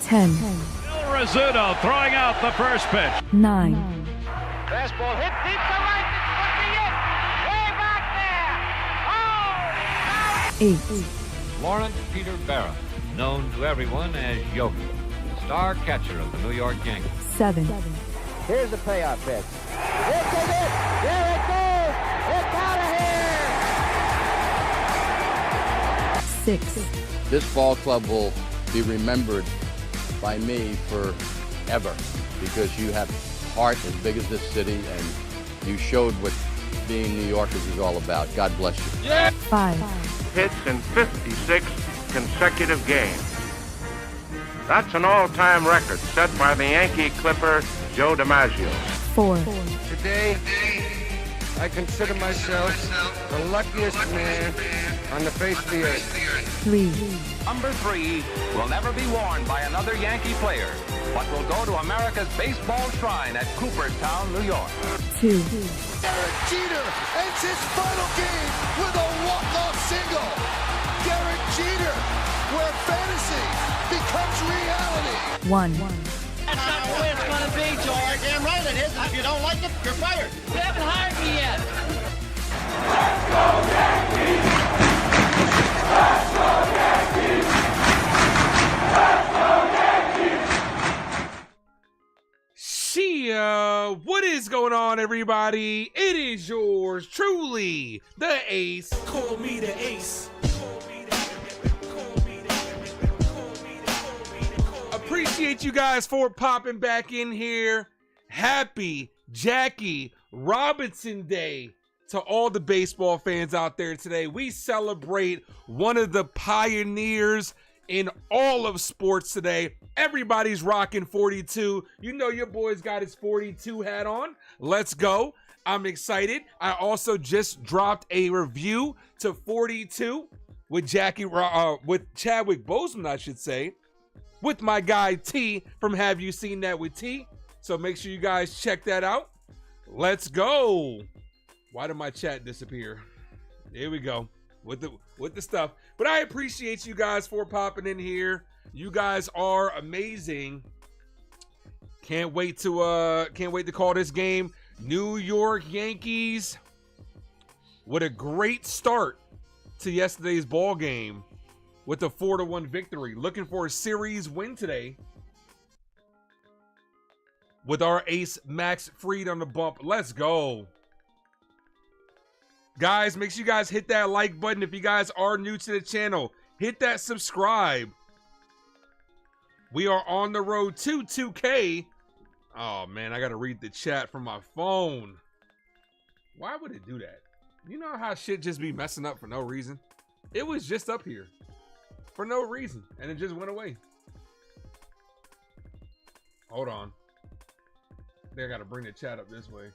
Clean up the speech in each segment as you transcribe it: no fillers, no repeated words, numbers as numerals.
10. Bill Rizzuto throwing out the first pitch. 9. Fastball hit deep to right. This could be it. Way back there. Oh! 8. Lawrence Peter Barra, known to everyone as Yogi, star catcher of the New York Yankees. 7. Here's the payoff pitch. This is it. There it goes. It's out of here. 6. This ball club will be remembered by me forever because you have heart as big as this city and you showed what being New Yorkers is all about. God bless you. 5. Hits in 56 consecutive games. That's an all-time record set by the Yankee Clipper, Joe DiMaggio. 4. Today, I consider myself the luckiest man on the face of the earth. 3. Number 3 will never be worn by another Yankee player, but will go to America's baseball shrine at Cooperstown, New York. 2. Derek Jeter ends his final game with a walk-off single. Derek Jeter, where fantasy becomes reality. 1. That's not the way it's going to be, George. Damn right it is. If you don't like it, you're fired. You haven't hired me yet. Let's go Yankees! Let's go Yankees! Let's go Yankees! Chyeaaa, what is going on, everybody? It is yours truly, the Ace. Call me the Ace. Appreciate you guys for popping back in here. Happy Jackie Robinson Day to all the baseball fans out there today. We celebrate one of the pioneers in all of sports today. Everybody's rocking 42. You know your boy's got his 42 hat on. Let's go. I'm excited. I also just dropped a review to 42 with with Chadwick Boseman, I should say, with my guy T from Have You Seen That with T. So make sure you guys check that out. Let's go. Why did my chat disappear? Here we go with the stuff. But I appreciate you guys for popping in here. You guys are amazing. Can't wait to call this game. New York Yankees with a great start to yesterday's ball game with a 4-1 victory. Looking for a series win today with our ace Max Fried on the bump. Let's go. Guys, make sure you guys hit that like button. If you guys are new to the channel, hit that subscribe. We are on the road to 2K. Oh, man, I got to read the chat from my phone. Why would it do that? You know how shit just be messing up for no reason? It was just up here for no reason, and it just went away. Hold on. I got to bring the chat up this way.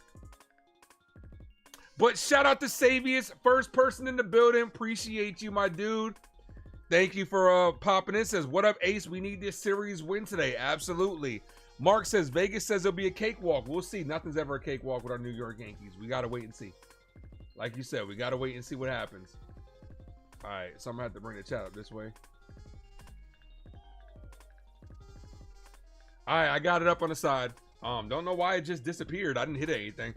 But shout out to Savius, first person in the building. Appreciate you, my dude. Thank you for popping in. Says, what up, Ace? We need this series win today. Absolutely. Mark says, Vegas says it'll be a cakewalk. We'll see. Nothing's ever a cakewalk with our New York Yankees. We got to wait and see. Like you said, we got to wait and see what happens. All right, so I'm going to have to bring the chat up this way. All right, I got it up on the side. Don't know why it just disappeared. I didn't hit anything.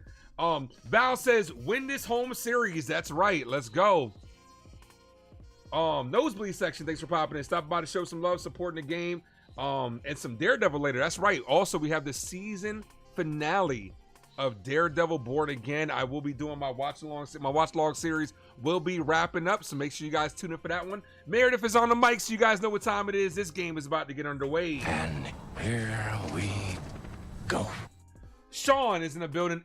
Val says, win this home series. That's right. Let's go. Nosebleed section, thanks for popping in. Stop by to show some love, supporting the game. And some Daredevil later. That's right. Also, we have the season finale of Daredevil Born Again. I will be doing my watch log series will be wrapping up, so make sure you guys tune in for that one. Meredith is on the mic, so you guys know what time it is. This game is about to get underway. And here we go. Sean is in the building.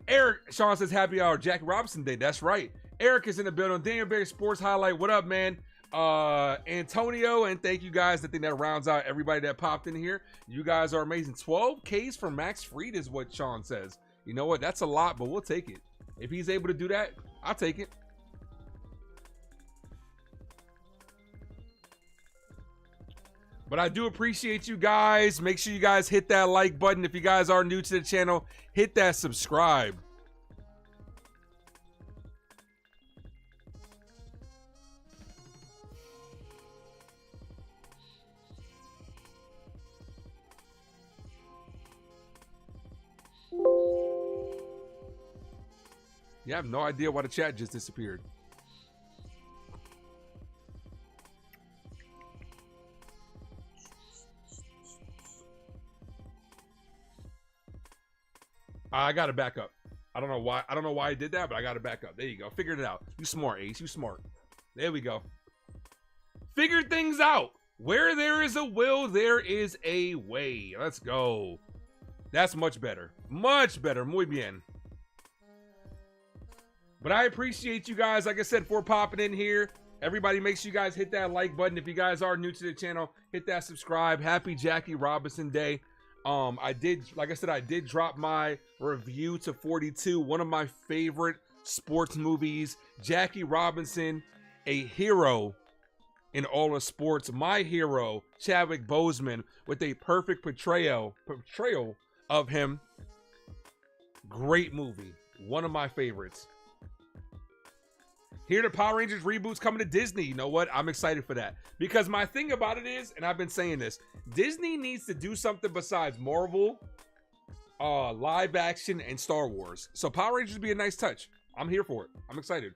Sean says happy hour. Jackie Robinson Day. That's right. Eric is in the building. Daniel Berry Sports Highlight. What up, man? Antonio, and thank you guys. I think that rounds out everybody that popped in here. You guys are amazing. 12 Ks for Max Fried is what Sean says. You know what? That's a lot, but we'll take it. If he's able to do that, I'll take it. But I do appreciate you guys. Make sure you guys hit that like button. If you guys are new to the channel, hit that subscribe. Yeah, I have no idea why the chat just disappeared. I got to back up. I don't know why. I don't know why I did that, but I got to back up. There you go. Figured it out. You smart, Ace. You smart. There we go. Figured things out. Where there is a will, there is a way. Let's go. That's much better. Much better. Muy bien. But I appreciate you guys, like I said, for popping in here. Everybody, make sure you guys hit that like button. If you guys are new to the channel, hit that subscribe. Happy Jackie Robinson Day. I did, like I said, I did drop my review to 42. One of my favorite sports movies. Jackie Robinson, a hero in all of sports. My hero, Chadwick Boseman, with a perfect portrayal of him. Great movie. One of my favorites. Here, the Power Rangers reboot's coming to Disney. You know what? I'm excited for that. Because my thing about it is, and I've been saying this, Disney needs to do something besides Marvel, live action, and Star Wars. So Power Rangers would be a nice touch. I'm here for it. I'm excited.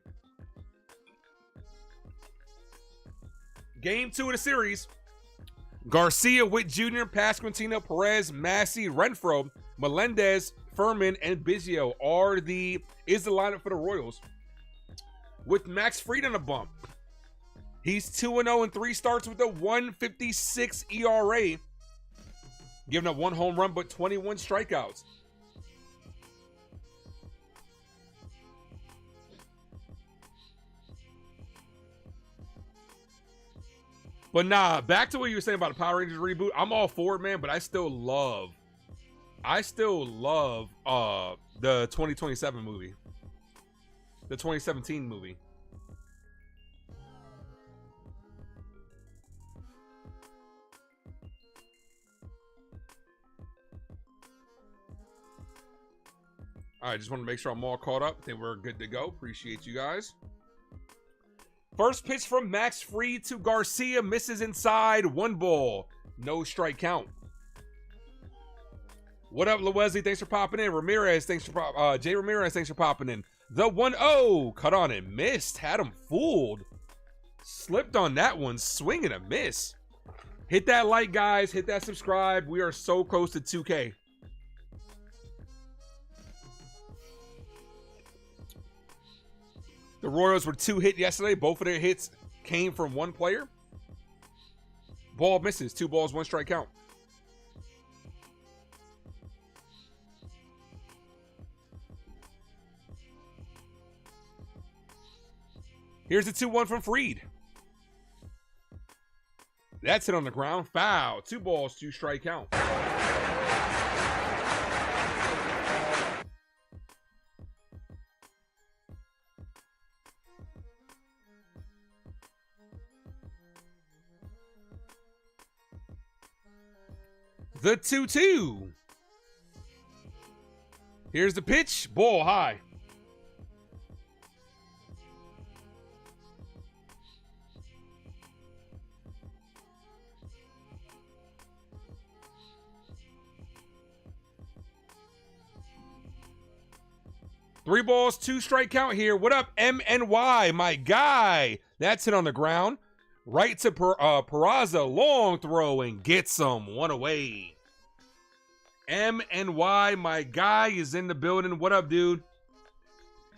Game 2 of the series. Garcia, Witt Jr., Pasquantino, Perez, Massey, Renfro, Melendez, Furman, and Biggio is the lineup for the Royals. With Max Fried on a bump. He's 2-0 in 3 starts with a 1.56 ERA. Giving up 1 home run, but 21 strikeouts. But nah, back to what you were saying about the Power Rangers reboot. I'm all for it, man, but I still love the 2027 movie. The 2017 movie. All right, just want to make sure I'm all caught up. I think we're good to go. Appreciate you guys. First pitch from Max Fried to Garcia. Misses inside. 1 ball. No strike count. What up, Lewesley? Thanks for popping in. Ramirez, thanks for Jay Ramirez, thanks for popping in. The 1-0. Cut on and missed. Had him fooled. Slipped on that one. Swing and a miss. Hit that like, guys. Hit that subscribe. We are so close to 2K. The Royals were 2 hit yesterday. Both of their hits came from 1 player. Ball misses. 2 balls, 1 strike count. Here's the 2-1 from Fried. That's it on the ground. Foul. 2 balls, 2 strike count. The 2-2. Here's the pitch. Ball high. Three balls, 2 strike count here. What up, MNY, my guy? That's it on the ground. Right to Peraza, long throw, and gets him. 1 away. MNY, my guy, is in the building. What up, dude?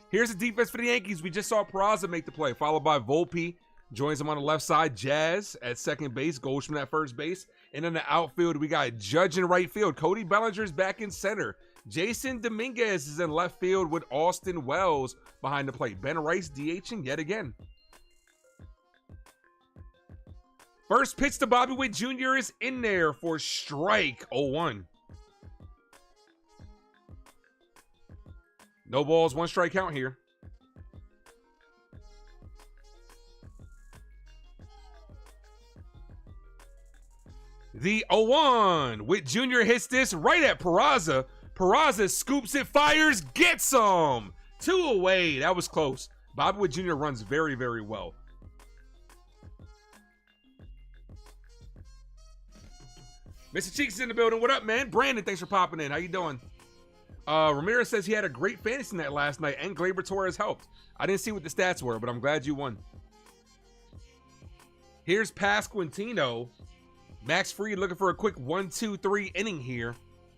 Here's the defense for the Yankees. We just saw Peraza make the play, followed by Volpe. Joins him on the left side. Jazz at second base. Goldschmidt at first base. And in the outfield, we got Judge in right field. Cody Bellinger's back in center. Jason Dominguez is in left field with Austin Wells behind the plate. Ben Rice DHing yet again. First pitch to Bobby Witt Jr. is in there for strike 0-1. No balls, 1 strike count here. The 0-1. Witt Jr. hits this right at Peraza. Peraza scoops it, fires, gets him. 2 away. That was close. Bobby Witt Jr. runs very, very well. Mr. Cheeks is in the building. What up, man? Brandon, thanks for popping in. How you doing? Ramirez says he had a great fantasy night last night and Gleyber Torres helped. I didn't see what the stats were, but I'm glad you won. Here's Pasquantino. Max Fried looking for a quick 1-2-3 inning here.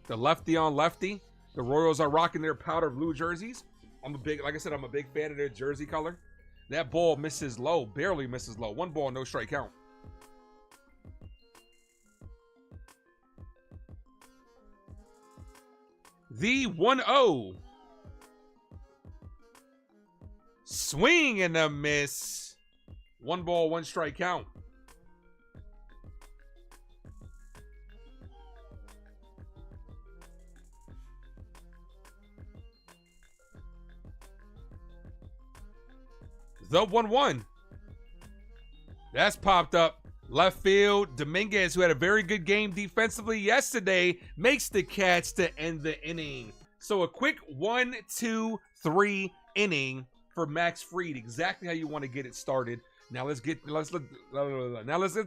The lefty on lefty. The Royals are rocking their powder blue jerseys. Like I said, I'm a big fan of their jersey color. That ball misses low, barely misses low. 1 ball, no strike count. The 1-0. Swing and a miss. 1 ball, 1 strike count. The 1-1. That's popped up. Left field, Dominguez, who had a very good game defensively yesterday, makes the catch to end the inning. So a quick 1-2-3 inning for Max Fried. Exactly how you want to get it started. Now let's let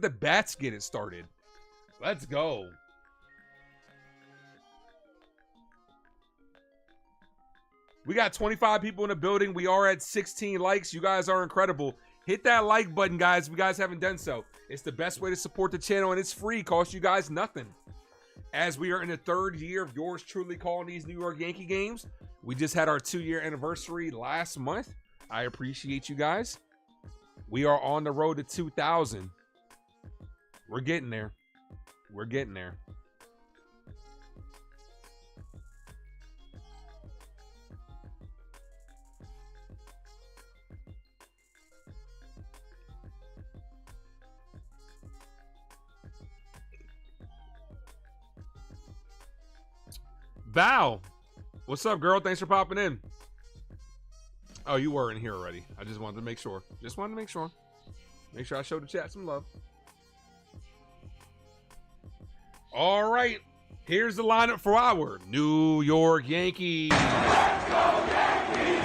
the bats get it started. Let's go. We got 25 people in the building. We are at 16 likes. You guys are incredible. Hit that like button, guys, if you guys haven't done so. It's the best way to support the channel, and it's free. Costs you guys nothing. As we are in the 3rd year of yours truly calling these New York Yankee games, we just had our 2-year anniversary last month. I appreciate you guys. We are on the road to 2,000. We're getting there. We're getting there. Val, what's up, girl? Thanks for popping in. Oh, you were in here already. I just wanted to make sure. Make sure I showed the chat some love. All right. Here's the lineup for our New York Yankees. Let's go, Yankees!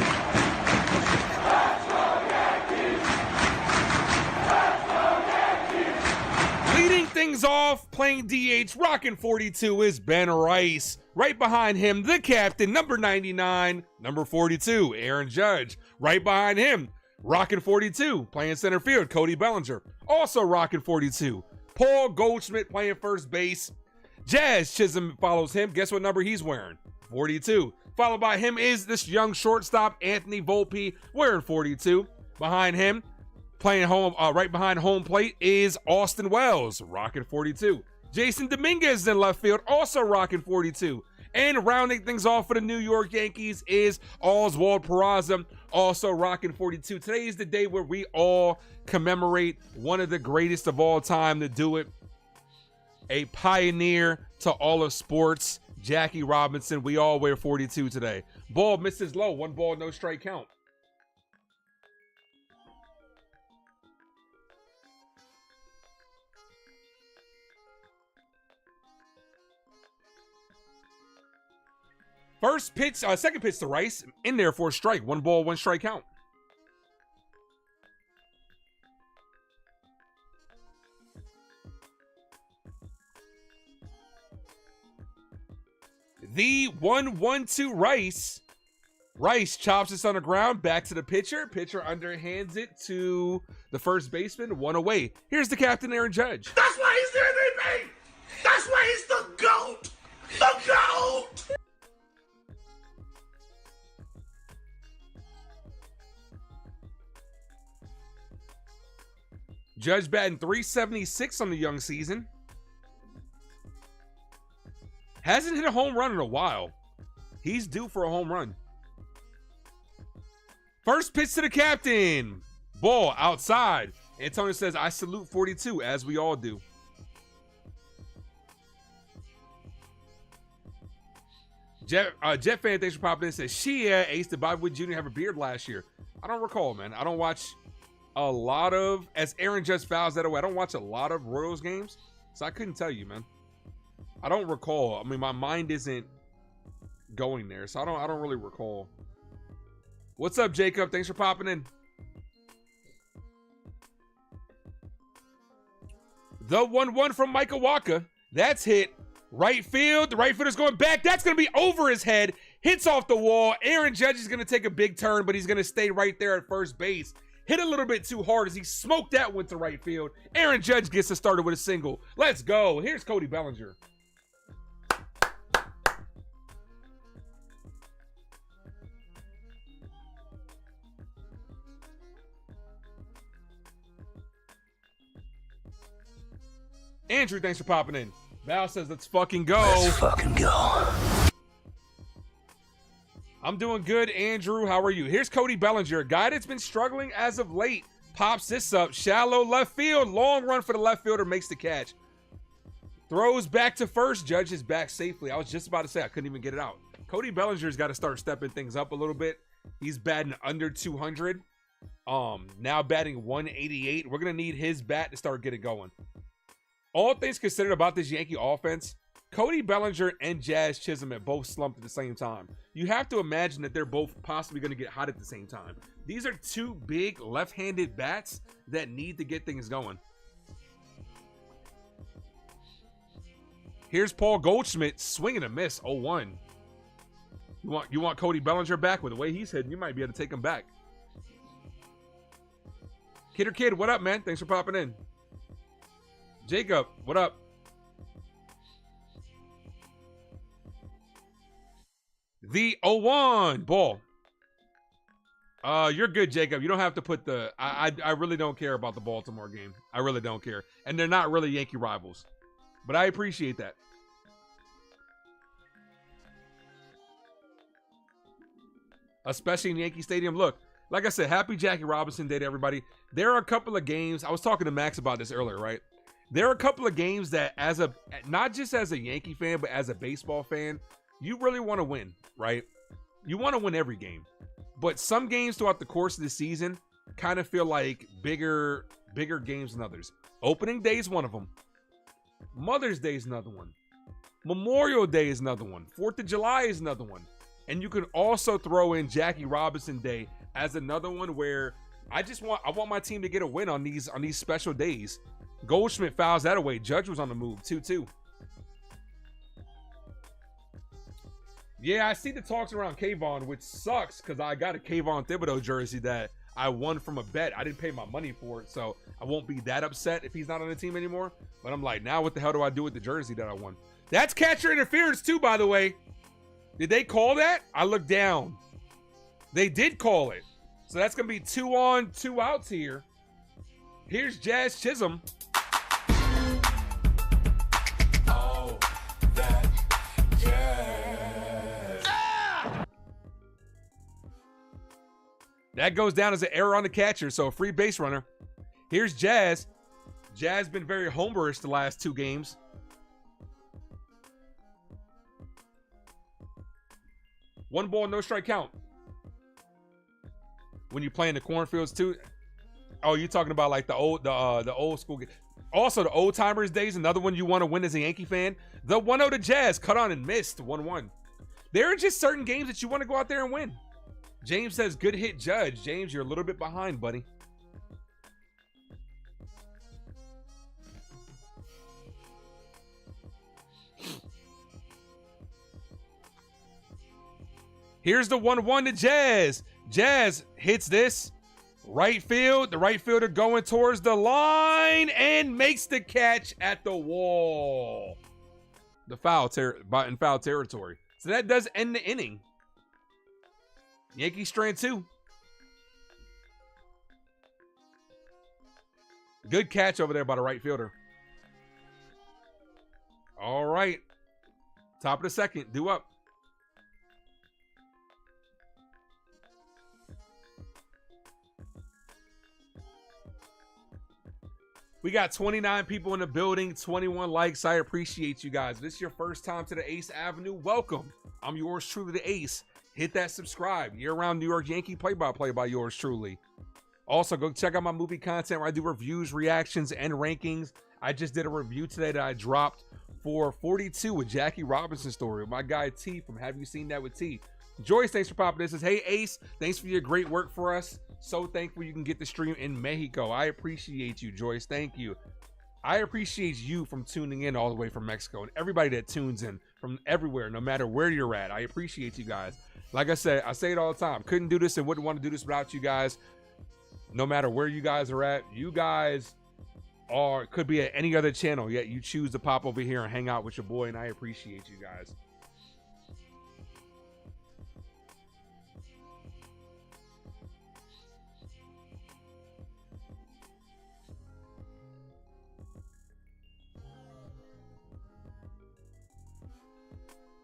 Let's go, Yankees! Let's go, Yankees! Leading things off, playing DH, rocking 42 is Ben Rice. Right behind him, the captain, number 99, number 42, Aaron Judge. Right behind him, rocking 42, playing center field, Cody Bellinger. Also rocking 42, Paul Goldschmidt playing first base. Jazz Chisholm follows him. Guess what number he's wearing? 42. Followed by him is this young shortstop, Anthony Volpe, wearing 42. Behind him, playing home, right behind home plate is Austin Wells, rocking 42. Jason Dominguez in left field, also rocking 42. And rounding things off for the New York Yankees is Oswald Peraza, also rocking 42. Today is the day where we all commemorate one of the greatest of all time to do it. A pioneer to all of sports, Jackie Robinson. We all wear 42 today. Ball misses low. 1 ball, no strike count. First pitch, second pitch to Rice, in there for a strike. 1 ball, 1 strike count. The 1-1-2 Rice. Rice chops this on the ground, back to the pitcher. Pitcher underhands it to the first baseman, 1 away. Here's the captain, Aaron Judge. That's why he's the MVP! That's why he's the GOAT! The GOAT! Judge batting .376 on the young season. Hasn't hit a home run in a while. He's due for a home run. First pitch to the captain. Ball outside. Antonio says, I salute 42, as we all do. Jet fan, thanks for popping in. Says, Chyeaaa Ace, did Bobby Wood Jr. have a beard last year? I don't recall, man. I don't watch a lot of, as Aaron just fouls that away, I don't watch a lot of Royals games, so I couldn't tell you, man. I don't recall. I mean, my mind isn't going there, so I don't really recall. What's up, Jacob? Thanks for popping in. The 1-1 from Michael Wacha. That's hit right field. The right fielder's going back. That's going to be over his head. Hits off the wall. Aaron Judge is going to take a big turn, but he's going to stay right there at first base. Hit a little bit too hard as he smoked that one to right field. Aaron Judge gets us started with a single. Let's go. Here's Cody Bellinger. Andrew, thanks for popping in. Val says, let's fucking go. Let's fucking go. I'm doing good, Andrew. How are you? Here's Cody Bellinger, a guy that's been struggling as of late. Pops this up. Shallow left field. Long run for the left fielder. Makes the catch. Throws back to first. Judge is back safely. I was just about to say I couldn't even get it out. Cody Bellinger's got to start stepping things up a little bit. He's batting under 200. Now batting 188. We're going to need his bat to start getting going. All things considered about this Yankee offense, Cody Bellinger and Jazz Chisholm have both slumped at the same time. You have to imagine that they're both possibly going to get hot at the same time. These are two big left-handed bats that need to get things going. Here's Paul Goldschmidt, swing and a miss, 0-1. You want Cody Bellinger back? With the way he's hitting, you might be able to take him back. Kid, what up, man? Thanks for popping in. Jacob, what up? The 0-1 ball. You're good, Jacob. You don't have to put the... I really don't care about the Baltimore game. I really don't care. And they're not really Yankee rivals. But I appreciate that. Especially in Yankee Stadium. Look, like I said, happy Jackie Robinson Day to everybody. There are a couple of games... I was talking to Max about this earlier, right? There are a couple of games that not just as a Yankee fan, but as a baseball fan, you really want to win, right? You want to win every game. But some games throughout the course of the season kind of feel like bigger games than others. Opening Day is one of them. Mother's Day is another one. Memorial Day is another one. 4th of July is another one. And you can also throw in Jackie Robinson Day as another one where I want my team to get a win on these special days. Goldschmidt fouls that away. Judge was on the move, 2-2. Yeah, I see the talks around Kayvon, which sucks because I got a Kayvon Thibodeau jersey that I won from a bet. I didn't pay my money for it, so I won't be that upset if he's not on the team anymore. But I'm like, now what the hell do I do with the jersey that I won? That's catcher interference too, by the way. Did they call that? I looked down. They did call it. So that's going to be 2 on, 2 outs here. Here's Jazz Chisholm. Oh, that jazz. Ah! That goes down as an error on the catcher, so a free base runner. Here's Jazz. Jazz been very homerish the last 2 games. One ball, no strike count. When you play in the cornfields too. Oh, you talking about like the old school game. Also, the old timers days, another one you want to win as a Yankee fan. The 1-0 to Jazz, cut on and missed, 1-1. There are just certain games that you want to go out there and win. James says, good hit, Judge. James, you're a little bit behind, buddy. Here's the 1-1 to Jazz. Jazz hits this. Right field. The right fielder going towards the line and makes the catch at the wall. In foul territory. So that does end the inning. Yankees strand 2. Good catch over there by the right fielder. All right. Top of the second. Due up. We got 29 people in the building, 21 likes. I appreciate you guys. If this is your first time to the Ace Avenue, welcome. I'm yours truly, the Ace. Hit that subscribe. Year-round New York Yankee play-by-play by yours truly. Also, go check out my movie content where I do reviews, reactions, and rankings. I just did a review today that I dropped for 42 with Jackie Robinson story with my guy T from Have You Seen That with T. Joyce, thanks for popping in. Says, hey, Ace, thanks for your great work for us. So thankful you can get the stream in Mexico. I appreciate you, Joyce. Thank you. I appreciate you from tuning in all the way from Mexico and everybody that tunes in from everywhere, no matter where you're at. I appreciate you guys. Like I said, I say it all the time. Couldn't do this and wouldn't want to do this without you guys. No matter where you guys are at, you guys could be at any other channel, yet you choose to pop over here and hang out with your boy, and I appreciate you guys.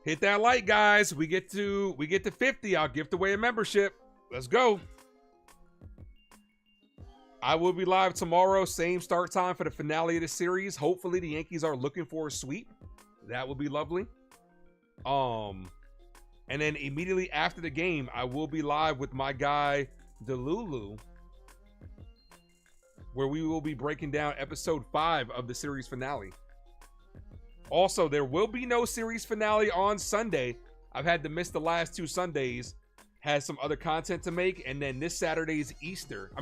Hit that like, guys. We get to 50. I'll gift away a membership. Let's go. I will be live tomorrow, same start time for the finale of the series. Hopefully the Yankees are looking for a sweep. That would be lovely. And then immediately after the game, I will be live with my guy Delulu, where we will be breaking down episode 5 of the series finale. Also, there will be no series finale on Sunday. I've had to miss the last 2 Sundays. Had some other content to make. And then this Sunday's Easter.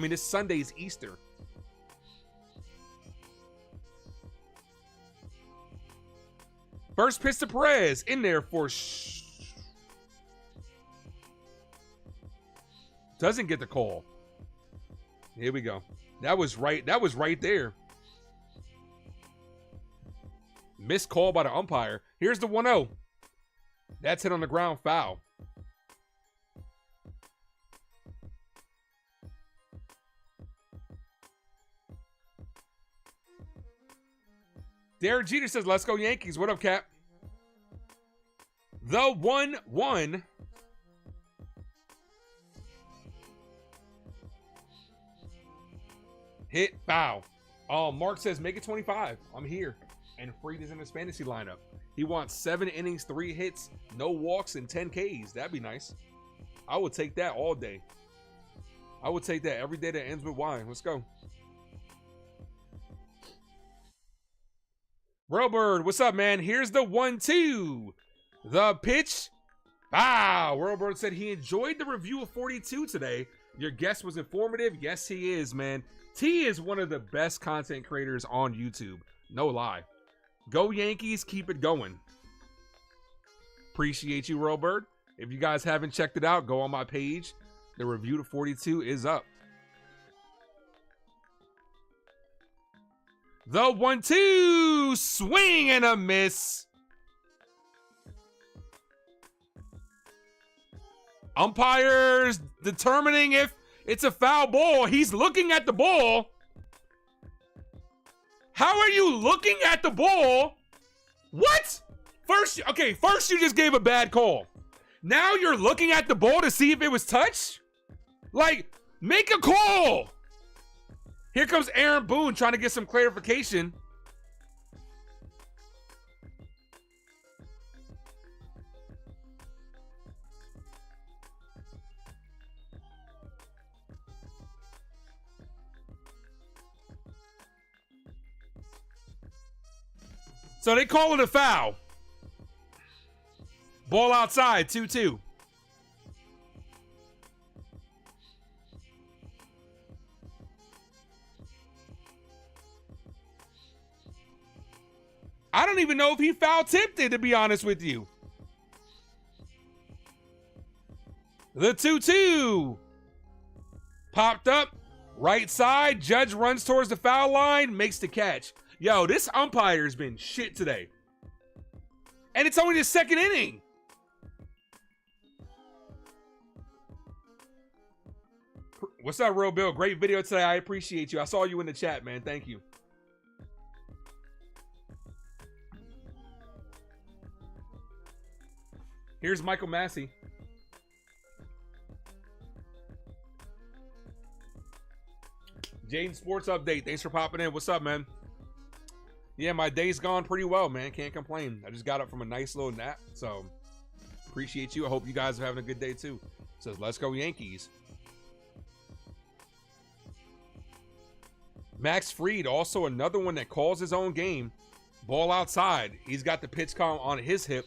First pitch to Perez. In there for... Doesn't get the call. Here we go. That was right there. Missed call by the umpire. Here's the 1-0. That's hit on the ground, foul. Derek Jeter says, let's go Yankees. What up, Cap? The 1-1. Hit, foul. Mark says, make it 25. I'm here. And Freed is in his fantasy lineup. He wants 7 innings, 3 hits, no walks, and 10 Ks. That'd be nice. I would take that all day. I would take that every day that ends with Y. Let's go. Worldbird, what's up, man? Here's the 1-2. The pitch. Wow. Worldbird said he enjoyed the review of 42 today. Your guest was informative. Yes, he is, man. T is one of the best content creators on YouTube. No lie. Go Yankees, keep it going. Appreciate you, Worldbird. If you guys haven't checked it out, go on my page. The review to 42 is up. The 1-2, swing and a miss. Umpires determining if it's a foul ball. He's looking at the ball. How are you looking at the ball? What? First you just gave a bad call. Now you're looking at the ball to see if it was touched? Like, make a call. Here comes Aaron Boone trying to get some clarification. So they call it a foul. Ball outside, 2-2. I don't even know if he foul tipped it, to be honest with you. The 2-2. Popped up. Right side. Judge runs towards the foul line. Makes the catch. Yo, this umpire's been shit today. And it's only the second inning. What's up, Real Bill? Great video today. I appreciate you. I saw you in the chat, man. Thank you. Here's Michael Massey. Jaden Sports Update. Thanks for popping in. What's up, man? Yeah, my day's gone pretty well, man. Can't complain. I just got up from a nice little nap, so appreciate you. I hope you guys are having a good day, too. Says, let's go Yankees. Max Fried, also another one that calls his own game. Ball outside. He's got the pitch call on his hip.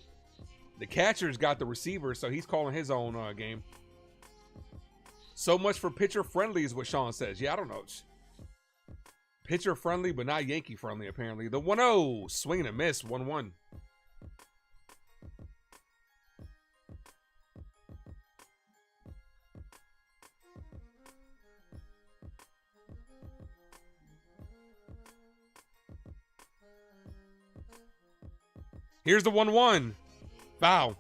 The catcher's got the receiver, so he's calling his own game. So much for pitcher friendly is what Sean says. Yeah, I don't know. Pitcher friendly, but not Yankee friendly, apparently. The 1-0. Swing and a miss. 1-1. Here's the 1-1. Foul.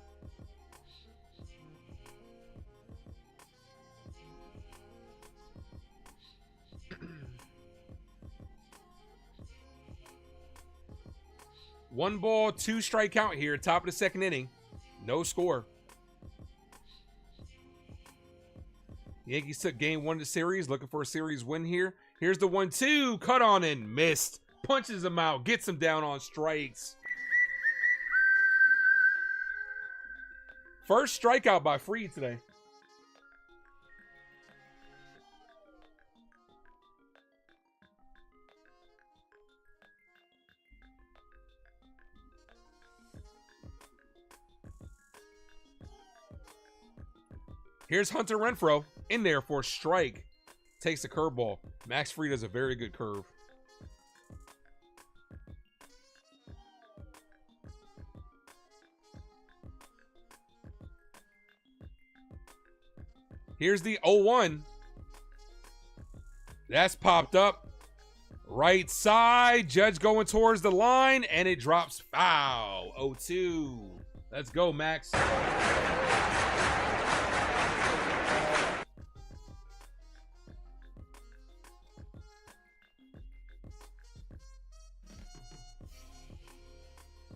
One ball, 2 strike count here. Top of the second inning. No score. Yankees took game 1 of the series. Looking for a series win here. Here's the 1-2. Cut on and missed. Punches him out. Gets him down on strikes. First strikeout by Fried today. Here's Hunter Renfroe in there for a strike. Takes the curveball. Max Fried has a very good curve. Here's the 0-1. That's popped up. Right side. Judge going towards the line, and it drops foul. 0-2. Let's go, Max.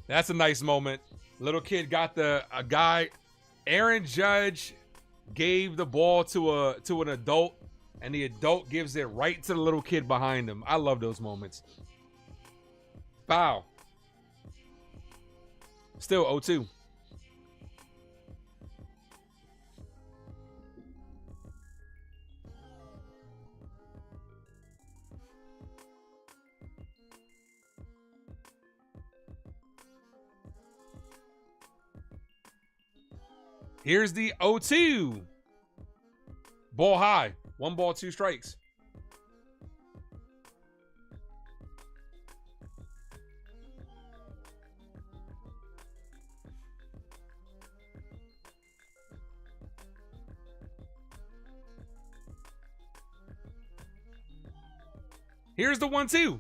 That's a nice moment. Little kid got a guy. Aaron Judge gave the ball to an adult, and the adult gives it right to the little kid behind him. I love those moments. Foul. Still 0-2. Here's the 0-2. Ball high. 1 ball, 2 strikes. Here's the 1-2.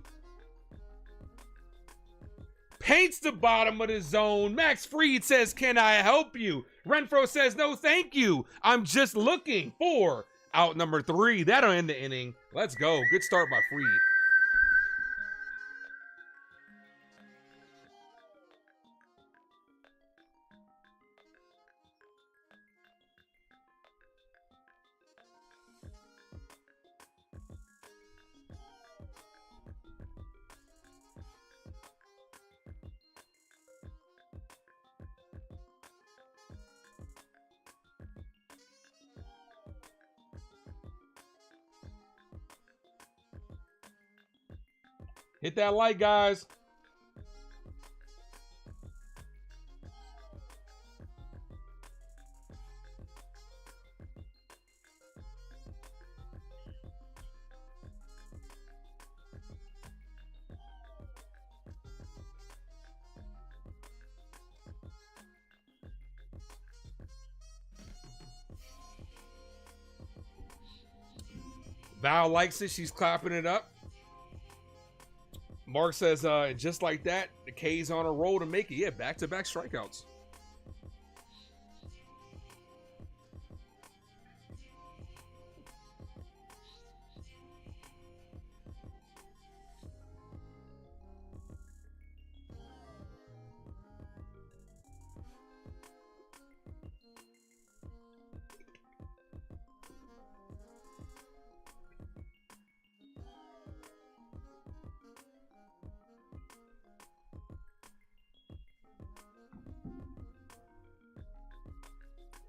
Paints the bottom of the zone. Max Fried says, "Can I help you?" Renfroe says, "No, thank you. I'm just looking for out number 3." That'll end the inning. Let's go. Good start by Fried. Hit that like, guys. Val likes it. She's clapping it up. Mark says, just like that, the K's on a roll to make it. Yeah, back-to-back strikeouts.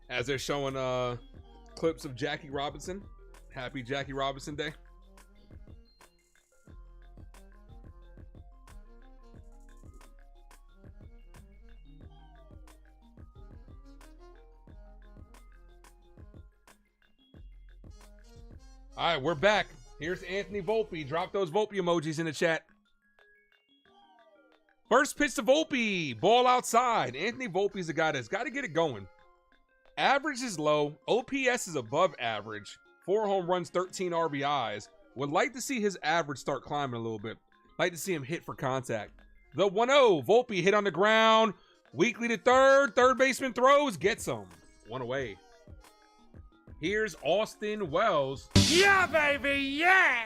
As they're showing clips of Jackie Robinson. Happy Jackie Robinson Day. All right, we're back. Here's Anthony Volpe. Drop those Volpe emojis in the chat. First pitch to Volpe. Ball outside. Anthony Volpe's the guy that's got to get it going. Average is low. OPS is above average. 4 home runs, 13 RBIs. Would like to see his average start climbing a little bit. Like to see him hit for contact. The 1-0. Volpe hit on the ground. Weekly to third. Third baseman throws. Gets him. 1 away. Here's Austin Wells. Yeah, baby, yeah!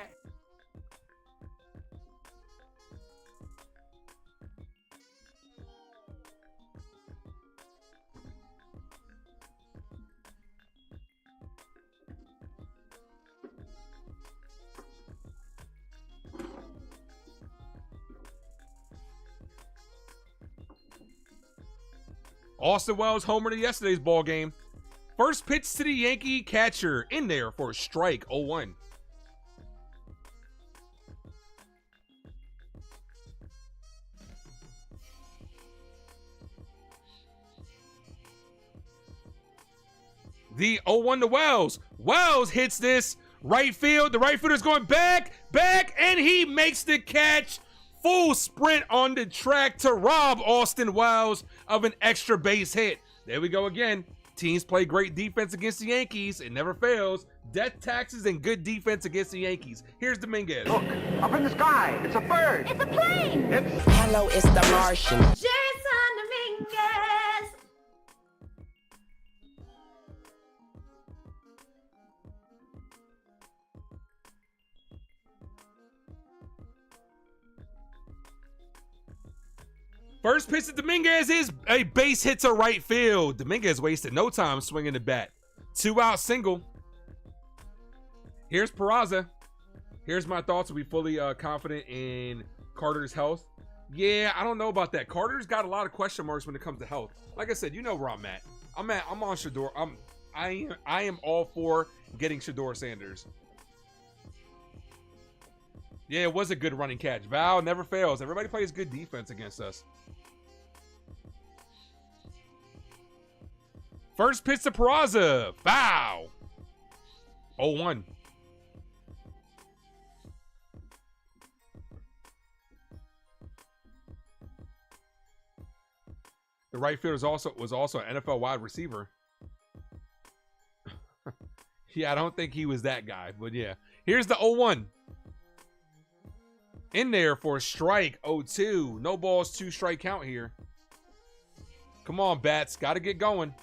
Austin Wells homered in yesterday's ball game. First pitch to the Yankee catcher in there for a strike, 0-1. The 0-1 to Wells. Wells hits this right field. The right fielder's going back, and he makes the catch. Full sprint on the track to rob Austin Wells of an extra base hit. There we go again. Teams play great defense against the Yankees. It never fails. Death taxes and good defense against the Yankees. Here's Dominguez. Look, up in the sky. It's a bird. It's a plane. Hello, it's the Martian. Jason Dominguez. First pitch to Dominguez is a base hit to right field. Dominguez wasted no time swinging the bat. 2-out single. Here's Peraza. Here's my thoughts. Are we fully confident in Carter's health? Yeah, I don't know about that. Carter's got a lot of question marks when it comes to health. Like I said, you know where I'm at. I'm on Shedeur. I am all for getting Shedeur Sanders. Yeah, it was a good running catch. Val never fails. Everybody plays good defense against us. First pitch to Peraza. Foul. 0-1. The right fielder was also an NFL wide receiver. Yeah, I don't think he was that guy, but yeah. Here's the 0-1. In there for a strike. 0-2. No balls, 2 strike count here. Come on, bats. Got to get going.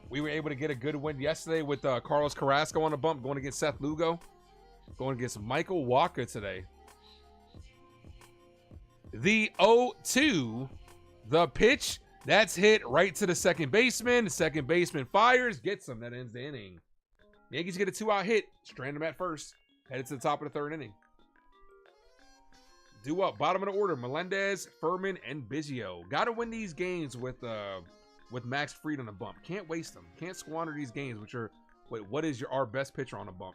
We were able to get a good win yesterday with Carlos Carrasco on a bump, going against Seth Lugo. Going against Michael Walker today. The 0-2. The pitch. That's hit right to the second baseman. The second baseman fires. Gets him. That ends the inning. Yankees get a 2-out hit. Strand him at first. Headed to the top of the 3rd inning. Due up. Bottom of the order. Melendez, Furman, and Biggio. Got to win these games with Max Fried on a bump. Can't waste them. Can't squander these games, which are... Wait, what is our best pitcher on a bump?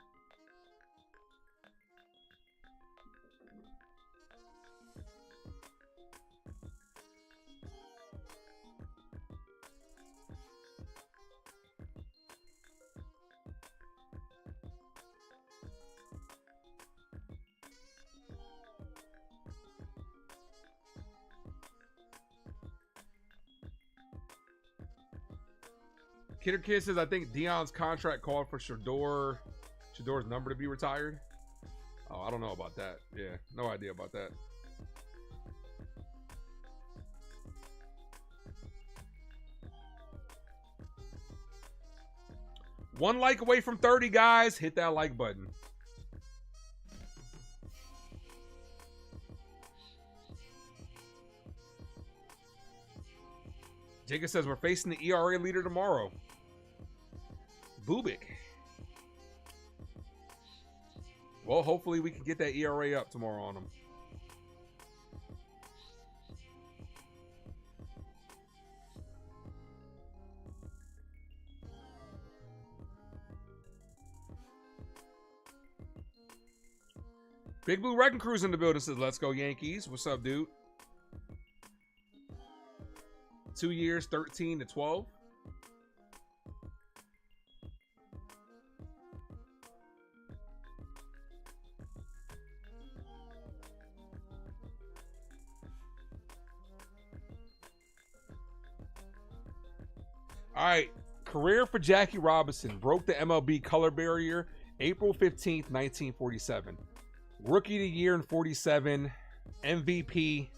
Kidder Kid says, I think Dion's contract called for Shedor's number to be retired. Oh, I don't know about that. Yeah, no idea about that. One like away from 30, guys. Hit that like button. Jacob says, we're facing the ERA leader tomorrow. Bubik. Well, hopefully we can get that ERA up tomorrow on him. Big Blue Wrecking Crew's in the building, says, let's go Yankees. What's up, dude? 2 years, 13 to 12. All right. Career for Jackie Robinson. Broke the MLB color barrier April 15th, 1947. Rookie of the year in 47. MVP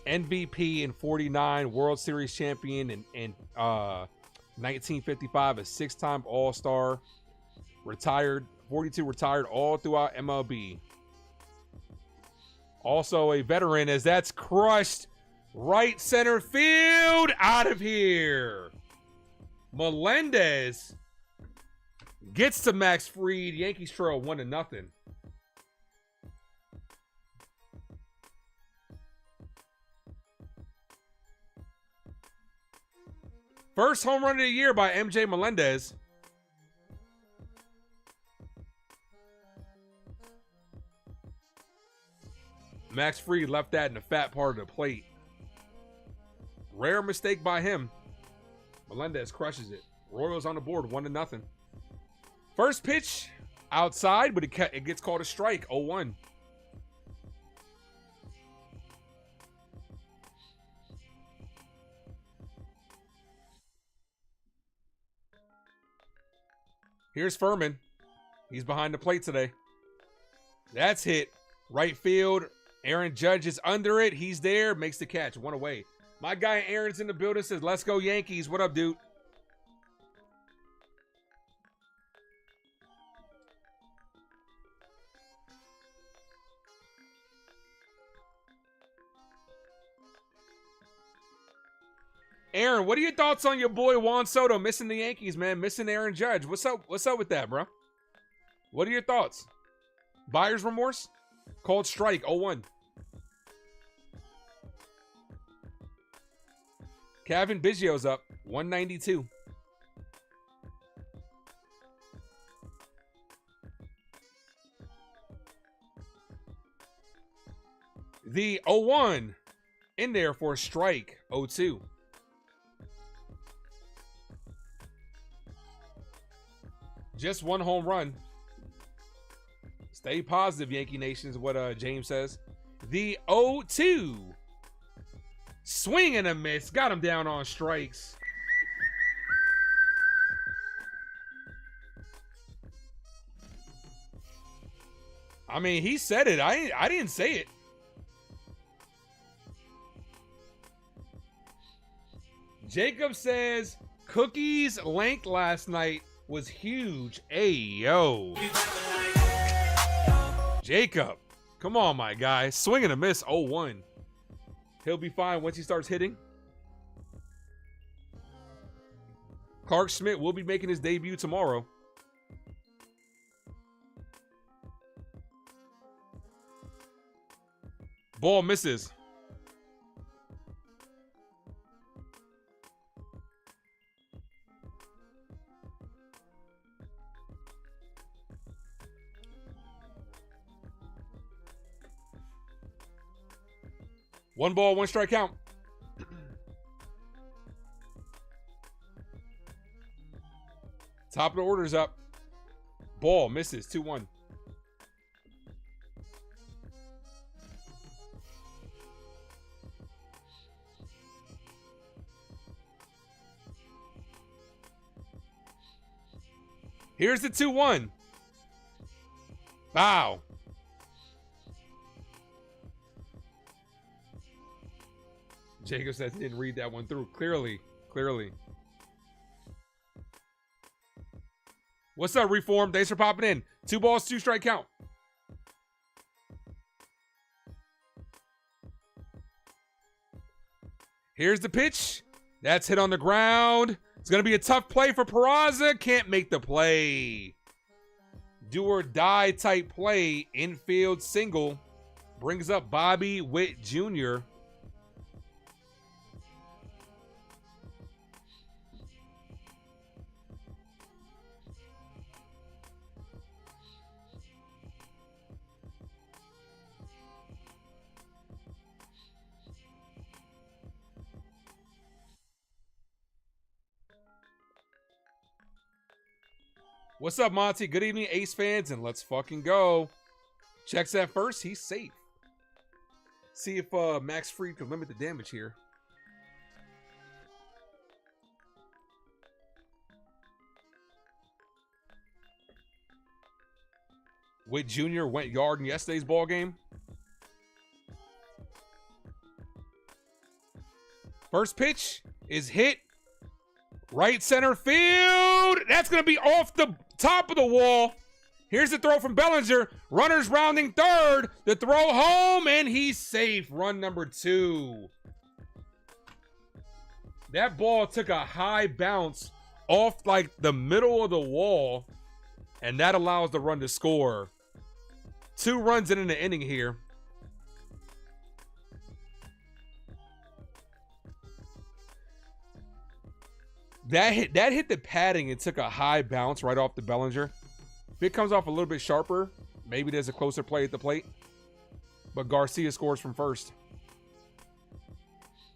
in 49. World Series champion in 1955. A 6-time All-Star. Retired. 42 retired all throughout MLB. Also a veteran, as that's crushed right center field, out of here. Melendez gets to Max Fried. Yankees trail 1-0. First home run of the year by MJ Melendez. Max Fried left that in the fat part of the plate. Rare mistake by him. Melendez crushes it. Royals on the board, 1-0. First pitch outside, but it gets called a strike, 0-1. Here's Furman. He's behind the plate today. That's hit. Right field. Aaron Judge is under it. He's there. Makes the catch. 1 away. My guy Aaron's in the building. Says, let's go Yankees. What up, dude? Aaron, what are your thoughts on your boy Juan Soto missing the Yankees, man? Missing Aaron Judge. What's up? What's up with that, bro? What are your thoughts? Buyer's remorse? Called strike, 0-1. Kevin Biggio's up, 192. The 0-1 in there for a strike, 0-2. Just one home run. Stay positive, Yankee Nation, is what James says. The 0-2. Swing and a miss. Got him down on strikes. I mean, he said it. I didn't say it. Jacob says, Cookie's length last night was huge. Ayo. Jacob, come on, my guy. Swing and a miss, 0-1. He'll be fine once he starts hitting. Clark Schmidt will be making his debut tomorrow. Ball misses. One ball, one strike count. Top of the order's up. Ball misses, 2-1. Here's the 2-1. Wow. Jacob says he didn't read that one through. Clearly. What's up, Reform? Thanks for popping in. 2 balls, 2 strike count. Here's the pitch. That's hit on the ground. It's going to be a tough play for Peraza. Can't make the play. Do or die type play. Infield single. Brings up Bobby Witt Jr. What's up, Monty? Good evening, Ace fans, and let's fucking go. Checks at first. He's safe. See if Max Fried can limit the damage here. Witt Jr. went yard in yesterday's ball game. First pitch is hit. Right center field. That's going to be off the top of the wall. Here's the throw from Bellinger. Runners rounding third. The throw home, and he's safe. Run number 2. That ball took a high bounce off like the middle of the wall, and that allows the run to score. 2 runs in the inning here. That hit the padding and took a high bounce right off the Bellinger. If it comes off a little bit sharper, maybe there's a closer play at the plate. But Garcia scores from first.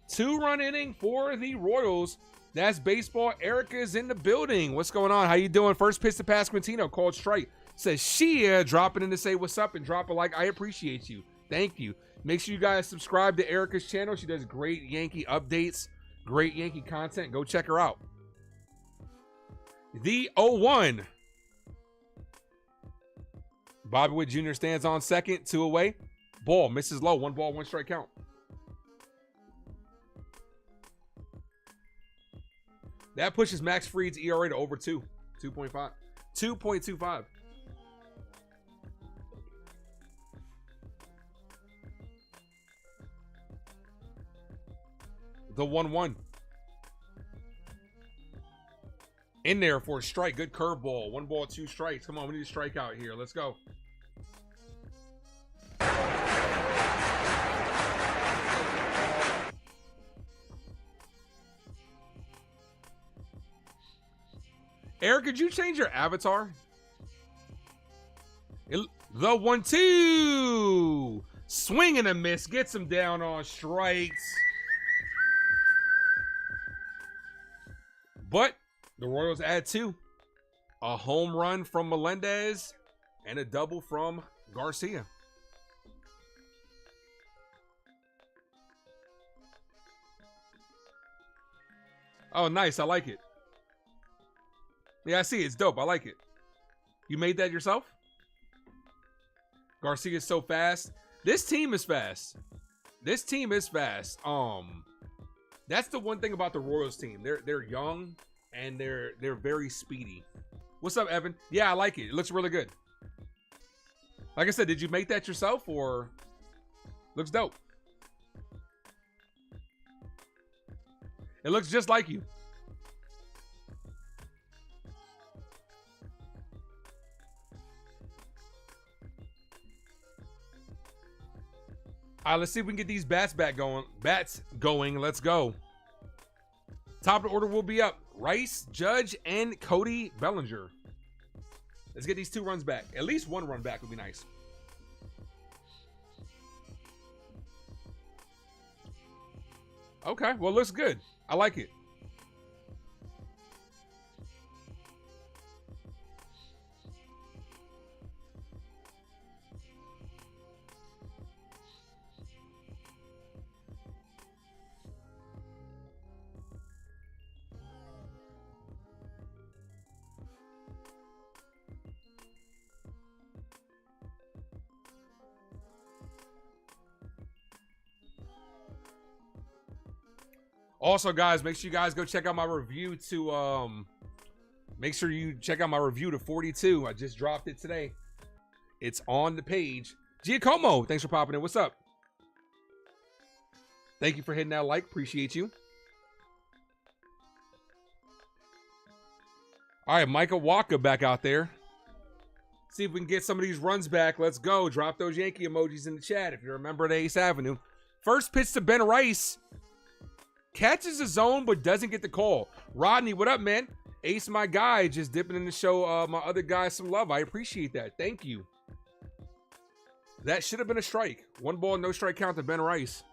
2-run inning for the Royals. That's baseball. Erica's in the building. What's going on? How you doing? First pitch to Pasquantino, called strike. Says Chyeaaa, dropping in to say what's up and drop a like. I appreciate you. Thank you. Make sure you guys subscribe to Erica's channel. She does great Yankee updates, great Yankee content. Go check her out. The 0-1. Bobby Witt Jr. stands on second, 2 away. Ball misses low. 1 ball, 1 strike count. That pushes Max Fried's ERA to over 2. 2.5. 2.25. The 1-1. In there for a strike. Good curveball. 1 ball, 2 strikes. Come on, we need a strikeout here. Let's go. Eric, could you change your avatar? The 1-2. Swing and a miss. Gets him down on strikes. But the Royals add 2. A home run from Melendez and a double from Garcia. Oh, nice. I like it. Yeah, I see. It's dope. I like it. You made that yourself? Garcia's so fast. This team is fast. This team is fast. That's the one thing about the Royals team. They're young and they're very speedy. What's up, Evan? Yeah, I like it. It looks really good. Like I said, did you make that yourself or looks dope? It looks just like you. All right, let's see if we can get these bats going. Let's go. Top of the order will be up. Rice, Judge, and Cody Bellinger. Let's get these 2 runs back. At least 1 run back would be nice. Okay, well, looks good. I like it. Also, guys, make sure you guys go check out my review to make sure you check out my review to 42. I just dropped it today. It's on the page. Giacomo, thanks for popping in. What's up? Thank you for hitting that like. Appreciate you. All right, Micah Walker back out there. See if we can get some of these runs back. Let's go. Drop those Yankee emojis in the chat if you remember the Ace Avenue. First pitch to Ben Rice. Catches the zone, but doesn't get the call. Rodney, what up, man? Ace, my guy, just dipping in to show my other guys some love. I appreciate that. Thank you. That should have been a strike. 1 ball, no strike count to Ben Rice.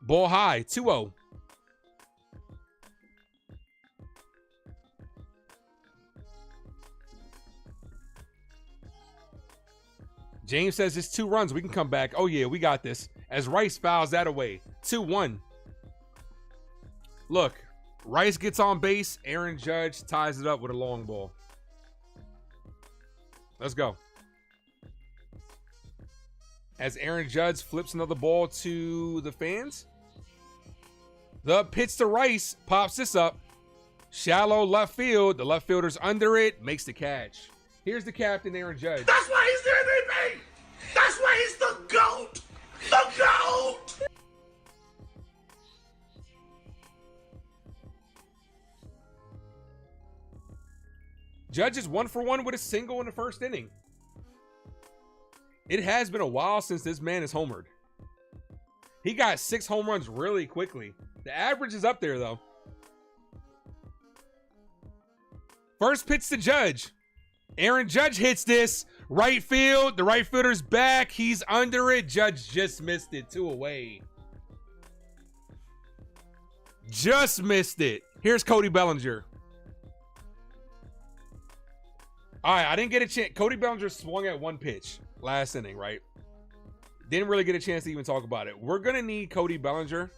Ball high, 2-0. James says it's 2 runs. We can come back. Oh, yeah, we got this. As Rice fouls that away. 2-1. Look, Rice gets on base. Aaron Judge ties it up with a long ball. Let's go. as Aaron Judge flips another ball to the fans. The pitch to Rice pops this up. Shallow left field. The left fielder's under it. Makes the catch. Here's the captain, Aaron Judge. That's why he's the MVP. That's why he's the GOAT. The GOAT. Judge is 1 for 1 with a single in the first inning. It has been a while since this man has homered. He got 6 home runs really quickly. The average is up there, though. First pitch to Judge. Aaron Judge hits this. Right field. The right fielder's back. He's under it. Judge just missed it. 2 away. Just missed it. Here's Cody Bellinger. All right, I didn't get a chance. Cody Bellinger swung at 1 pitch last inning, right? Didn't really get a chance to even talk about it. We're going to need Cody Bellinger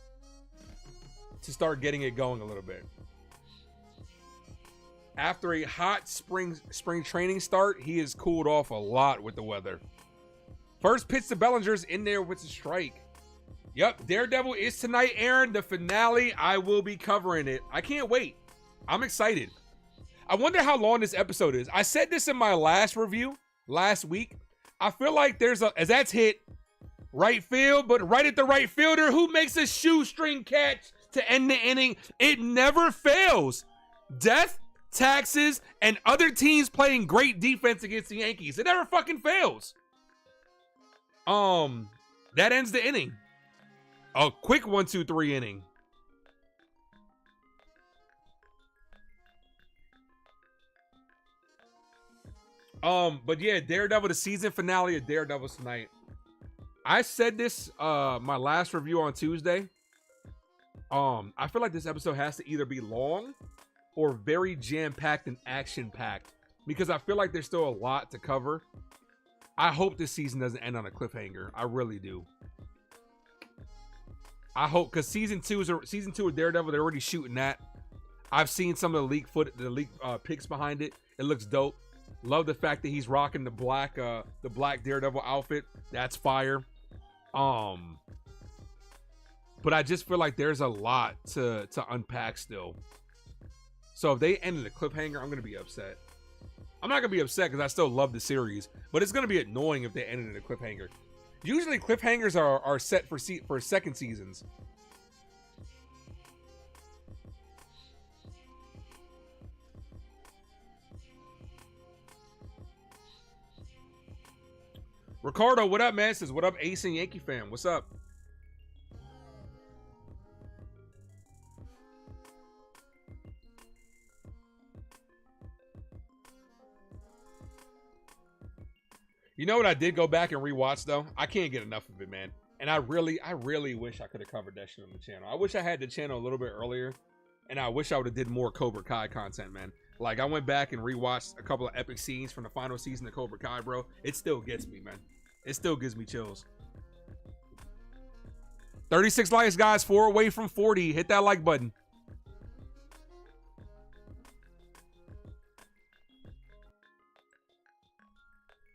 to start getting it going a little bit. After a hot spring training start, he has cooled off a lot with the weather. First pitch to Bellinger's in there with a strike. Yep, Daredevil is tonight, Aaron. The finale, I will be covering it. I can't wait. I'm excited. I wonder how long this episode is. I said this in my last review last week. I feel like as that's hit right field, but right at the right fielder who makes a shoestring catch to end the inning. It never fails. Death, taxes, and other teams playing great defense against the Yankees. It never fucking fails. That ends the inning. A quick 1-2-3 inning. But yeah, Daredevil, the season finale of Daredevil tonight. I said this my last review on Tuesday. I feel like this episode has to either be long or very jam-packed and action-packed, because I feel like there's still a lot to cover. I hope this season doesn't end on a cliffhanger. I really do. I hope, because season two of Daredevil, they're already shooting that. I've seen some of the leak pics behind it. It looks dope. Love the fact that he's rocking the black Daredevil outfit. That's fire. But I just feel like there's a lot to unpack still. So if they ended a cliffhanger, I'm gonna be upset. I'm not gonna be upset because I still love the series, but it's gonna be annoying if they ended a cliffhanger. Usually cliffhangers are set for second seasons. Ricardo, what up, man? Says, what up, Ace and Yankee fan? What's up? You know what I did go back and rewatch, though? I can't get enough of it, man. And I really wish I could have covered that shit on the channel. I wish I had the channel a little bit earlier, and I wish I would have did more Cobra Kai content, man. Like, I went back and rewatched a couple of epic scenes from the final season of Cobra Kai, bro. It still gets me, man. It still gives me chills. 36 likes, guys. 4 away from 40. Hit that like button.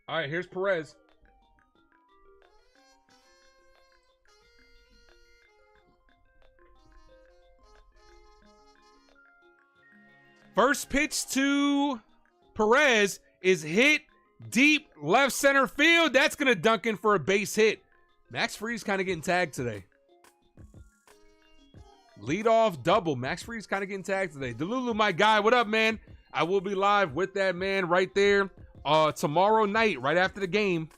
All right, here's Perez. First pitch to Perez is hit deep left center field. That's going to dunk in for a base hit. Max Fried's kind of getting tagged today. Leadoff double. Max Fried's kind of getting tagged today. Delulu, my guy, what up, man? I will be live with that man right there tomorrow night, right after the game.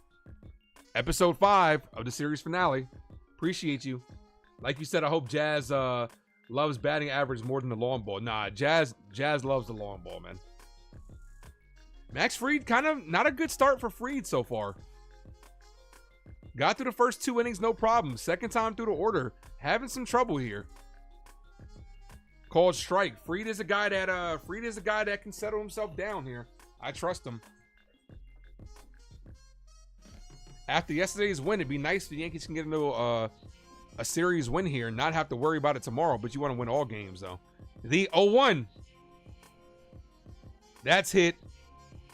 Episode 5 of the series finale. Appreciate you. Like you said, I hope Jazz loves batting average more than the long ball. Nah, Jazz loves the long ball, man. Max Fried, kind of not a good start for Fried so far. Got through the first 2 innings, no problem. Second time through the order, having some trouble here. Called strike. Fried is a guy that can settle himself down here. I trust him. After yesterday's win, it'd be nice if the Yankees can get into a series win here and not have to worry about it tomorrow, but you want to win all games, though. The 0-1. That's hit.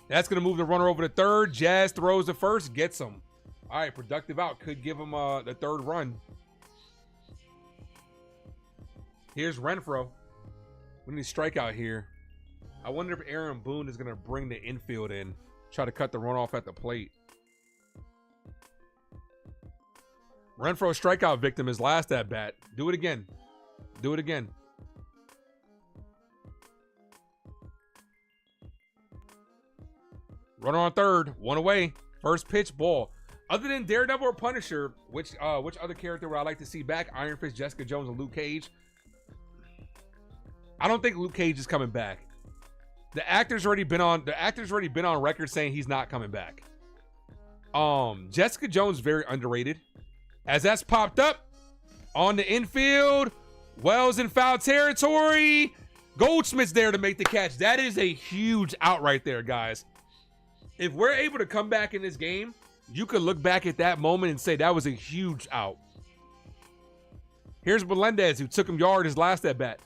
That's going to move the runner over to third. Jazz throws the first, gets him. All right, productive out. Could give him the third run. Here's Renfroe. We need a strikeout here. I wonder if Aaron Boone is going to bring the infield in. Try to cut the runoff at the plate. Renfroe strikeout victim his last at bat. Do it again. Do it again. Runner on third. One away. First pitch, ball. Other than Daredevil or Punisher, which other character would I like to see back? Iron Fist, Jessica Jones, and Luke Cage. I don't think Luke Cage is coming back. The actor's already been on record saying he's not coming back. Jessica Jones very underrated. As that's popped up on the infield, Wells in foul territory. Goldschmidt's there to make the catch. That is a huge out right there, guys. If we're able to come back in this game, you could look back at that moment and say that was a huge out. Here's Melendez, who took him yard his last at bat.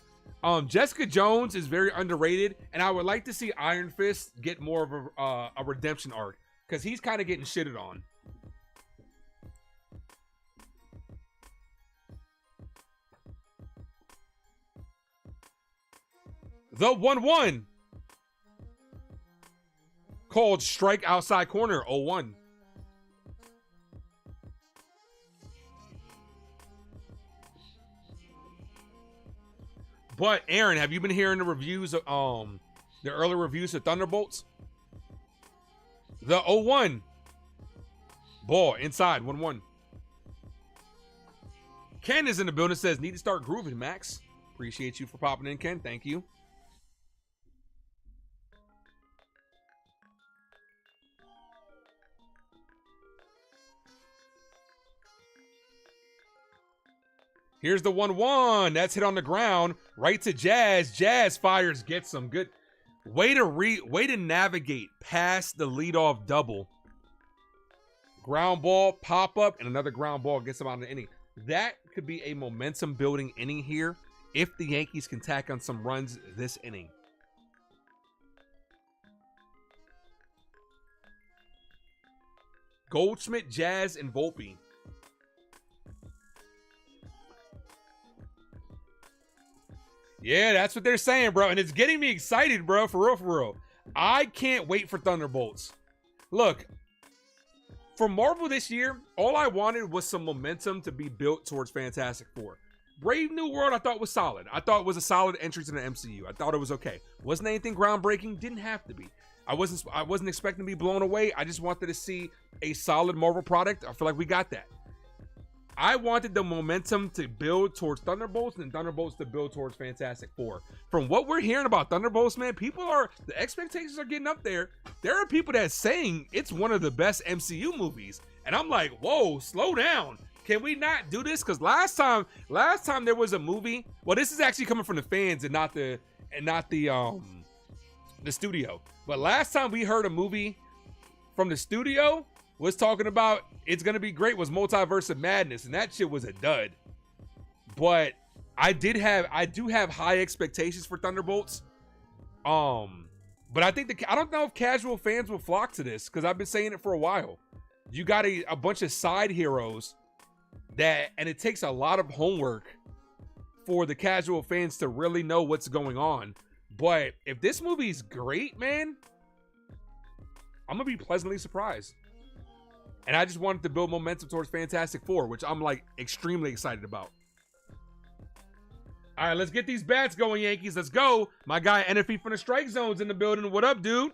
Jessica Jones is very underrated, and I would like to see Iron Fist get more of a redemption arc because he's kind of getting shitted on. The 1-1. Called strike outside corner, 0-1. But Aaron, have you been hearing the reviews of the early reviews of Thunderbolts? The 0-1. Ball inside, 1-1. Ken is in the building, says need to start grooving, Max. Appreciate you for popping in, Ken. Thank you. Here's the 1-1. That's hit on the ground. Right to Jazz. Jazz fires, gets some good. Way to navigate past the leadoff double. Ground ball, pop up, and another ground ball gets him out of the inning. That could be a momentum building inning here if the Yankees can tack on some runs this inning. Goldschmidt, Jazz, and Volpe. Yeah, that's what they're saying, bro. And it's getting me excited, bro. For real, for real. I can't wait for Thunderbolts. Look, for Marvel this year, all I wanted was some momentum to be built towards Fantastic Four. Brave New World, I thought was solid. I thought it was a solid entry to the MCU. I thought it was okay. Wasn't anything groundbreaking. Didn't have to be. I wasn't expecting to be blown away. I just wanted to see a solid Marvel product. I feel like we got that. I wanted the momentum to build towards Thunderbolts and Thunderbolts to build towards Fantastic Four. From what we're hearing about Thunderbolts, man, the expectations are getting up there. There are people that are saying it's one of the best MCU movies. And I'm like, whoa, slow down. Can we not do this? Because last time there was a movie. Well, this is actually coming from the fans and not the studio. But last time we heard a movie from the studio was talking about it's gonna be great was Multiverse of Madness, and that shit was a dud. But I do have high expectations for Thunderbolts. But I don't know if casual fans will flock to this because I've been saying it for a while. You got a bunch of side heroes and it takes a lot of homework for the casual fans to really know what's going on. But if this movie's great, man, I'm gonna be pleasantly surprised. And I just wanted to build momentum towards Fantastic Four, which I'm like extremely excited about. All right, let's get these bats going, Yankees. Let's go. My guy NFE from the Strike Zone's in the building. What up, dude?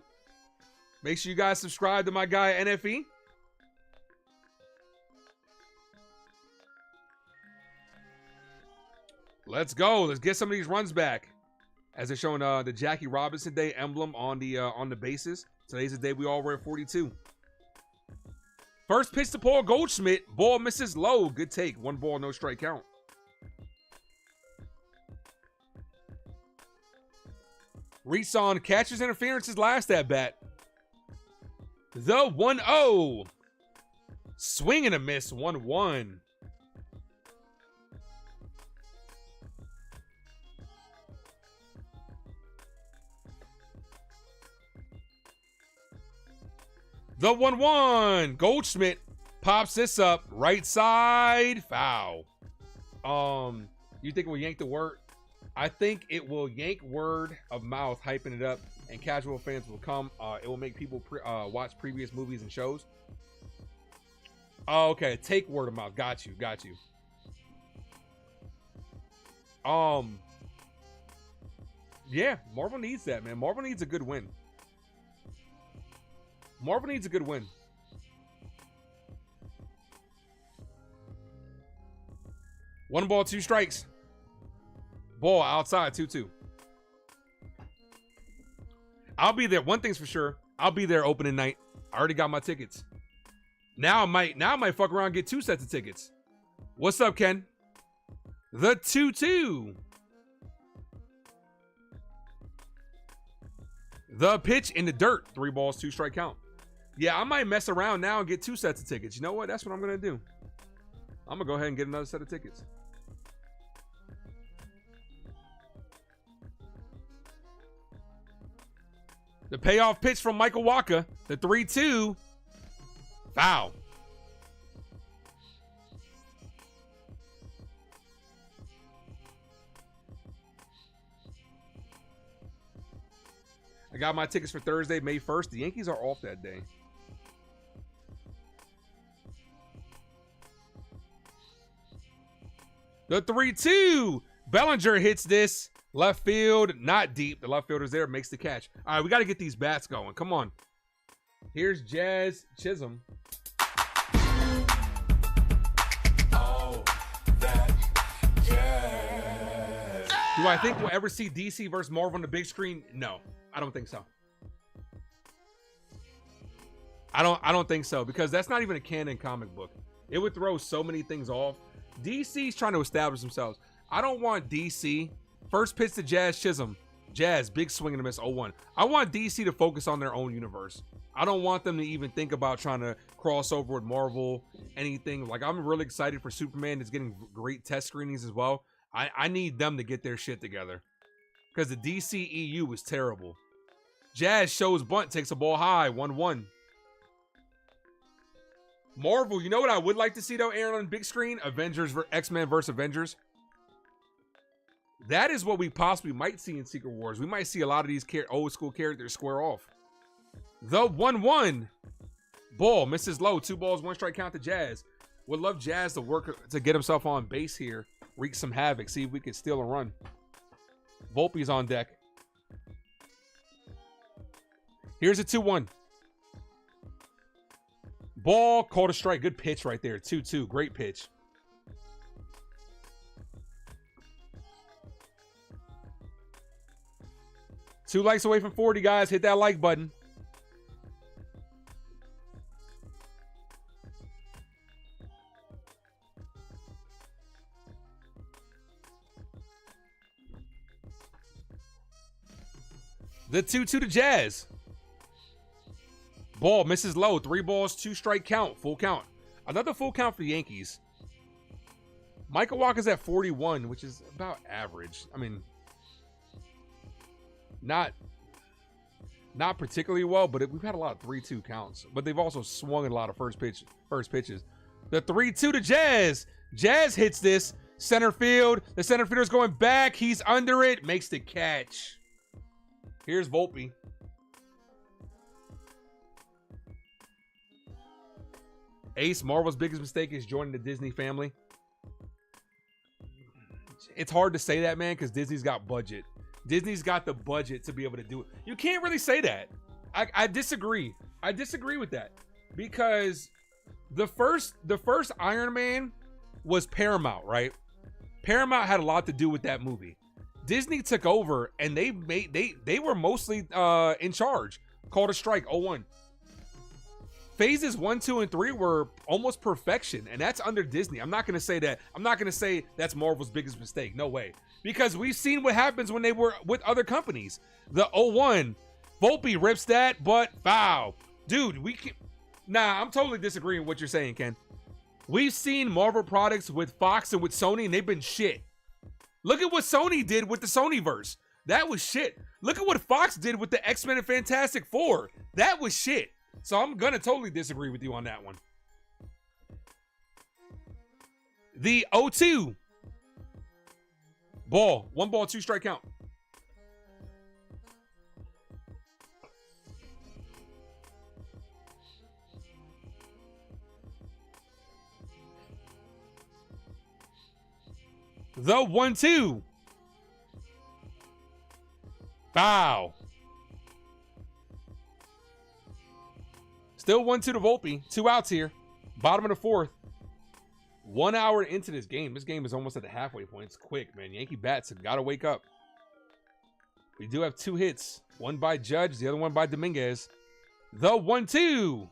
Make sure you guys subscribe to my guy NFE. Let's go. Let's get some of these runs back. As they're showing the Jackie Robinson Day emblem on the bases. Today's the day we all wear 42. First pitch to Paul Goldschmidt. Ball misses low. Good take. 1 ball, no strike count. Reese on catcher's interference his last at bat. The 1-0. Swing and a miss. 1-1. The 1-1. Goldschmidt Pops this up. Right side. Foul. You think it will yank the word? I think it will yank word of mouth, hyping it up, and casual fans will come. It will make people watch previous movies and shows. Oh, okay. Take word of mouth. Got you. Got you. Yeah, Marvel needs that, man. Marvel needs a good win. Marvel needs a good win. One ball, two strikes. Ball outside, 2-2. I'll be there. One thing's for sure. I'll be there opening night. I already got my tickets. Now I might fuck around and get 2 sets of tickets. What's up, Ken? The 2-2. The pitch in the dirt. 3 balls, 2 strike count. Yeah, I might mess around now and get 2 sets of tickets. You know what? That's what I'm going to do. I'm going to go ahead and get another set of tickets. The payoff pitch from Michael Wacha. The 3-2. Foul. I got my tickets for Thursday, May 1st. The Yankees are off that day. The 3-2. Bellinger hits this. Left field, not deep. The left fielder's there, makes the catch. All right, we got to get these bats going. Come on. Here's Jazz Chisholm. Oh, that jazz. Do I think we'll ever see DC versus Marvel on the big screen? No, I don't think so. I don't think so, because that's not even a canon comic book. It would throw so many things off. DC's trying to establish themselves. I don't want DC. First pitch to Jazz Chisholm. Jazz, big swing and a miss, 0-1. I want DC to focus on their own universe. I don't want them to even think about trying to cross over with Marvel, anything. Like, I'm really excited for Superman. It's getting great test screenings as well. I need them to get their shit together, because the DC EU was terrible. Jazz shows bunt, takes a ball high, 1-1. Marvel, you know what I would like to see, though, Aaron, on big screen? X-Men versus Avengers. That is what we possibly might see in Secret Wars. We might see a lot of these old school characters square off. The 1-1. Ball misses low. 2 balls, 1 strike count to Jazz. Would love Jazz to work to get himself on base here. Wreak some havoc. See if we can steal a run. Volpe's on deck. Here's a 2-1. Ball, called a strike. Good pitch right there. 2-2. Great pitch. Two likes away from 40, guys. Hit that like button. The 2-2 to Jazz. Ball misses low. 3 balls, 2 strike count. Full count. Another full count for the Yankees. Michael Wacha's at 41, which is about average. I mean, not particularly well, but we've had a lot of 3-2 counts. But they've also swung a lot of first pitches. The 3-2 to Jazz. Jazz hits this. Center field. The center fielder's going back. He's under it. Makes the catch. Here's Volpe. Ace, Marvel's biggest mistake is joining the Disney family. It's hard to say that, man, because Disney's got budget. Disney's got the budget to be able to do it. You can't really say that. I disagree. I disagree with that, because the first Iron Man was Paramount, right? Paramount had a lot to do with that movie. Disney took over and they were mostly in charge. Called a strike, 0-1. Phases 1, 2, and 3 were almost perfection, and that's under Disney. I'm not gonna say that. I'm not gonna say that's Marvel's biggest mistake. No way. Because we've seen what happens when they were with other companies. The 0-1. Volpe rips that, but foul. Dude, I'm totally disagreeing with what you're saying, Ken. We've seen Marvel products with Fox and with Sony, and they've been shit. Look at what Sony did with the Sonyverse. That was shit. Look at what Fox did with the X-Men and Fantastic Four. That was shit. So I'm gonna totally disagree with you on that one. The 0-2. Ball. 1 ball, 2 strike count. The 1-2. Foul. Still 1-2 to Volpe. 2 outs here. Bottom of the 4th. 1 hour into this game. This game is almost at the halfway point. It's quick, man. Yankee bats have got to wake up. We do have 2 hits. One by Judge, the other one by Dominguez. The 1-2.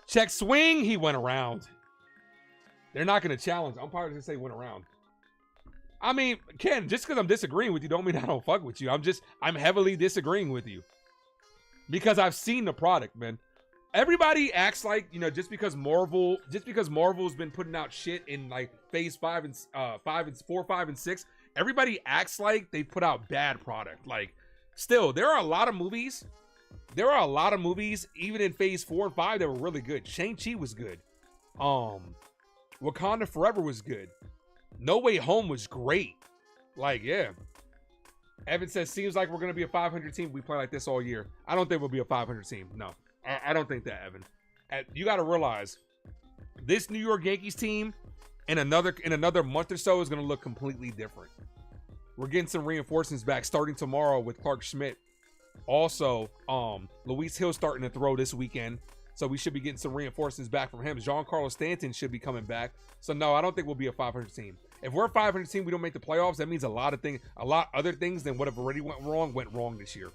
Check swing. He went around. They're not going to challenge. I'm probably going to say went around. I mean, Ken, just because I'm disagreeing with you don't mean I don't fuck with you. I'm heavily disagreeing with you. Because I've seen the product, man. Everybody acts like, you know, just because Marvel's been putting out shit in like phase 5 and 4, 5, and 6, everybody acts like they put out bad product. Like, still, there are a lot of movies. Even in phase 4 and 5 that were really good. Shang-Chi was good. Wakanda Forever was good. No Way Home was great. Like, yeah. Evan says, seems like we're gonna be a 500 team. We play like this all year. I don't think we'll be a 500 team. No. I don't think that, Evan. You got to realize this New York Yankees team in another month or so is going to look completely different. We're getting some reinforcements back starting tomorrow with Clark Schmidt. Also, Luis Hill starting to throw this weekend, so we should be getting some reinforcements back from him. Giancarlo Stanton should be coming back. So no, I don't think we'll be a 500 team. If we're a 500 team, we don't make the playoffs. That means a lot other things than what have already went wrong this year.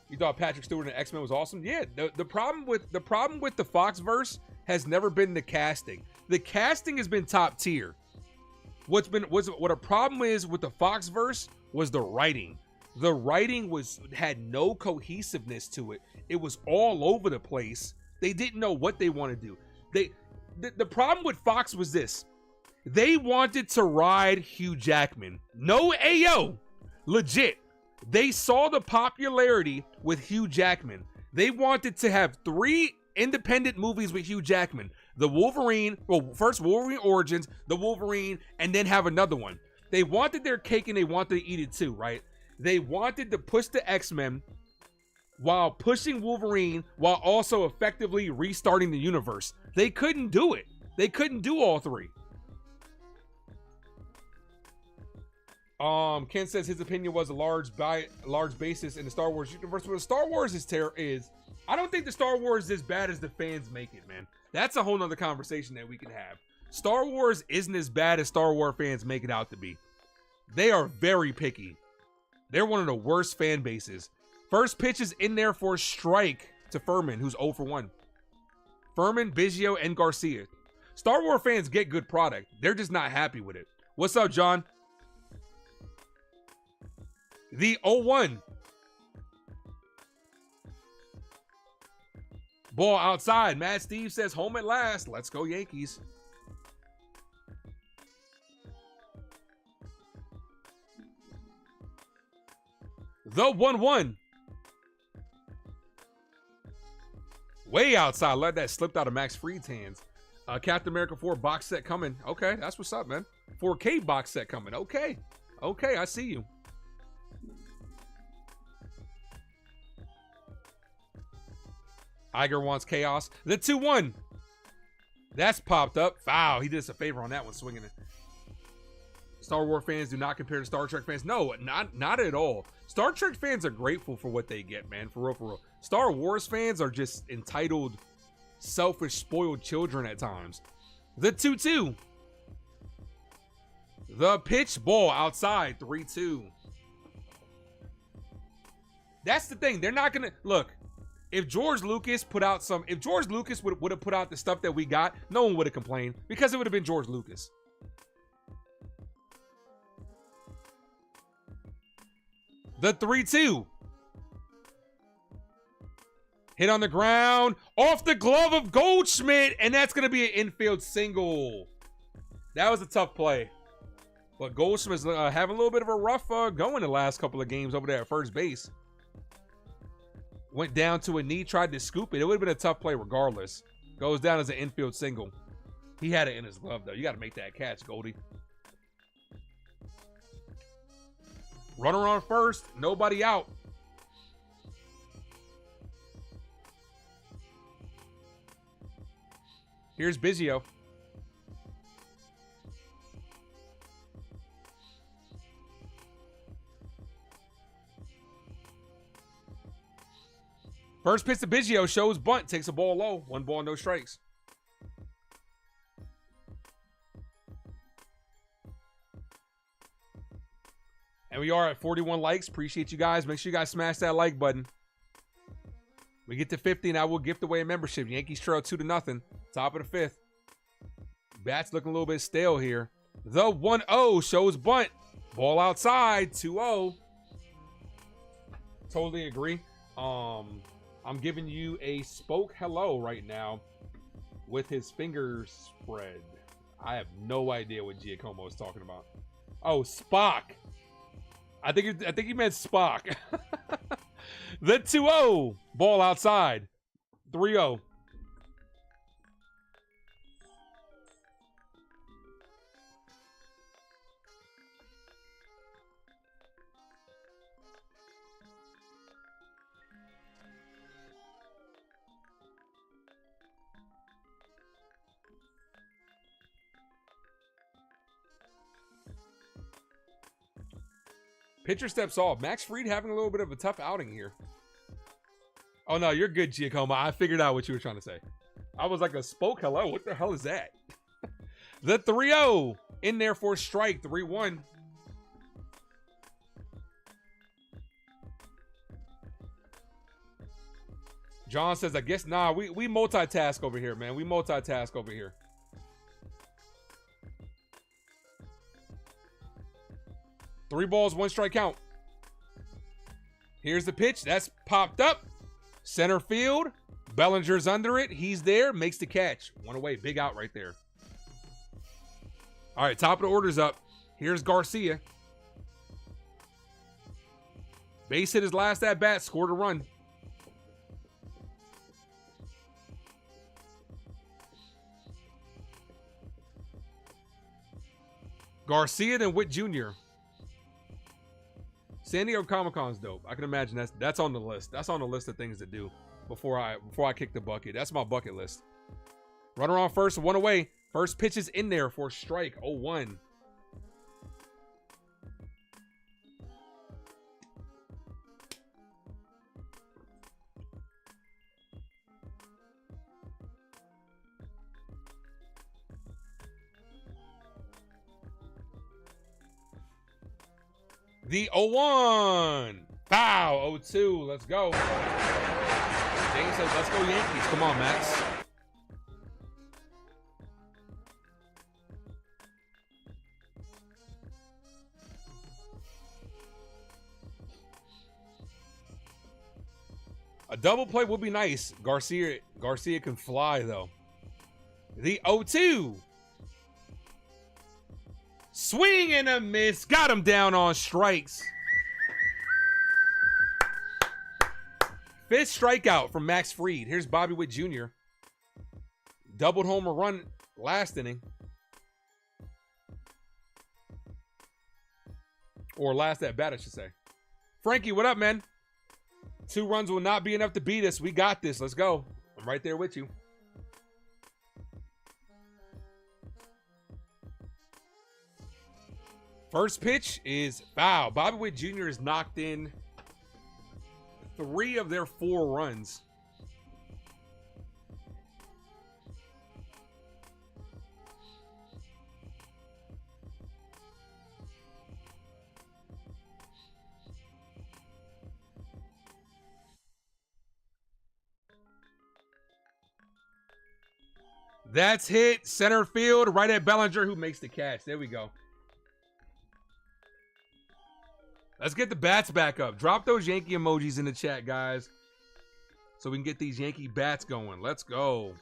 You thought Patrick Stewart and X-Men was awesome? Yeah, the problem with the Foxverse has never been the casting. The casting has been top tier. What a problem is with the Foxverse was the writing. The writing had no cohesiveness to it. It was all over the place. They didn't know what they want to do. The problem with Fox was this. They wanted to ride Hugh Jackman. No AO. Legit. They saw the popularity with Hugh Jackman. They wanted to have 3 independent movies with Hugh Jackman. The Wolverine, first Wolverine Origins, the Wolverine, and then have another one. They wanted their cake and they wanted to eat it too, right? They wanted to push the X-Men while pushing Wolverine while also effectively restarting the universe. They couldn't do it. They couldn't do all 3. Ken says his opinion was a large basis in the Star Wars universe. But Star Wars is I don't think the Star Wars is as bad as the fans make it, man. That's a whole nother conversation that we can have. Star Wars isn't as bad as Star Wars fans make it out to be. They are very picky. They're one of the worst fan bases. First pitch is in there for a strike to Furman, who's 0 for 1. Furman, Biggio, and Garcia. Star Wars fans get good product. They're just not happy with it. What's up, John? The 0-1. Ball outside. Mad Steve says home at last. Let's go Yankees. The 1-1. Way outside. Let that slipped out of Max Fried's hands. Captain America 4 box set coming. Okay, that's what's up, man. 4K box set coming. Okay. Okay, I see you. Iger wants chaos. The 2-1. That's popped up. Wow, he did us a favor on that one, swinging it. Star Wars fans do not compare to Star Trek fans. No, not at all. Star Trek fans are grateful for what they get, man. For real, for real. Star Wars fans are just entitled, selfish, spoiled children at times. The 2-2. The pitch, ball outside. 3-2. That's the thing. They're not gonna look. If George Lucas would have put out the stuff that we got, no one would have complained because it would have been George Lucas. The 3-2. Hit on the ground, off the glove of Goldschmidt, and that's going to be an infield single. That was a tough play. But Goldschmidt's having a little bit of a rough going the last couple of games over there at first base. Went down to a knee, tried to scoop it. It would have been a tough play regardless. Goes down as an infield single. He had it in his glove, though. You got to make that catch, Goldie. Runner on first. Nobody out. Here's Biggio. First pitch to Biggio, shows bunt, takes a ball low. 1 ball, no strikes. And we are at 41 likes. Appreciate you guys. Make sure you guys smash that like button. We get to 50 and I will gift away a membership. Yankees trail 2-0. Top of the 5th. Bat's looking a little bit stale here. The 1-0 shows bunt. Ball outside. 2-0. Totally agree. I'm giving you a spoke hello right now with his fingers spread. I have no idea what Giacomo is talking about. Oh, Spock. I think he meant Spock. The 2-0. Ball outside. 3-0. Pitcher steps off. Max Fried having a little bit of a tough outing here. Oh, no, you're good, Giacomo. I figured out what you were trying to say. I was like a spoke hello. What the hell is that? The 3-0 in there for a strike. 3-1. John says, I guess, nah, we multitask over here, man. We multitask over here. Three balls, 1 strike count. Here's the pitch. That's popped up. Center field. Bellinger's under it. He's there. Makes the catch. 1 away. Big out right there. All right, top of the order's up. Here's Garcia. Base hit his last at bat. Scored a run. Garcia then Witt Jr. San Diego Comic-Con's dope. I can imagine that's on the list. That's on the list of things to do before I kick the bucket. That's my bucket list. Runner on first, 1 away. First pitch is in there for a strike. 0-1. The 0-1. Foul. 0-2. Let's go. James says, let's go Yankees. Come on, Max. A double play would be nice. Garcia can fly, though. The 0-2. Swing and a miss. Got him down on strikes. 5th strikeout from Max Fried. Here's Bobby Witt Jr. Doubled home a run last inning. Or last at bat, I should say. Frankie, what up, man? 2 runs will not be enough to beat us. We got this. Let's go. I'm right there with you. First pitch is foul. Bobby Witt Jr. has knocked in 3 of their 4 runs. That's hit center field right at Bellinger, who makes the catch. There we go. Let's get the bats back up. Drop those Yankee emojis in the chat, guys, so we can get these Yankee bats going. Let's go.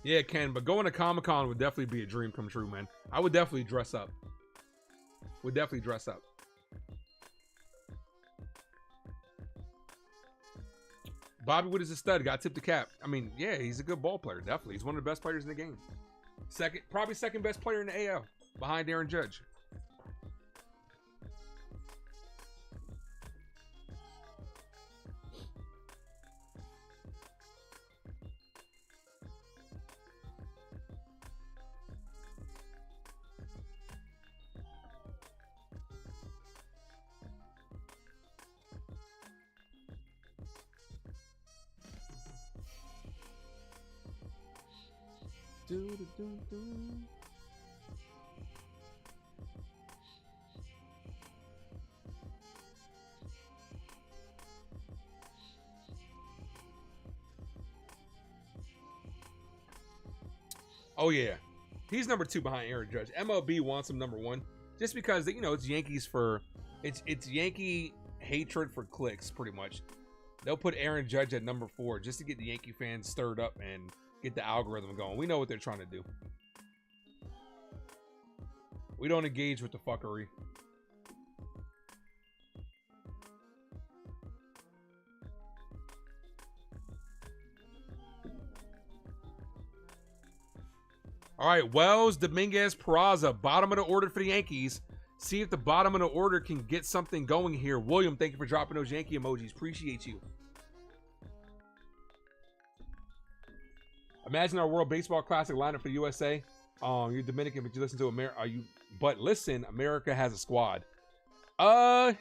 Yeah, Ken, but going to Comic-Con would definitely be a dream come true, man. I would definitely dress up. would definitely dress up. Bobby Wood is a stud. Got tipped the cap. I mean, yeah, he's a good ball player. Definitely. He's one of the best players in the game. Probably second best player in the AL behind Aaron Judge. Oh yeah, he's number 2 behind Aaron Judge. MLB wants him number 1 just because it's Yankees for it's Yankee hatred for clicks pretty much. They'll put Aaron Judge at number 4 just to get the Yankee fans stirred up and get the algorithm going. We know what they're trying to do. We don't engage with the fuckery. All right, Wells, Dominguez, Peraza, bottom of the order for the Yankees. See if the bottom of the order can get something going here. William, thank you for dropping those Yankee emojis. Appreciate you. Imagine our World Baseball Classic lineup for the USA. You're Dominican, but you listen to America. But listen, America has a squad. Hold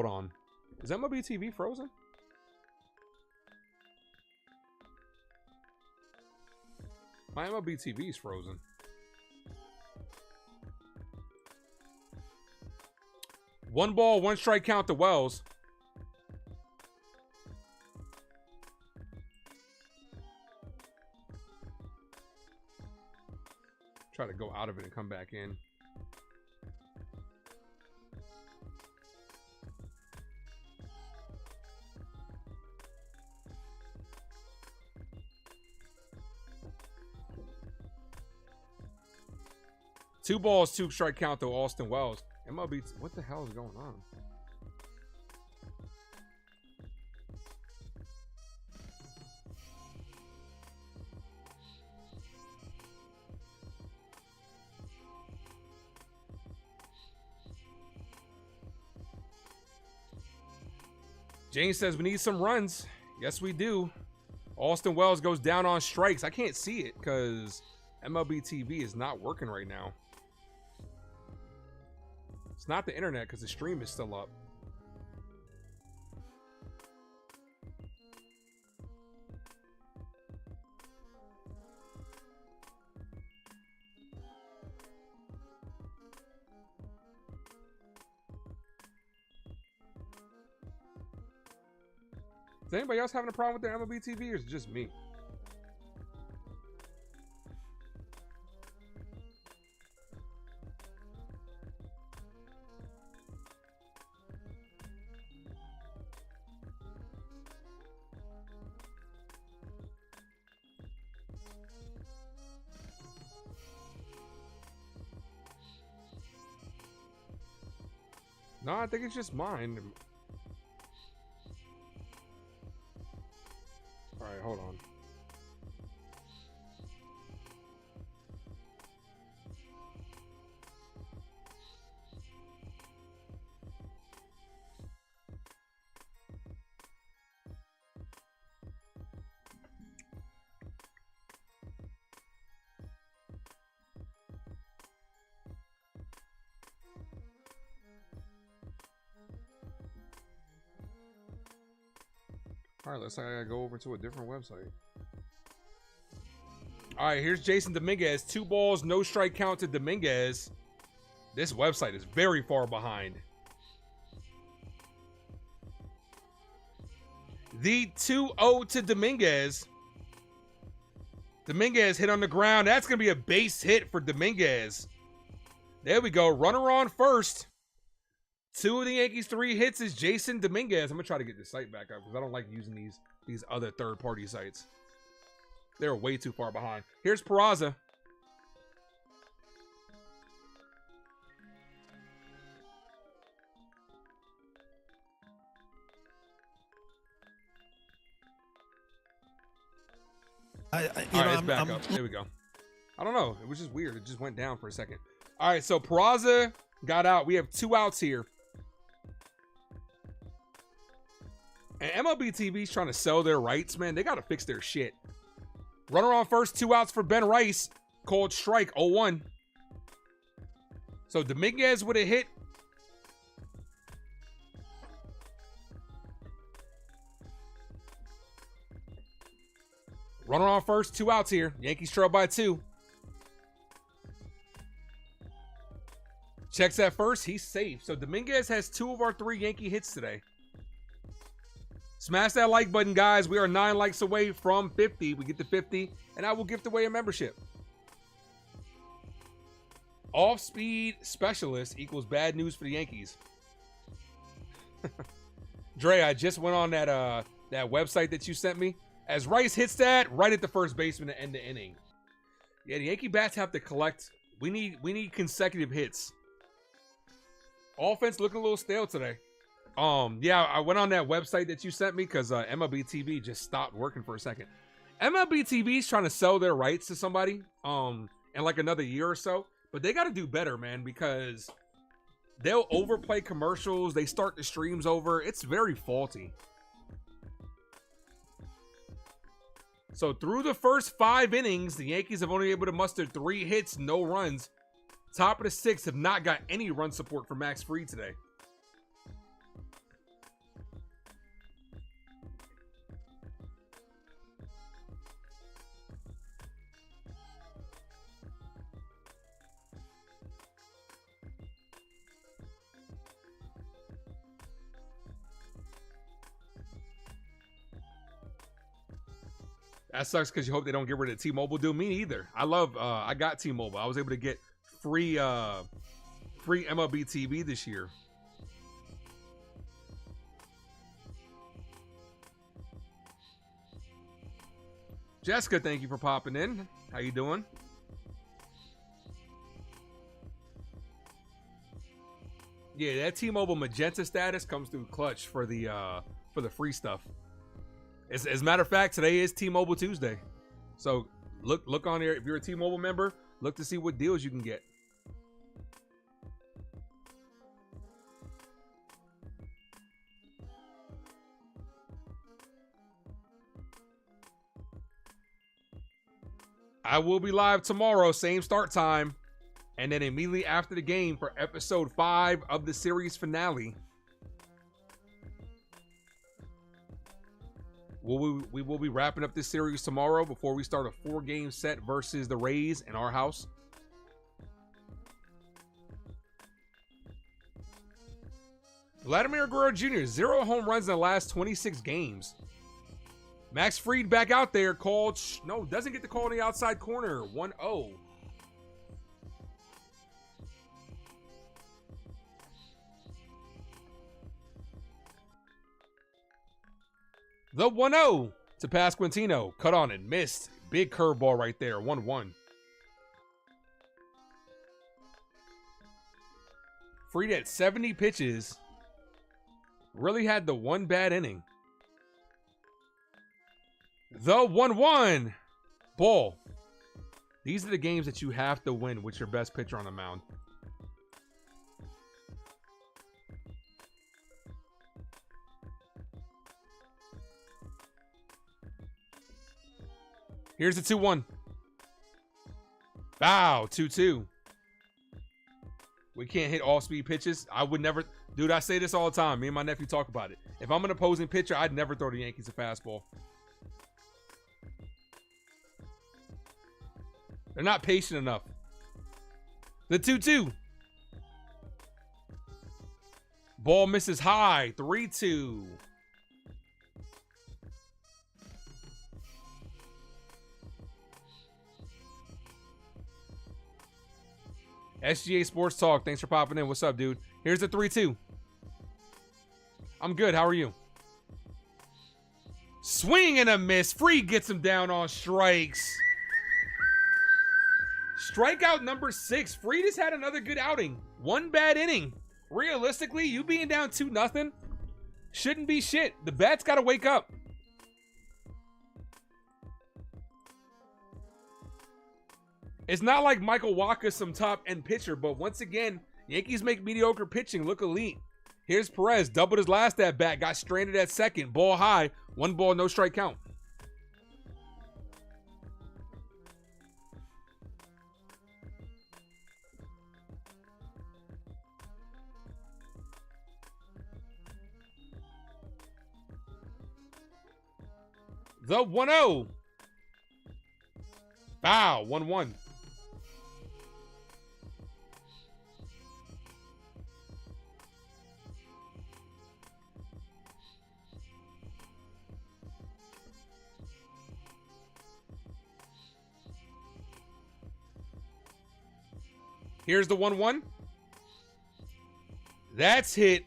on. Is MLB TV frozen? My MLB TV is frozen. One ball, one strike count to Wells. Try to go out of it and come back in. Two balls, two strike count to Austin Wells. MLB, what the hell is going on? James says we need some runs. Yes, we do. Austin Wells goes down on strikes. I can't see it because MLB TV is not working right now. It's not the internet because the stream is still up. Is anybody else having a problem with their MLB TV or is it just me? No, I think it's just mine. All right, hold on. All right, let's go over to a different website. All right, here's Jason Dominguez. 2 balls, no strike count to Dominguez. This website is very far behind. The 2-0 to Dominguez. Dominguez hit on the ground. That's going to be a base hit for Dominguez. There we go. Runner on first. 2 of the Yankees' 3 hits is Jason Dominguez. I'm going to try to get this site back up because I don't like using these other third-party sites. They're way too far behind. Here's Peraza. All right, it's back up. There we go. I don't know. It was just weird. It just went down for a second. All right, so Peraza got out. We have 2 outs here. And MLB TV's trying to sell their rights, man. They got to fix their shit. Runner on first, 2 outs for Ben Rice. Called strike, 0-1. So Dominguez with a hit. Runner on first, 2 outs here. Yankees trail by 2. Checks at first, he's safe. So Dominguez has 2 of our 3 Yankee hits today. Smash that like button, guys. We are 9 likes away from 50. We get to 50, and I will gift away a membership. Off-speed specialist equals bad news for the Yankees. Dre, I just went on that website that you sent me. As Rice hits that right at the first baseman to end the inning. Yeah, the Yankee bats have to collect. We need consecutive hits. Offense looking a little stale today. Yeah, I went on that website that you sent me because MLB TV just stopped working for a second. MLB TV is trying to sell their rights to somebody in like another year or so, but they got to do better, man, because they'll overplay commercials. They start the streams over. It's very faulty. So through the first 5 innings, the Yankees have only been able to muster 3 hits, no runs. Top of the 6th have not got any run support from Max Fried today. That sucks because you hope they don't get rid of T-Mobile. Do me neither. I got T-Mobile. I was able to get free MLB TV this year. Jessica, thank you for popping in. How you doing? Yeah, that T-Mobile Magenta status comes through clutch for the free stuff. As a matter of fact, today is T-Mobile Tuesday. So look on there. If you're a T-Mobile member, look to see what deals you can get. I will be live tomorrow, same start time, and then immediately after the game for episode 5 of the series finale. We will be wrapping up this series tomorrow before we start a 4-game set versus the Rays in our house. Vladimir Guerrero Jr., 0 home runs in the last 26 games. Max Fried back out there, called, no, doesn't get the call in the outside corner, 1-0. The 1-0 to Pasquantino. Cut on and missed. Big curveball right there. 1-1. Fried at 70 pitches. Really had the one bad inning. The 1-1. Ball. These are the games that you have to win with your best pitcher on the mound. Here's the 2-1. Bow, 2-2. We can't hit off-speed pitches. I would never... Dude, I say this all the time. Me and my nephew talk about it. If I'm an opposing pitcher, I'd never throw the Yankees a fastball. They're not patient enough. The 2-2. Ball misses high. 3-2. SGA Sports Talk, thanks for popping in. What's up, dude? Here's the 3-2. I'm good. How are you? Swing and a miss. Fried gets him down on strikes. Strikeout number 6. Fried has had another good outing. One bad inning. Realistically, you being down 2-0 shouldn't be shit. The bats got to wake up. It's not like Michael Wacha's some top-end pitcher, but once again, Yankees make mediocre pitching look elite. Here's Perez, doubled his last at-bat, got stranded at second, ball high, 1 ball, no strike count. The 1-0. Foul, 1-1. Here's the 1-1. That's hit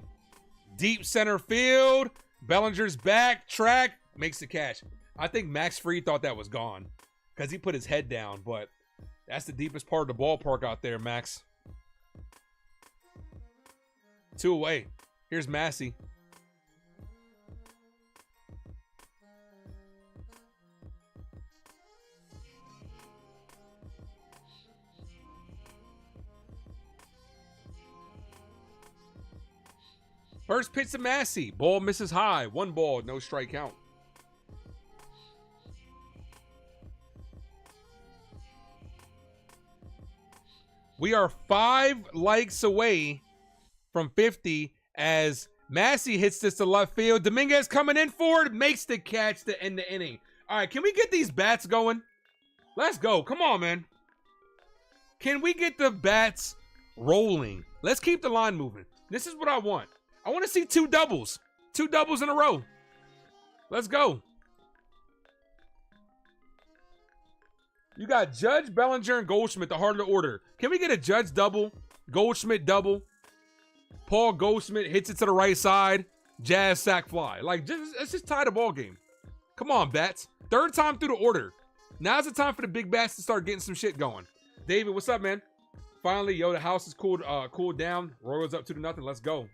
deep center field. Bellinger's back, track, makes the catch. I think Max Fried thought that was gone because he put his head down, but that's the deepest part of the ballpark out there, Max. 2 away. Here's Massey. First pitch to Massey. Ball misses high. 1 ball, no strike count. We are 5 likes away from 50 as Massey hits this to left field. Dominguez coming in for it, makes the catch to end the inning. All right, can we get these bats going? Let's go. Come on, man. Can we get the bats rolling? Let's keep the line moving. This is what I want. I want to see 2 doubles. 2 doubles in a row. Let's go. You got Judge, Bellinger, and Goldschmidt, the heart of the order. Can we get a Judge double, Goldschmidt double? Paul Goldschmidt hits it to the right side. Jazz sack fly. Like, let's just tie the ball game. Come on, bats. 3rd time through the order. Now's the time for the big bats to start getting some shit going. David, what's up, man? Finally, the house is cooled down. Royals up 2-0. Let's go.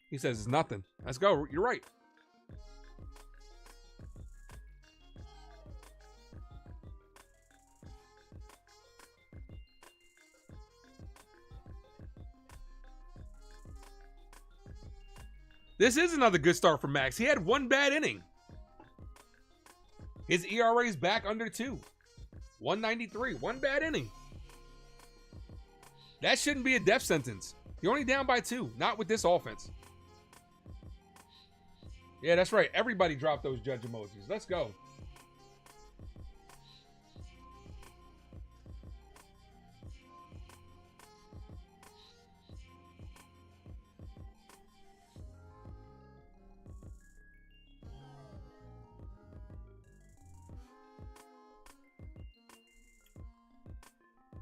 He says it's nothing. Let's go. You're right. This is another good start for Max. He had 1 bad inning. His ERA is back under 2. 193. 1 bad inning. That shouldn't be a death sentence. You're only down by 2. Not with this offense. Yeah, that's right. Everybody dropped those Judge emojis. Let's go.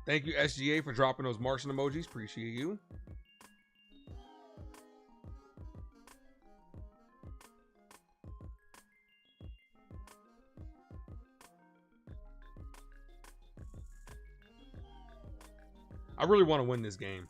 Thank you, SGA, for dropping those Martian emojis. Appreciate you. I really want to win this game.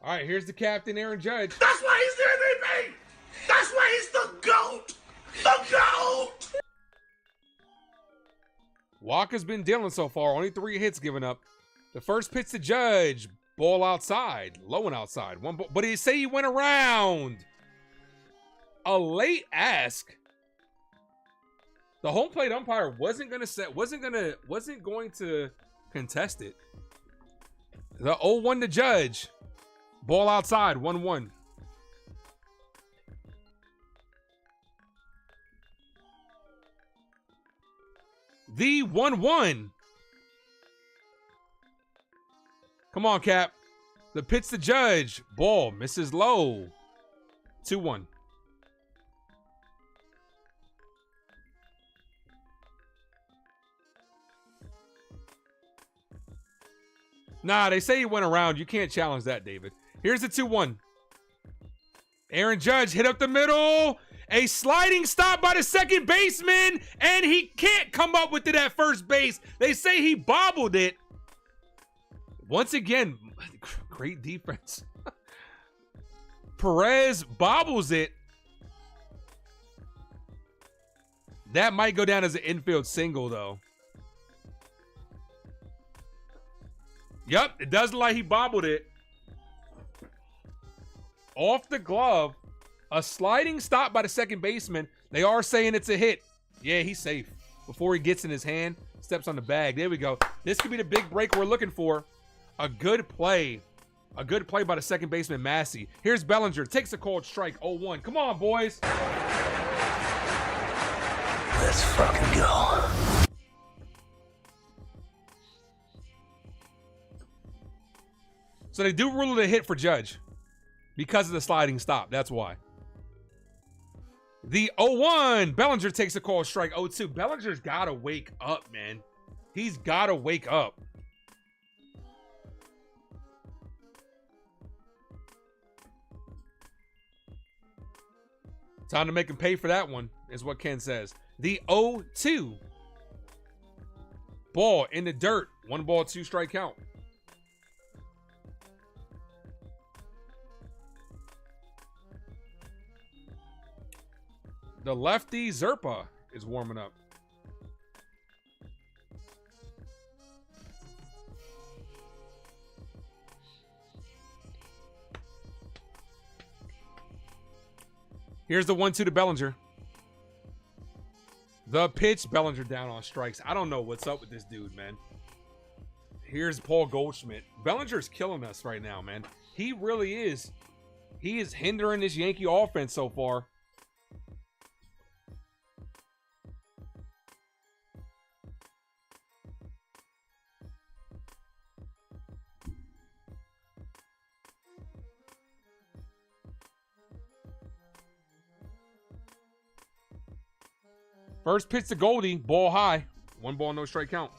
All right, here's the captain, Aaron Judge. That's why he's the MVP. That's why he's the GOAT. The GOAT. Walker's been dealing so far. Only 3 hits given up. The first pitch to Judge. Ball outside. Low and outside. 1 ball. But he say he went around. A late ask. The home plate umpire wasn't going to contest it. The 0-1 to Judge. Ball outside, 1-1. The 1-1. Come on, Cap. The pitch to Judge. Ball misses low. 2-1. Nah, they say he went around. You can't challenge that, David. Here's the 2-1. Aaron Judge hit up the middle. A sliding stop by the second baseman, and he can't come up with it at first base. They say he bobbled it. Once again, great defense. Perez bobbles it. That might go down as an infield single, though. Yep, it does look like he bobbled it. Off the glove. A sliding stop by the second baseman. They are saying it's a hit. Yeah, he's safe. Before he gets in his hand, steps on the bag. There we go. This could be the big break we're looking for. A good play. A good play by the second baseman, Massey. Here's Bellinger. Takes a cold strike. 0-1. Come on, boys. Let's fucking go. So they do rule it a hit for Judge because of the sliding stop. That's why. The 0-1. Bellinger takes a cold strike. 0-2. Bellinger's got to wake up, man. He's got to wake up. Time to make him pay for that one, is what Ken says. The 0-2. Ball in the dirt. 1 ball, 2 strike count. The lefty Zerpa is warming up. Here's the 1-2 to Bellinger. The pitch, Bellinger down on strikes. I don't know what's up with this dude, man. Here's Paul Goldschmidt. Bellinger's killing us right now, man. He really is. He is hindering this Yankee offense so far. First pitch to Goldie, ball high. 1 ball, no strike count.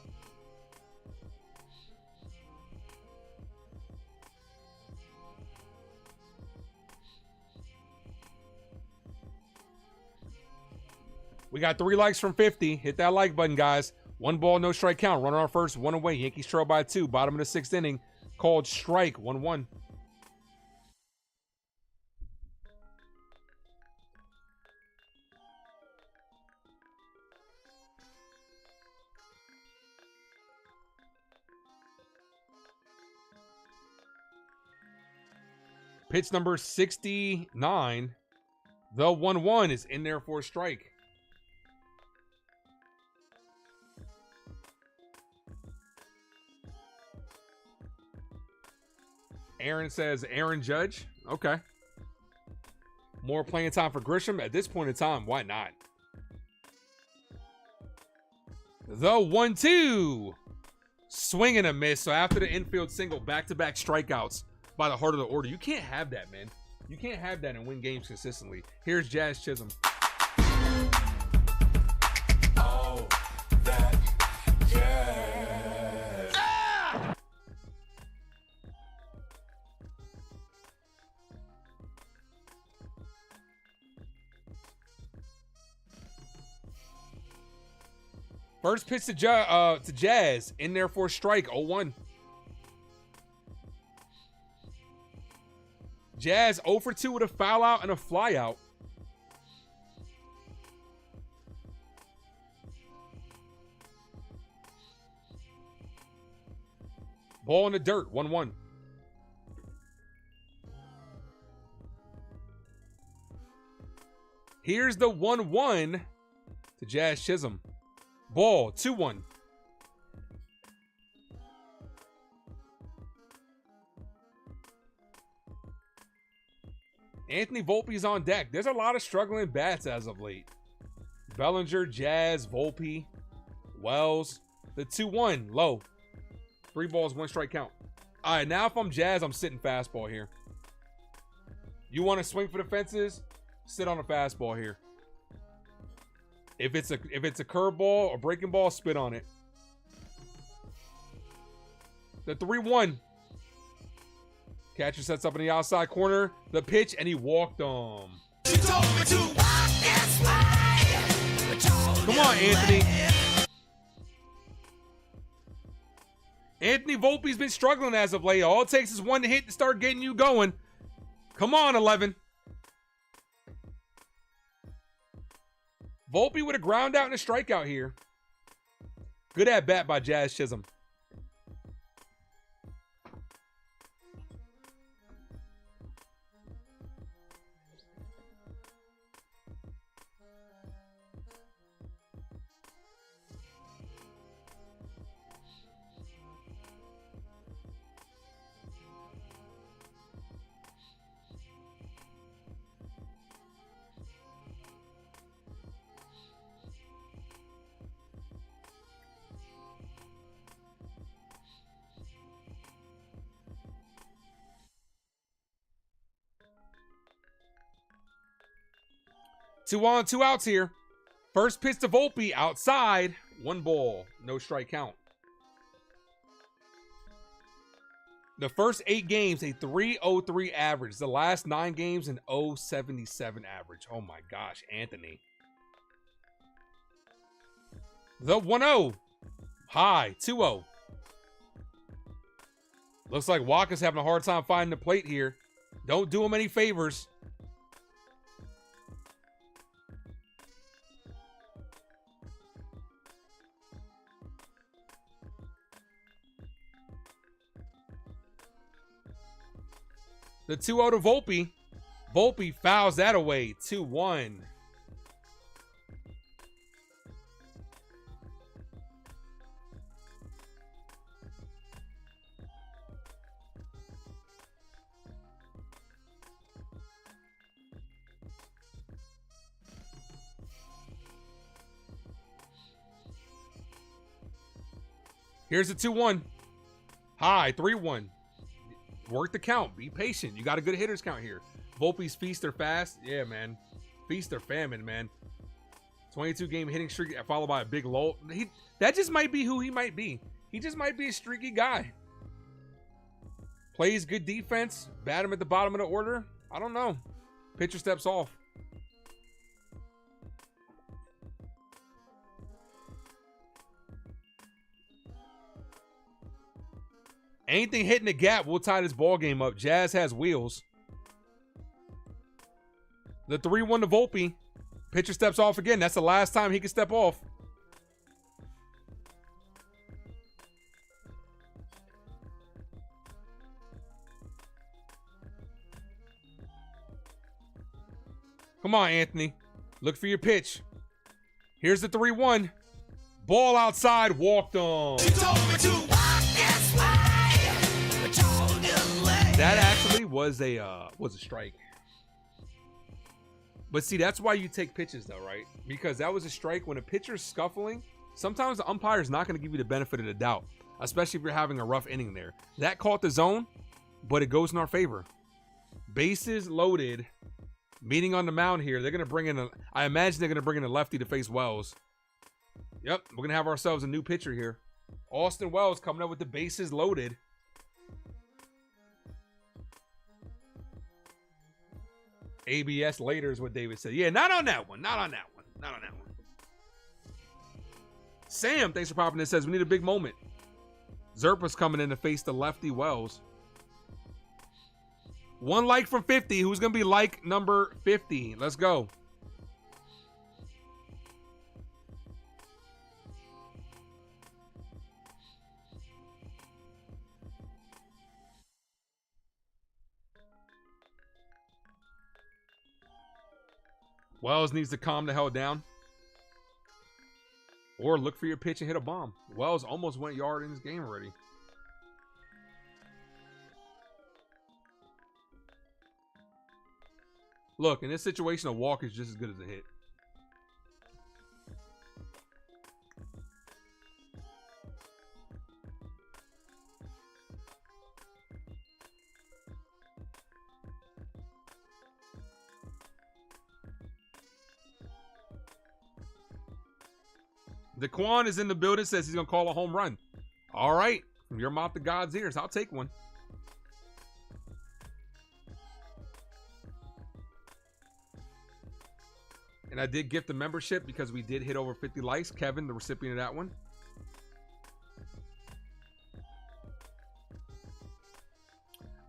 We got 3 likes from 50. Hit that like button, guys. 1 ball, no strike count. Runner on first, 1 away. Yankees trail by 2. Bottom of the 6th inning. Called strike, 1-1. Pitch number 69. The 1-1 is in there for a strike. Aaron says Aaron Judge. Okay. More playing time for Grisham. At this point in time, why not? The 1-2. Swing and a miss. So after the infield single, back-to-back strikeouts by the heart of the order. You can't have that, man. You can't have that and win games consistently. Here's Jazz Chisholm. Oh, that jazz. Ah! First pitch to Jazz. In there for a strike. 0-1. Jazz 0 for 2 with a foul out and a fly out. Ball in the dirt, 1-1. Here's the 1-1 to Jazz Chisholm. Ball, 2-1. Anthony Volpe's on deck. There's a lot of struggling bats as of late. Bellinger, Jazz, Volpe, Wells. The 2-1, low. 3 balls, 1 strike count. All right, now if I'm Jazz, I'm sitting fastball here. You want to swing for the fences? Sit on a fastball here. If it's a curveball or breaking ball, spit on it. The 3-1. Catcher sets up in the outside corner. The pitch, and he walked him. Come on, Anthony. Anthony Volpe's been struggling as of late. All it takes is 1 hit to start getting you going. Come on, 11. Volpe with a ground out and a strikeout here. Good at bat by Jazz Chisholm. Two on, two outs here. First pitch to Volpe outside. 1 ball, no strike count. The first 8 games, a 3.03 average. The last 9 games, an 0.77 average. Oh my gosh, Anthony. The 1-0. High, 2-0. Looks like Walker's having a hard time finding the plate here. Don't do him any favors. The 2-0 to Volpe. Volpe fouls that away. 2-1. Here's the 2-1. High, 3-1. Work the count. Be patient. You got a good hitters count here. Volpe's feast or fast. Yeah, man. Feast or famine, man. 22 game hitting streak followed by a big lull. That just might be who he might be. He just might be a streaky guy. Plays good defense. Bat him at the bottom of the order. I don't know. Pitcher steps off. Anything hitting the gap will tie this ball game up. Jazz has wheels. The 3-1 to Volpe. Pitcher steps off again. That's the last time he can step off. Come on, Anthony. Look for your pitch. Here's the 3-1. Ball outside. Walked on. That actually was a strike. But see, that's why you take pitches though, right? Because that was a strike. When a pitcher's scuffling, sometimes the umpire's not going to give you the benefit of the doubt, especially if you're having a rough inning there. That caught the zone, but it goes in our favor. Bases loaded. Meeting on the mound here. They're going to bring in I imagine they're going to bring in a lefty to face Wells. Yep, we're going to have ourselves a new pitcher here. Austin Wells coming up with the bases loaded. ABS later is what David said. Yeah, not on that one. Not on that one. Not on that one. Sam, thanks for popping in. Says we need a big moment. Zerpa's coming in to face the lefty Wells. 1 like from 50. Who's going to be like number 50? Let's go. Wells needs to calm the hell down. Or look for your pitch and hit a bomb. Wells almost went yard in this game already. Look, in this situation, a walk is just as good as a hit. Daquan is in the building, says he's going to call a home run. All right. From your mouth to God's ears. I'll take one. And I did gift the membership because we did hit over 50 likes. Kevin, the recipient of that one.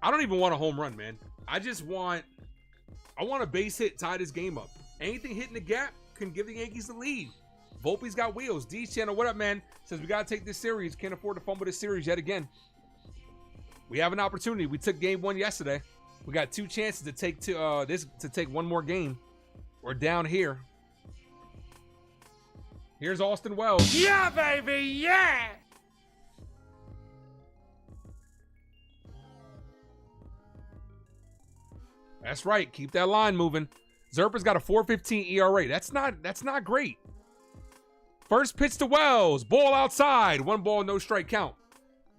I don't even want a home run, man. I want a base hit, tie this game up. Anything hitting the gap can give the Yankees the lead. Volpe's got wheels. D's channel, what up, man? Says we got to take this series. Can't afford to fumble this series yet again. We have an opportunity. We took game 1 yesterday. We got 2 chances to take to take one more game. We're down here. Here's Austin Wells. Yeah, baby, yeah! That's right. Keep that line moving. Zerpa's got a 4.15 ERA. That's not great. First pitch to Wells. Ball outside. 1 ball, no strike count.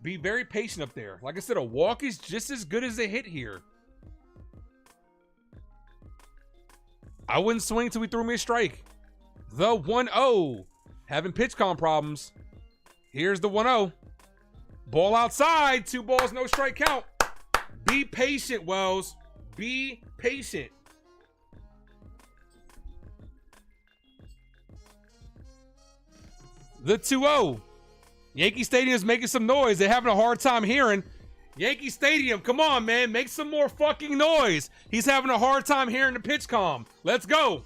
Be very patient up there. Like I said, a walk is just as good as a hit here. I wouldn't swing till he threw me a strike. The 1-0. Having pitch count problems. Here's the 1-0. Ball outside. 2 balls, no strike count. Be patient, Wells. Be patient. The 2-0. Yankee Stadium is making some noise. They're having a hard time hearing. Yankee Stadium, come on, man. Make some more fucking noise. He's having a hard time hearing the pitch comm. Let's go.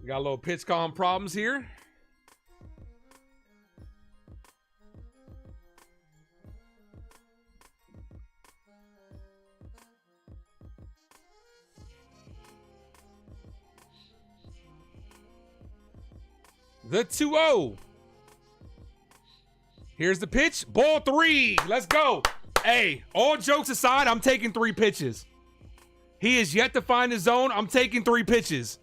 We got a little pitch comm problems here. The 2-0. Here's the pitch. Ball 3. Let's go. Hey, all jokes aside, I'm taking 3 pitches. He is yet to find the zone. I'm taking 3 pitches.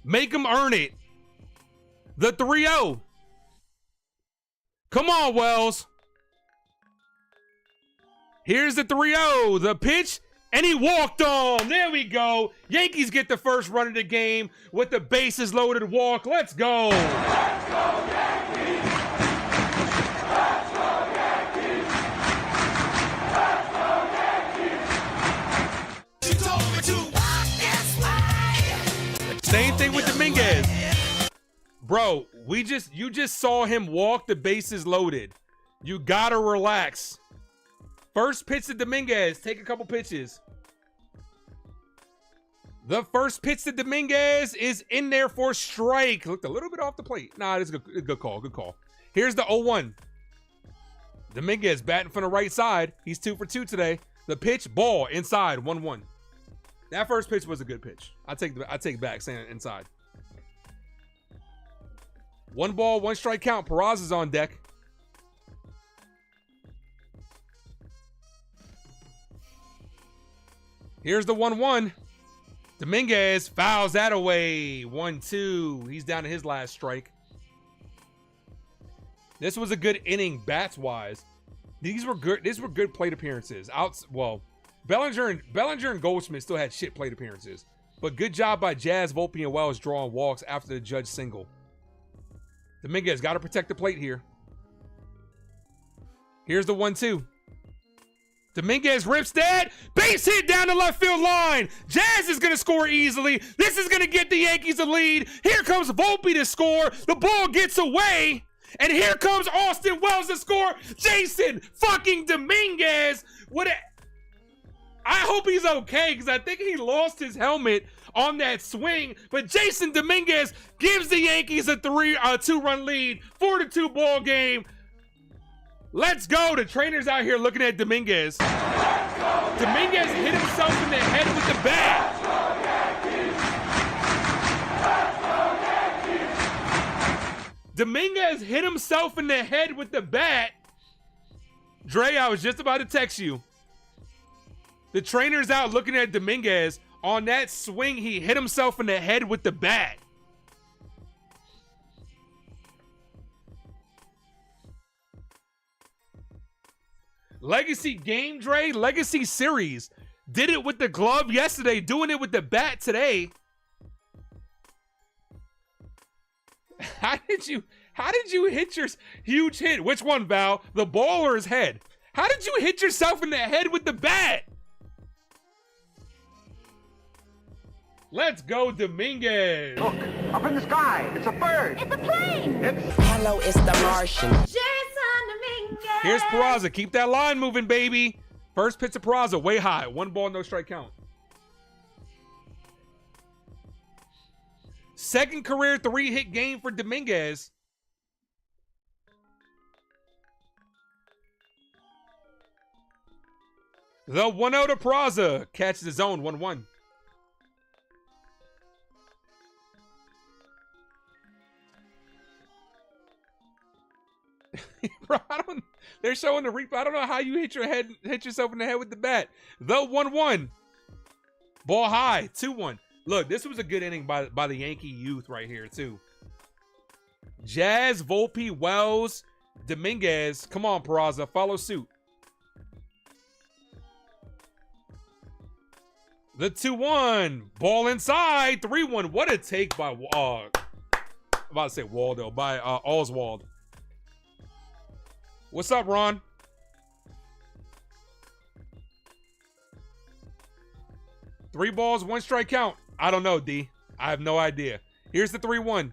Make him earn it. The 3-0. Come on, Wells. Here's the 3-0. The pitch, and he walked on. There we go. Yankees get the first run of the game with the bases loaded walk. Let's go. Let's go, Yankees! Let's go, Yankees! Let's go, Yankees! She told me to walk this way. Same thing with Dominguez. Bro, you just saw him walk the bases loaded. You gotta relax. First pitch to Dominguez. Take a couple pitches. The first pitch to Dominguez is in there for strike. Looked a little bit off the plate. Nah, it's a good call. Good call. Here's the 0-1. Dominguez batting from the right side. He's 2 for 2 today. The pitch, ball inside, 1-1. That first pitch was a good pitch. I take back saying inside. 1 ball, 1 strike count. Peraza is on deck. Here's the 1-1. Dominguez fouls that away. 1-2. He's down to his last strike. This was a good inning bats-wise. These were good plate appearances. Bellinger and Goldschmidt still had shit plate appearances. But good job by Jazz, Volpe, and Wells drawing walks after the Judge single. Dominguez got to protect the plate here. Here's the 1-2. Dominguez rips that. Base hit down the left field line. Jazz is going to score easily. This is going to get the Yankees a lead. Here comes Volpe to score. The ball gets away. And here comes Austin Wells to score. Jason fucking Dominguez. I hope he's okay because I think he lost his helmet on that swing. But Jason Dominguez gives the Yankees a 2-run lead. 4-2 ball game. Let's go. The trainer's out here looking at Dominguez. Dominguez hit himself in the head with the bat. Dominguez hit himself in the head with the bat. Dre, I was just about to text you. The trainer's out looking at Dominguez. On that swing, he hit himself in the head with the bat. Legacy game, Dre. Legacy series. Did it with the glove yesterday. Doing it with the bat today. How did you hit your huge hit? Which one, Val? The ball or his head? How did you hit yourself in the head with the bat? Let's go, Dominguez. Look, up in the sky. It's a bird. It's a plane. Hello, it's the Martian. Jason Dominguez. Here's Peraza. Keep that line moving, baby. First pitch to Peraza, way high. 1 ball, no strike count. Second career 3-hit game for Dominguez. The 1-0 to Peraza. Catches his own 1-1. Bro, they're showing the replay. I don't know how you hit yourself in the head with the bat. The 1-1. Ball high, 2-1. Look, this was a good inning by the Yankee youth right here, too. Jazz, Volpe, Wells, Dominguez. Come on, Peraza. Follow suit. The 2-1. Ball inside. 3-1. What a take by, I'm about to say Waldo, by Oswald. What's up, Ron? Three balls, 1 strike count. I don't know, D. I have no idea. Here's the 3-1.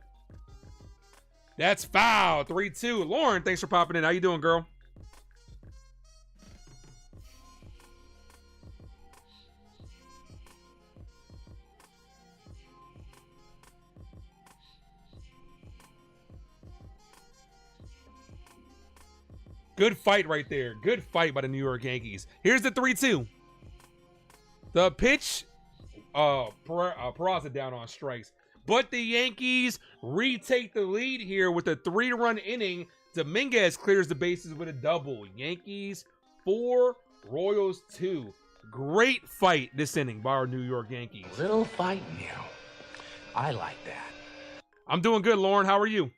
That's foul. 3-2. Lauren, thanks for popping in. How you doing, girl? Good fight right there. Good fight by the New York Yankees. Here's the 3-2. The pitch, Peraza down on strikes. But the Yankees retake the lead here with a 3-run inning. Dominguez clears the bases with a double. Yankees 4, Royals 2. Great fight this inning by our New York Yankees. Little fight now. I like that. I'm doing good, Lauren. How are you?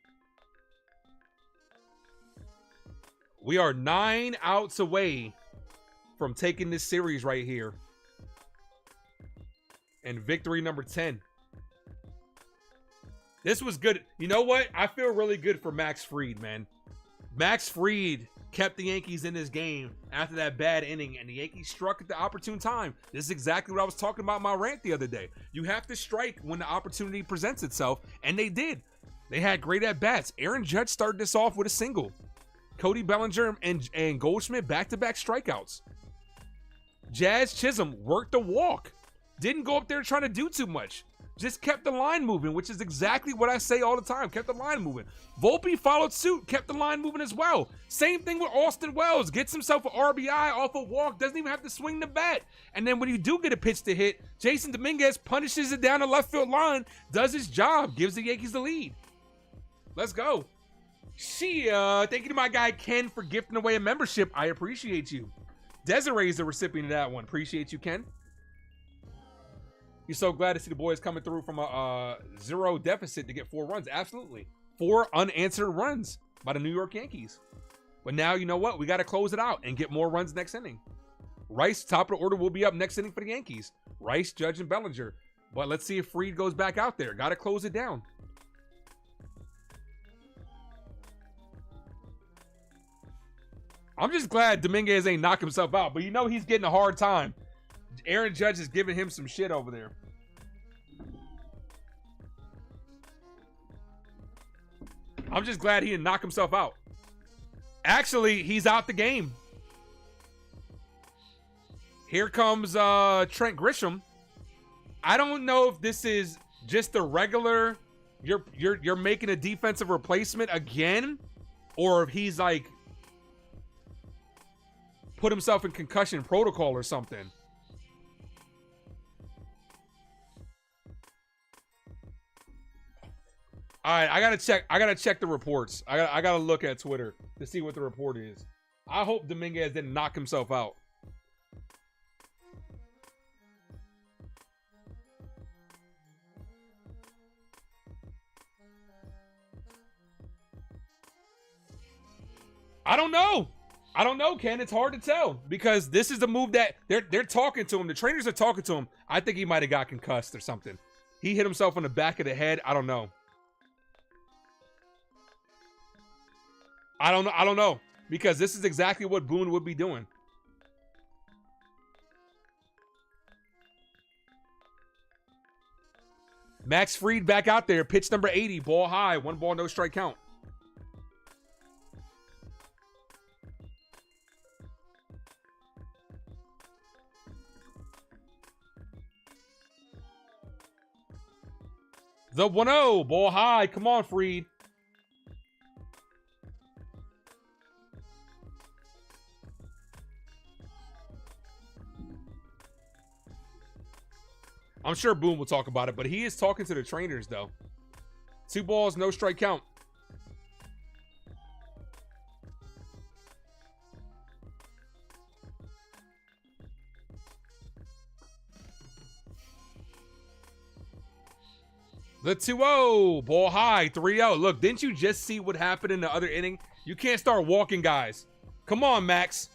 We are 9 outs away from taking this series right here. And victory number 10. This was good. You know what? I feel really good for Max Fried, man. Max Fried kept the Yankees in this game after that bad inning, and the Yankees struck at the opportune time. This is exactly what I was talking about in my rant the other day. You have to strike when the opportunity presents itself, and they did. They had great at-bats. Aaron Judge started this off with a single. Cody Bellinger and Goldschmidt back-to-back strikeouts. Jazz Chisholm worked the walk. Didn't go up there trying to do too much. Just kept the line moving, which is exactly what I say all the time. Kept the line moving. Volpe followed suit, kept the line moving as well. Same thing with Austin Wells. Gets himself an RBI off a walk. Doesn't even have to swing the bat. And then when you do get a pitch to hit, Jason Dominguez punishes it down the left field line. Does his job. Gives the Yankees the lead. Let's go. Chyeaaa, thank you to my guy Ken for gifting away a membership. I appreciate you. Desiree is the recipient of that one. Appreciate you, Ken. You're so glad to see the boys coming through from a 0 deficit to get 4 runs. Absolutely. 4 unanswered runs by the New York Yankees. But now, you know what? We got to close it out and get more runs next inning. Rice, top of the order, will be up next inning for the Yankees. Rice, Judge, and Bellinger. But let's see if Fried goes back out there. Got to close it down. I'm just glad Dominguez ain't knocked himself out, but you know he's getting a hard time. Aaron Judge is giving him some shit over there. I'm just glad he didn't knock himself out. Actually, he's out the game. Here comes Trent Grisham. I don't know if this is just a regular, you're making a defensive replacement again, or if he's like put himself in concussion protocol or something. All right, I gotta check the reports. I gotta look at Twitter to see what the report is. I hope Dominguez didn't knock himself out. I don't know. I don't know, Ken. It's hard to tell because this is the move that they're talking to him. The trainers are talking to him. I think he might have got concussed or something. He hit himself on the back of the head. I don't know. I don't know. because this is exactly what Boone would be doing. Max Fried back out there. Pitch number 80. Ball high. 1 ball, no strike count. The 1-0. Ball high. Come on, Fried. I'm sure Boone will talk about it, but he is talking to the trainers, though. 2 balls, no strike count. The 2-0. Ball high. 3-0. Look, didn't you just see what happened in the other inning? You can't start walking, guys. Come on, Max.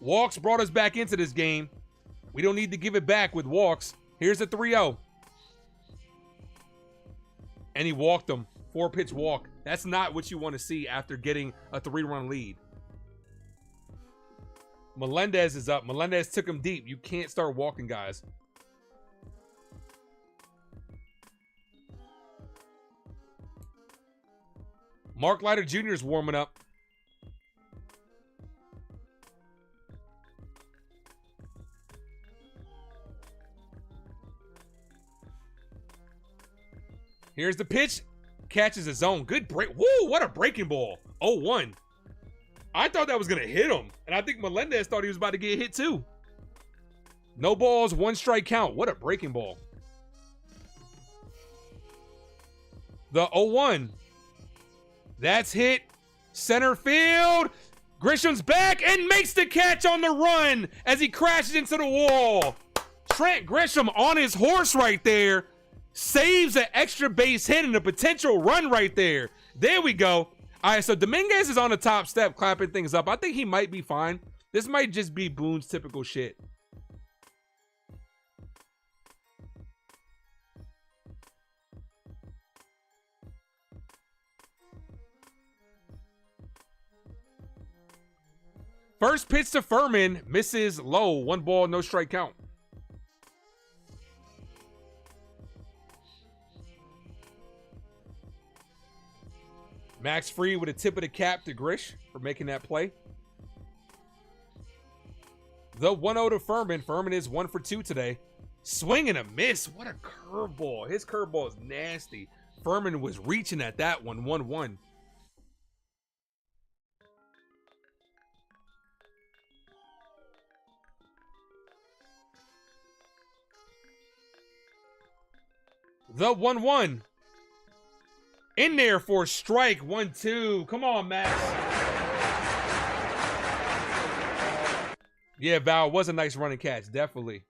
Walks brought us back into this game. We don't need to give it back with walks. Here's a 3-0. And he walked him. 4-pitch walk. That's not what you want to see after getting a 3-run lead. Melendez is up. Melendez took him deep. You can't start walking, guys. Mark Leiter Jr. is warming up. Here's the pitch. Catches his zone. Good break. Woo, what a breaking ball. 0-1. I thought that was going to hit him. And I think Melendez thought he was about to get hit too. No balls, 1 strike count. What a breaking ball. The 0-1. That's hit. Center field. Grisham's back and makes the catch on the run as he crashes into the wall. Trent Grisham on his horse right there. Saves an extra base hit and a potential run right there. There we go. All right, so Dominguez is on the top step clapping things up. I think he might be fine. This might just be Boone's typical shit. First pitch to Furman. Misses low. 1 ball, no strike count. Max Fried with a tip of the cap to Grish for making that play. The 1-0 to Furman. Furman is 1 for 2 today. Swing and a miss. What a curveball. His curveball is nasty. Furman was reaching at that one. 1-1. The 1-1. In there for strike. 1-2. Come on, Max. Yeah, Val, was a nice running catch. Definitely.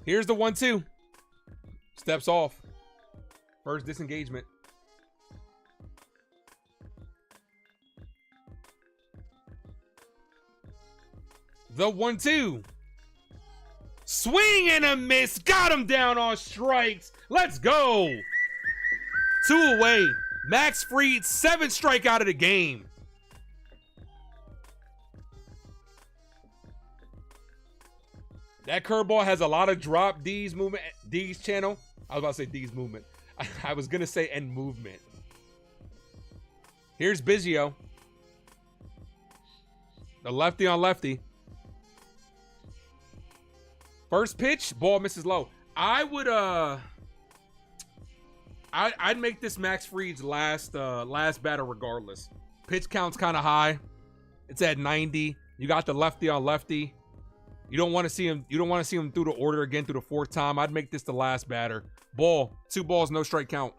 Here's the 1-2. Steps off. First disengagement. The 1-2. Swing and a miss. Got him down on strikes. Let's go. 2 away. Max Fried, 7th strikeout of the game. That curveball has a lot of drop. D's movement. D's channel. I was about to say D's movement. I was going to say end movement. Here's Biggio. The lefty on lefty. First pitch, ball misses low. I would I'd make this Max Fried's last batter regardless. Pitch count's kind of high. It's at 90. You got the lefty on lefty. You don't want to see him through the order again through the 4th time. I'd make this the last batter. Ball, 2 balls, no strike count.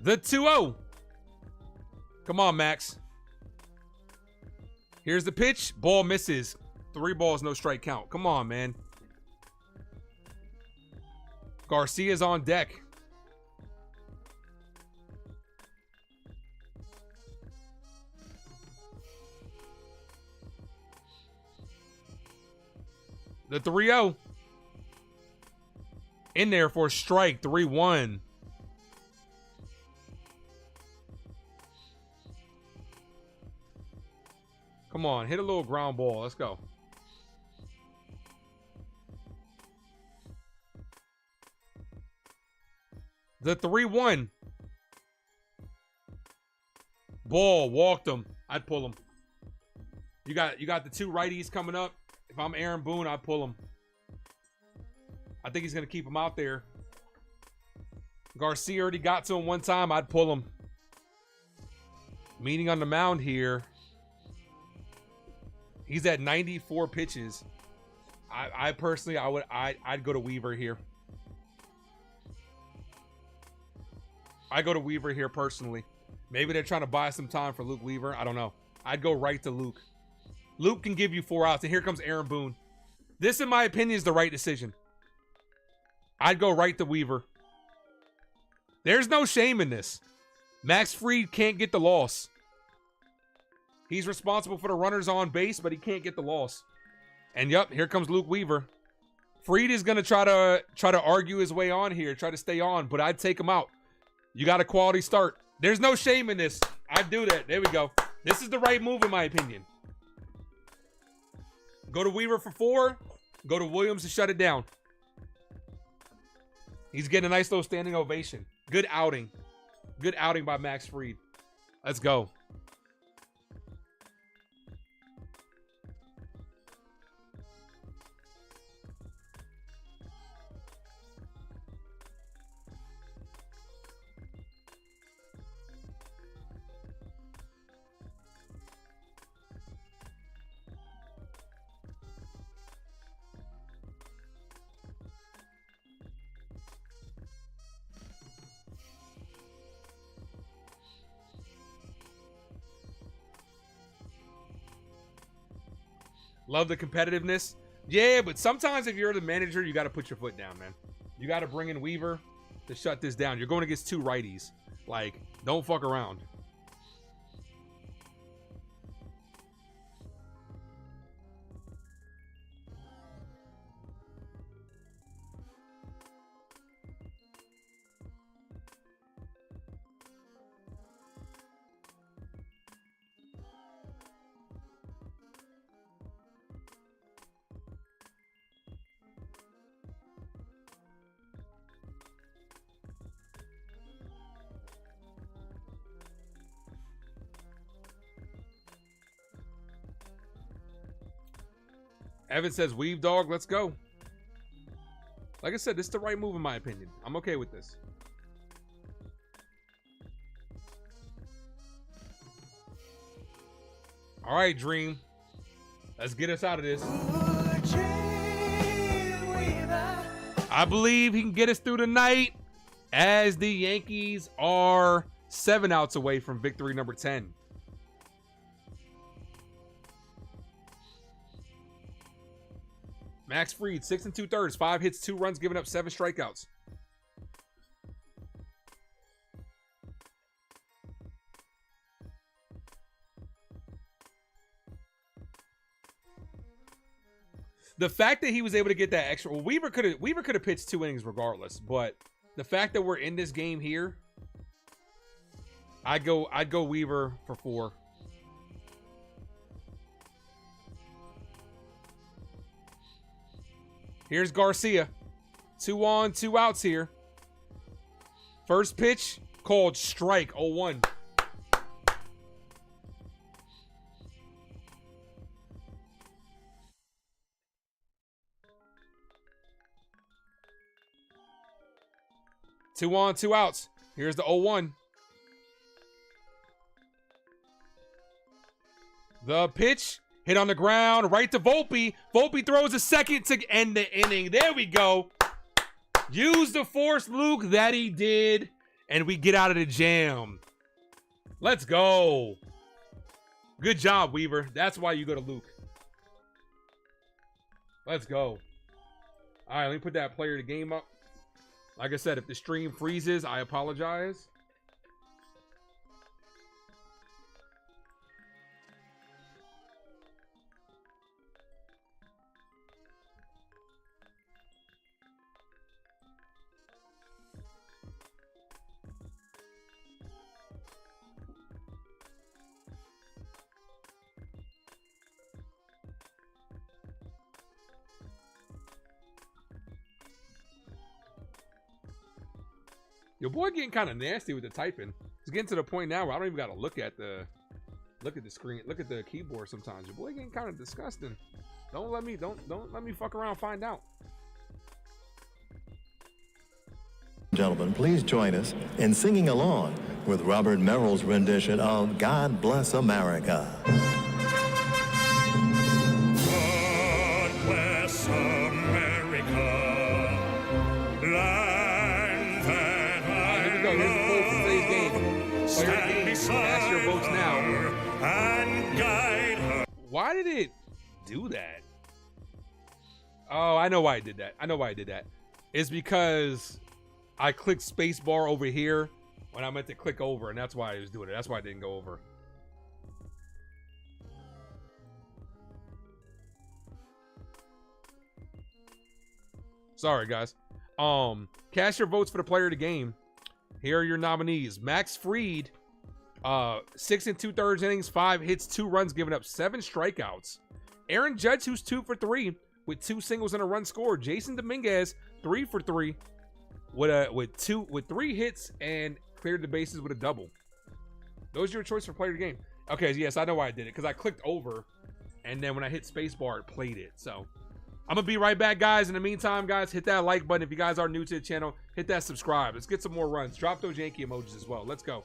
The 2-0. Come on, Max. Here's the pitch. Ball misses. 3 balls, no strike count. Come on, man. Garcia's on deck. The 3-0. In there for a strike. 3-1. Come on, hit a little ground ball. Let's go. The 3-1. Ball, walked him. I'd pull him. You got the two righties coming up. If I'm Aaron Boone, I'd pull him. I think he's going to keep him out there. Garcia already got to him one time. I'd pull him. Meaning on the mound here. He's at 94 pitches. I personally, I'd go to Weaver here. I go to Weaver here personally. Maybe they're trying to buy some time for Luke Weaver. I don't know. I'd go right to Luke. Luke can give you 4 outs, and here comes Aaron Boone. This, in my opinion, is the right decision. I'd go right to Weaver. There's no shame in this. Max Fried can't get the loss. He's responsible for the runners on base, but he can't get the loss. And yep, here comes Luke Weaver. Fried is gonna try to argue his way on here, try to stay on, but I'd take him out. You got a quality start. There's no shame in this. I'd do that. There we go. This is the right move in my opinion. Go to Weaver for 4. Go to Williams to shut it down. He's getting a nice little standing ovation. Good outing. Good outing by Max Fried. Let's go. Love the competitiveness. Yeah, but sometimes if you're the manager, you got to put your foot down, man. You got to bring in Weaver to shut this down. You're going against 2 righties. Like, don't fuck around. Evan says, weave dog, let's go. Like I said, this is the right move in my opinion. I'm okay with this. All right, Dream. Let's get us out of this. I believe he can get us through the night as the Yankees are 7 outs away from victory number 10. Max Fried, 6 2/3, 5 hits, 2 runs, giving up 7 strikeouts. The fact that he was able to get that extra, well, Weaver could have pitched 2 innings regardless, but the fact that we're in this game here, I'd go Weaver for 4. Here's Garcia. 2 on, 2 outs here. First pitch called strike, 0-1. Two on, 2 outs. Here's the 0-1. The pitch. Hit on the ground, right to Volpe. Volpe throws a second to end the inning. There we go. Use the force, Luke, that he did. And we get out of the jam. Let's go. Good job, Weaver. That's why you go to Luke. Let's go. All right, let me put that player of the game up. Like I said, if the stream freezes, I apologize. Your boy getting kind of nasty with the typing. It's getting to the point now where I don't even got to look at the screen, look at the keyboard sometimes. Your boy getting kind of disgusting. Don't let me fuck around and find out. Gentlemen, please join us in singing along with Robert Merrill's rendition of God Bless America. God bless America. Land that Here we go. Here's the poll for today's game. Player of the game. Cast your votes now. And guide her. Why did it do that? Oh, I know why I did that. It's because I clicked spacebar over here when I meant to click over, and that's why I was doing it. That's why I didn't go over. Sorry, guys. Cast your votes for the player of the game. Here are your nominees. Max Fried, 6 2/3 innings, 5 hits, 2 runs, giving up 7 strikeouts. Aaron Judge, who's 2 for 3 with 2 singles and a run scored. Jason Dominguez, 3 for 3 with 3 hits and cleared the bases with a double. Those are your choice for player of the game. Okay, yes, I know why I did it, because I clicked over, and then when I hit spacebar, it played it. So I'm gonna be right back, guys. In the meantime, guys, hit that like button if you guys are new to the channel. Hit that subscribe. Let's get some more runs. Drop those Yankee emojis as well. Let's go.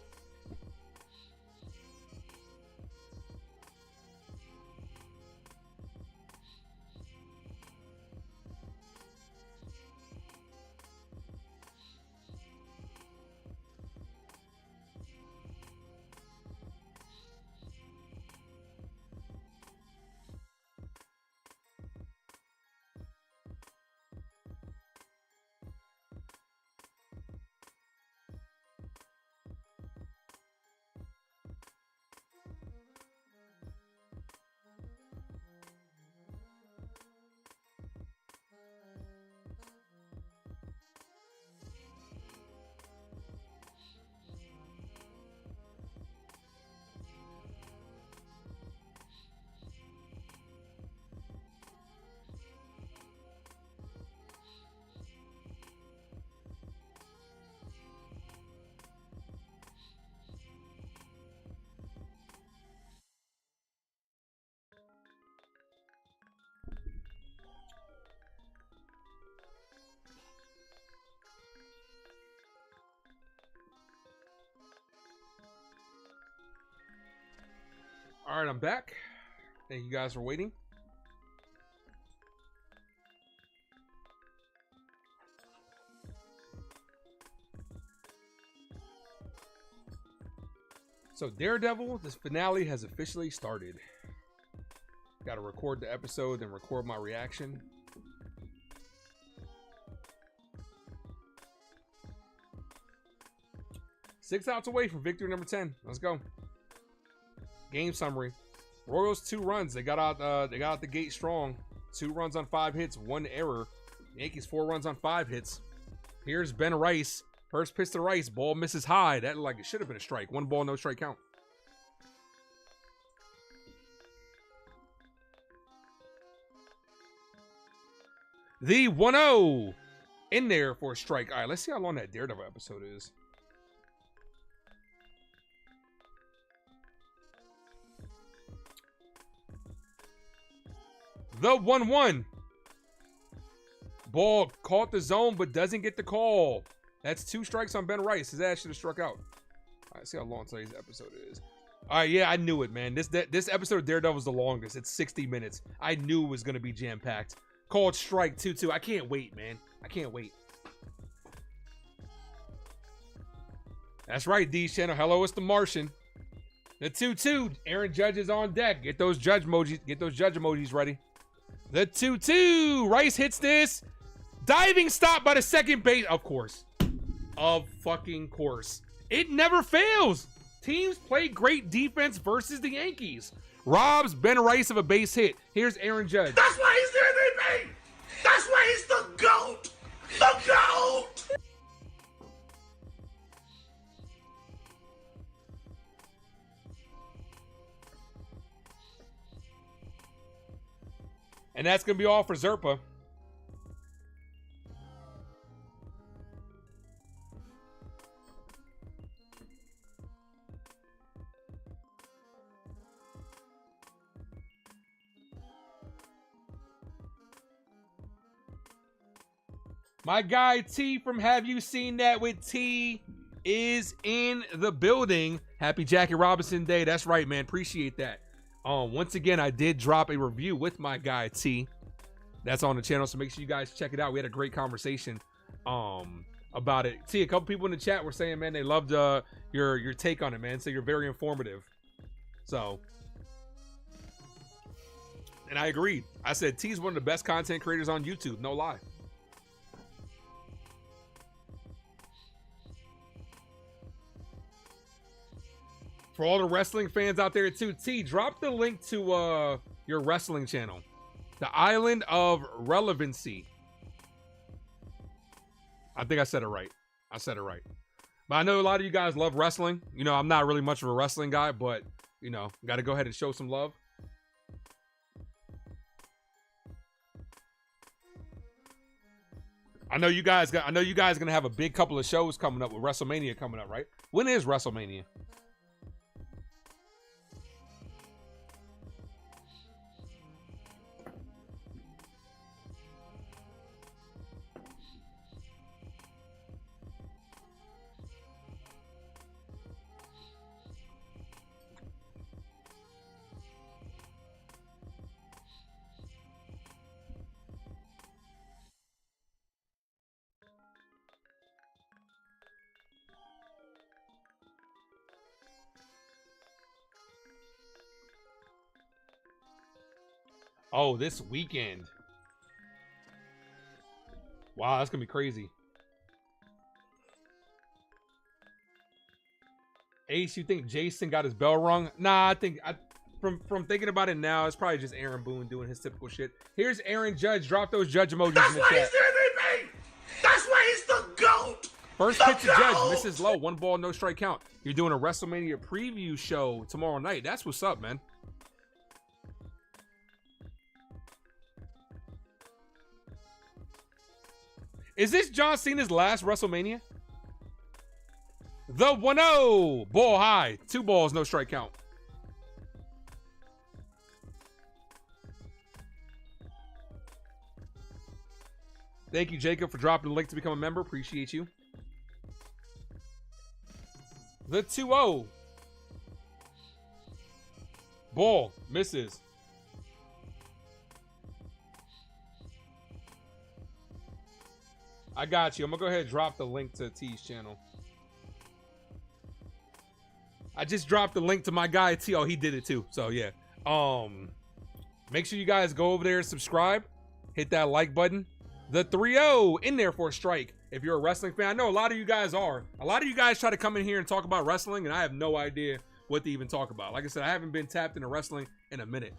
All right, I'm back. Thank you guys for waiting. So Daredevil, this finale has officially started. Got to record the episode and record my reaction. Six outs away from victory number 10. Let's go. Game summary. Royals 2 runs. They got out the gate strong. 2 runs on 5 hits, 1 error. Yankees 4 runs on 5 hits. Here's Ben Rice. First pitch to Rice. Ball misses high. That like it should have been a strike. 1 ball, no strike count. The 1-0 in there for a strike. All right, let's see how long that Daredevil episode is. The 1-1. Ball caught the zone, but doesn't get the call. That's 2 strikes on Ben Rice. His ass should have struck out. All right, see how long today's episode is. All right, yeah, I knew it, man. This episode of Daredevil is the longest. It's 60 minutes. I knew it was going to be jam-packed. Called strike 2-2. I can't wait, man. I can't wait. That's right, D's channel. Hello, it's the Martian. The 2-2. Aaron Judge is on deck. Get those judge emojis. Get those judge emojis ready. The 2-2. Rice hits this. Diving stop by the second base. Of course. Of fucking course. It never fails. Teams play great defense versus the Yankees. Robs Ben Rice of a base hit. Here's Aaron Judge. That's why he's the MVP. That's why he's the GOAT. The GOAT. And that's going to be all for Zerpa. My guy T from Have You Seen That with T is in the building. Happy Jackie Robinson Day. That's right, man. Appreciate that. Once again, I did drop a review with my guy T. That's on the channel, so make sure you guys check it out. We had a great conversation about it. T, a couple people in the chat were saying, man, they loved your take on it, man. So you're very informative. So, and I agreed. I said T's one of the best content creators on YouTube. No lie. For all the wrestling fans out there too, T, drop the link to your wrestling channel. The Island of Relevancy. I think I said it right. I said it right. But I know a lot of you guys love wrestling. You know, I'm not really much of a wrestling guy, but, you know, got to go ahead and show some love. I know you guys going to have a big couple of shows coming up with WrestleMania coming up, right? When is WrestleMania? Oh, this weekend. Wow, that's going to be crazy. Ace, you think Jason got his bell rung? Nah, I think from thinking about it now, it's probably just Aaron Boone doing his typical shit. Here's Aaron Judge. Drop those Judge emojis in the chat. That's why he's the MVP. That's why he's the GOAT. First pitch to Judge. Misses low. 1 ball, no strike count. You're doing a WrestleMania preview show tomorrow night. That's what's up, man. Is this John Cena's last WrestleMania? The 1-0. Ball high. 2 balls, no strike count. Thank you, Jacob, for dropping the link to become a member. Appreciate you. The 2-0. Ball. Misses. I got you. I'm going to go ahead and drop the link to T's channel. I just dropped the link to my guy T. Oh, he did it too. So, yeah. Make sure you guys go over there and subscribe. Hit that like button. The 3-0 in there for a strike. If you're a wrestling fan, I know a lot of you guys are. A lot of you guys try to come in here and talk about wrestling, and I have no idea what to even talk about. Like I said, I haven't been tapped into wrestling in a minute.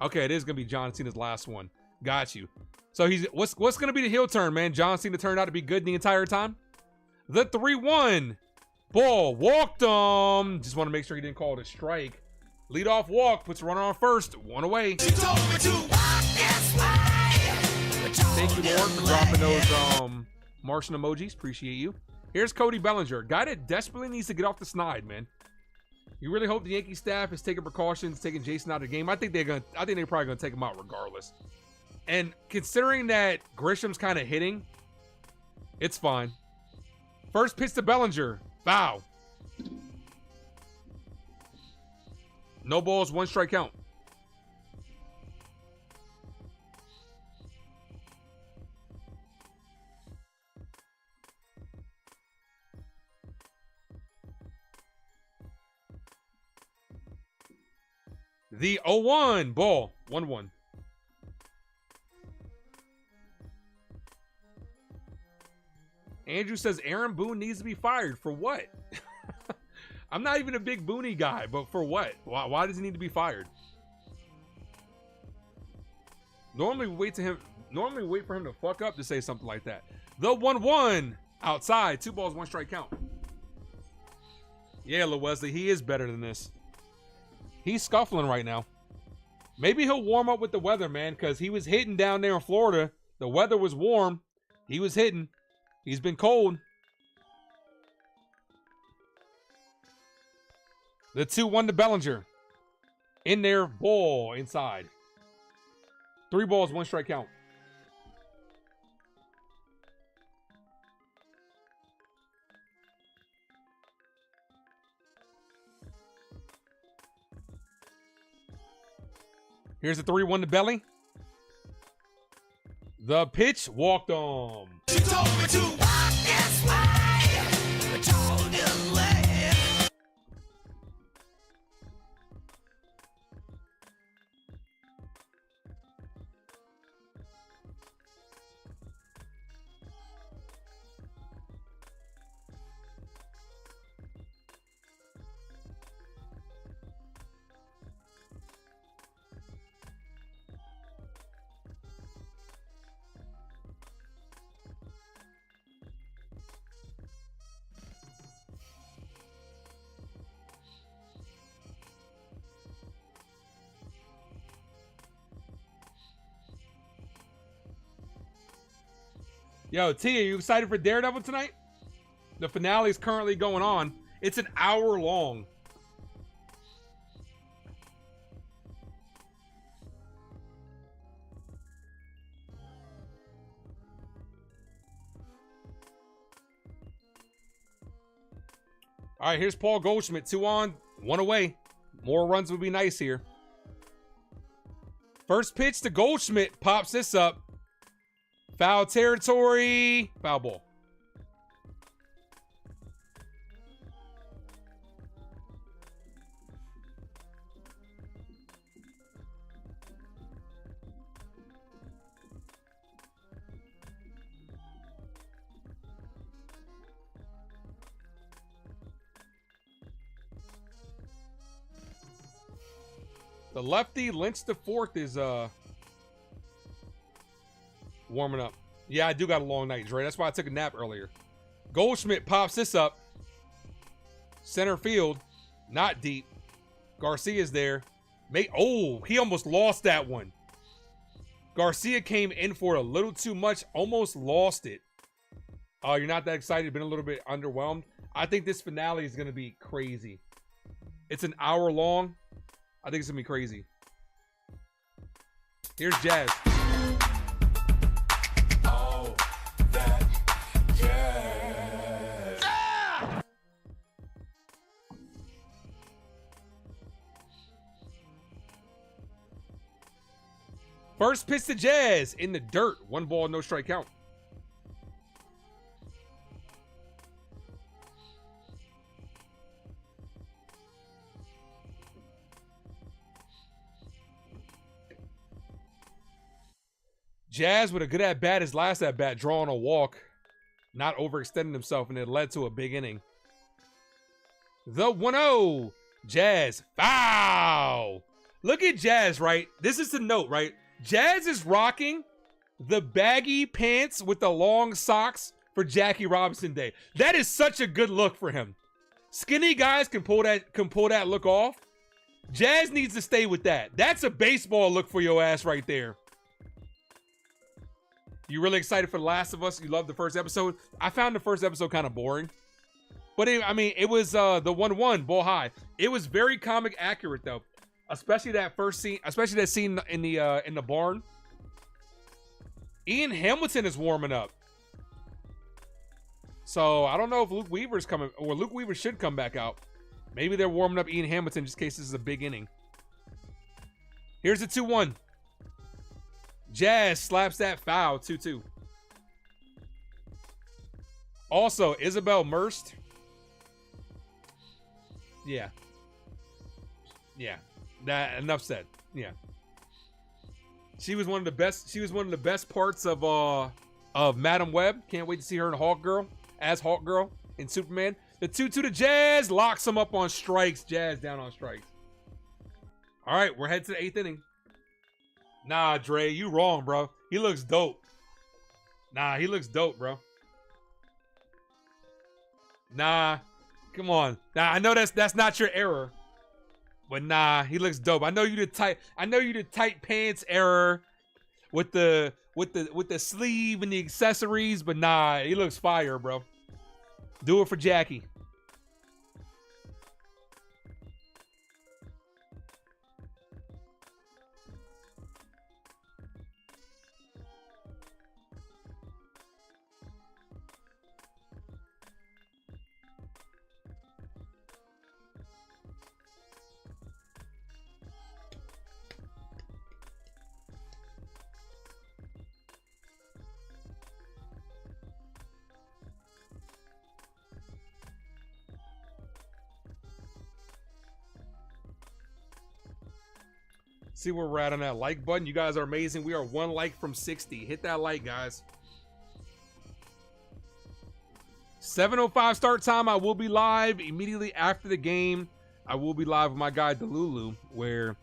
Okay, it is going to be John Cena's last one. Got you. So what's going to be the heel turn, man? John Cena turned out to be good the entire time. The 3-1. Ball walked him. Just want to make sure he didn't call it a strike. Lead off walk, puts a runner on first. 1 away. Thank you, Lord, for dropping those Martian emojis. Appreciate you. Here's Cody Bellinger, guy that desperately needs to get off the snide, man. You really hope the Yankee staff is taking precautions, taking Jason out of the game. I think they're probably gonna take him out regardless. And considering that Grisham's kind of hitting, it's fine. First pitch to Bellinger. Foul. No balls, 1 strike count. The 0-1 ball. 1-1. Andrew says Aaron Boone needs to be fired. For what? I'm not even a big Booney guy, but for what? Why does he need to be fired? Normally we wait for him to fuck up to say something like that. The 1-1 outside. 2 balls, 1 strike count. Yeah, Lil Wesley, he is better than this. He's scuffling right now. Maybe he'll warm up with the weather, man, because he was hitting down there in Florida. The weather was warm. He was hitting. He's been cold. The 2-1 to Bellinger. In there, ball inside. 3 balls, 1 strike count. Here's the 3-1 to Belly. The pitch walked on. She told me to walk this way. I told you late. Yo, T, are you excited for Daredevil tonight? The finale is currently going on. It's an hour long. All right, here's Paul Goldschmidt. 2 on, 1 away. More runs would be nice here. First pitch to Goldschmidt. Pops this up. Foul territory. Foul ball. The lefty, Lynch the fourth, is warming up. Yeah, I do got a long night, Dre. That's why I took a nap earlier. Goldschmidt pops this up. Center field. Not deep. Garcia's there. Oh, he almost lost that one. Garcia came in for a little too much. Almost lost it. Oh, you're not that excited? Been a little bit underwhelmed? I think this finale is going to be crazy. It's an hour long. I think it's going to be crazy. Here's Jazz. Oh, that jazz. Ah! First pitch to Jazz in the dirt. 1 ball, no strike count. Jazz with a good at bat his last at bat, drawing a walk, not overextending himself, and it led to a big inning. The 1-0, Jazz, foul. Look at Jazz, right? This is the note, right? Jazz is rocking the baggy pants with the long socks for Jackie Robinson Day. That is such a good look for him. Skinny guys can pull that look off. Jazz needs to stay with that. That's a baseball look for your ass right there. You really excited for The Last of Us? You loved the first episode? I found the first episode kind of boring. But it was the 1-1, ball high. It was very comic accurate though. Especially that first scene, especially that scene in the barn. Ian Hamilton is warming up. So I don't know if Luke Weaver's coming, or Luke Weaver should come back out. Maybe they're warming up Ian Hamilton just in case this is a big inning. Here's the 2-1. Jazz slaps that foul, 2-2. Also, Isabel Merst. Yeah. That enough said. Yeah. She was one of the best parts of of Madam Web. Can't wait to see her in Hawk Girl, as Hawk Girl in Superman. The 2-2 to Jazz locks him up on strikes. Jazz down on strikes. All right, we're headed to the 8th inning. Nah, Dre, you wrong, bro. He looks dope. Nah, he looks dope, bro. Nah, come on. Nah, I know that's not your error, but nah, he looks dope. I know you the tight pants error with the sleeve and the accessories, but nah, he looks fire, bro. Do it for Jackie. See where we're at on that like button. You guys are amazing. We are 1 like from 60. Hit that like, guys. 7:05 start time. I will be live immediately after the game. I will be live with my guy Delulu, where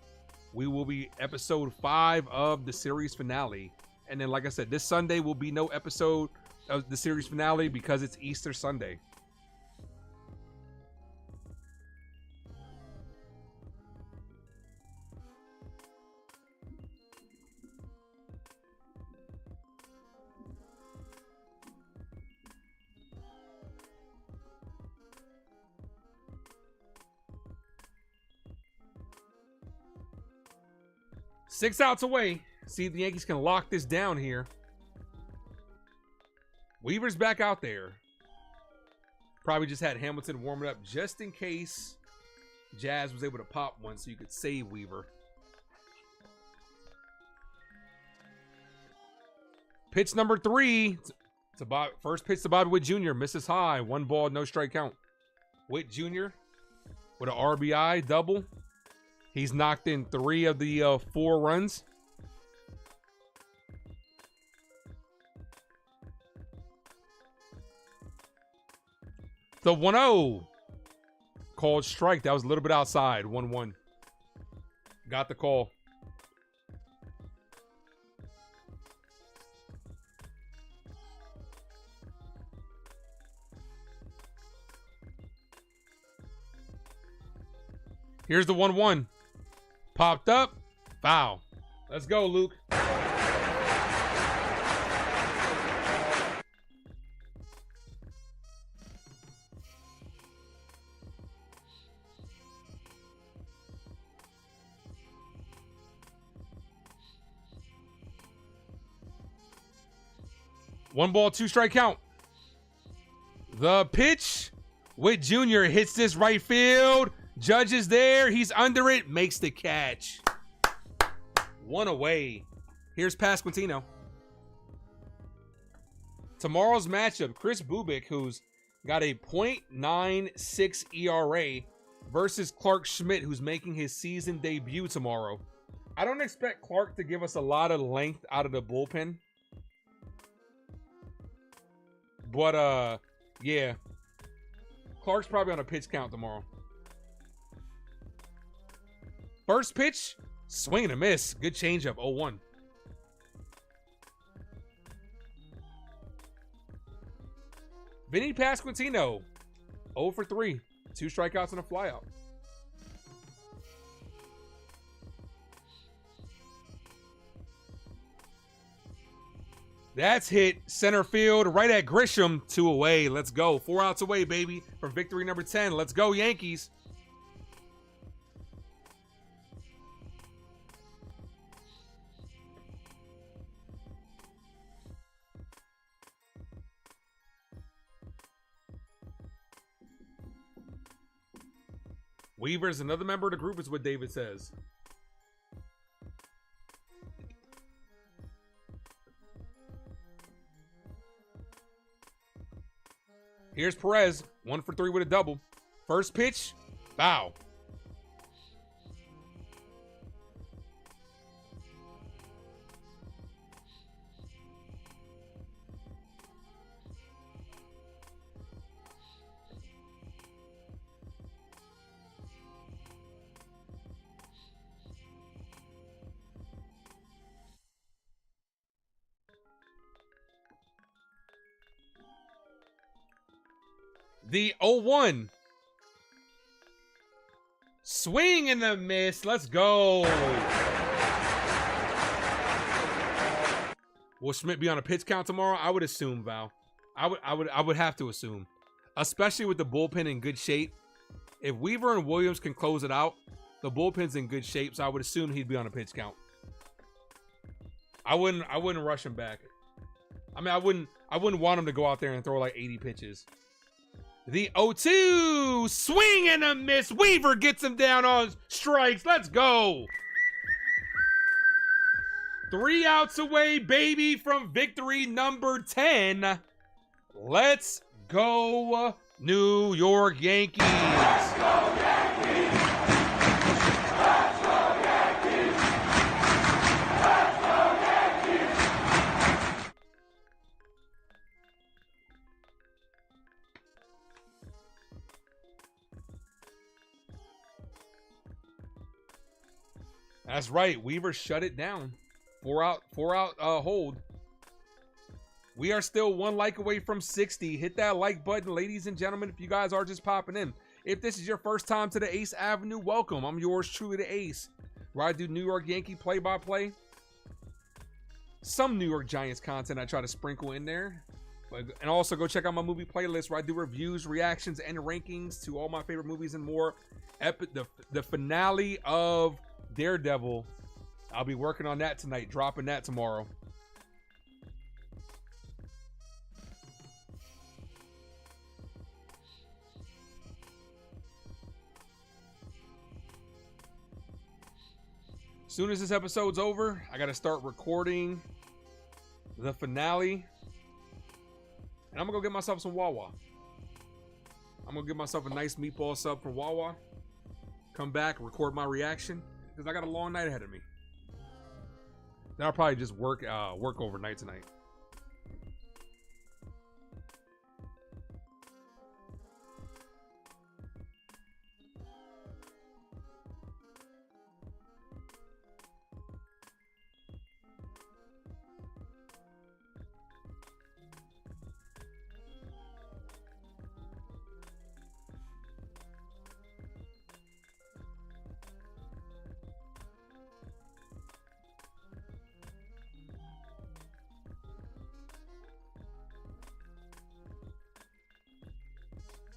we will be episode 5 of the series finale. And then, like I said, this Sunday will be no episode of the series finale because it's Easter Sunday. Six outs away. See if the Yankees can lock this down here. Weaver's back out there. Probably just had Hamilton warming up just in case Jazz was able to pop one so you could save Weaver. Pitch number 3. First pitch to Bobby Witt Jr. Misses high. 1 ball, no strike count. Witt Jr. with an RBI double. He's knocked in 3 of the 4 runs. The 1-0. Called strike. That was a little bit outside. 1-1. Got the call. Here's the 1-1. Popped up. Foul. Let's go, Luke. One ball, 2 strike count. The pitch. Witt Jr. hits this right field. Judge is there. He's under it. Makes the catch. 1 away. Here's Pasquantino. Tomorrow's matchup, Chris Bubik, who's got a .96 ERA, versus Clark Schmidt, who's making his season debut tomorrow. I don't expect Clark to give us a lot of length out of the bullpen. But, yeah. Clark's probably on a pitch count tomorrow. First pitch, swing and a miss. Good changeup, 0-1. Vinny Pasquantino, 0 for 3. 2 strikeouts and a flyout. That's hit center field right at Grisham. 2 away. Let's go. 4 outs away, baby, from victory number 10. Let's go, Yankees. Weaver's another member of the group, is what David says. Here's Perez, 1 for 3 with a double. First pitch, foul. The 0-1. Swing and a miss. Let's go. Will Schmidt be on a pitch count tomorrow? I would assume, Val. I would have to assume, especially with the bullpen in good shape. If Weaver and Williams can close it out, the bullpen's in good shape, so I would assume he'd be on a pitch count. I wouldn't rush him back. I mean, I wouldn't want him to go out there and throw like 80 pitches. The 0-2, swing and a miss. Weaver gets him down on strikes. Let's go. 3 outs away, baby, from victory number 10. Let's go, New York Yankees. Let's go, Yankees. Let's go, Yankees. Let's go, Yankees. That's right. Weaver shut it down. 4 out hold. We are still 1 like away from 60. Hit that like button, ladies and gentlemen, if you guys are just popping in. If this is your first time to the Ace Avenue, welcome. I'm yours truly, the Ace, where I do New York Yankee play-by-play. Some New York Giants content I try to sprinkle in there. And also go check out my movie playlist where I do reviews, reactions, and rankings to all my favorite movies and more. The finale of Daredevil, I'll be working on that tonight, dropping that tomorrow. Soon as this episode's over, I got to start recording the finale. And I'm going to go get myself some Wawa. I'm going to get myself a nice meatball sub from Wawa. Come back, record my reaction, because I got a long night ahead of me. Then I'll probably just work overnight tonight.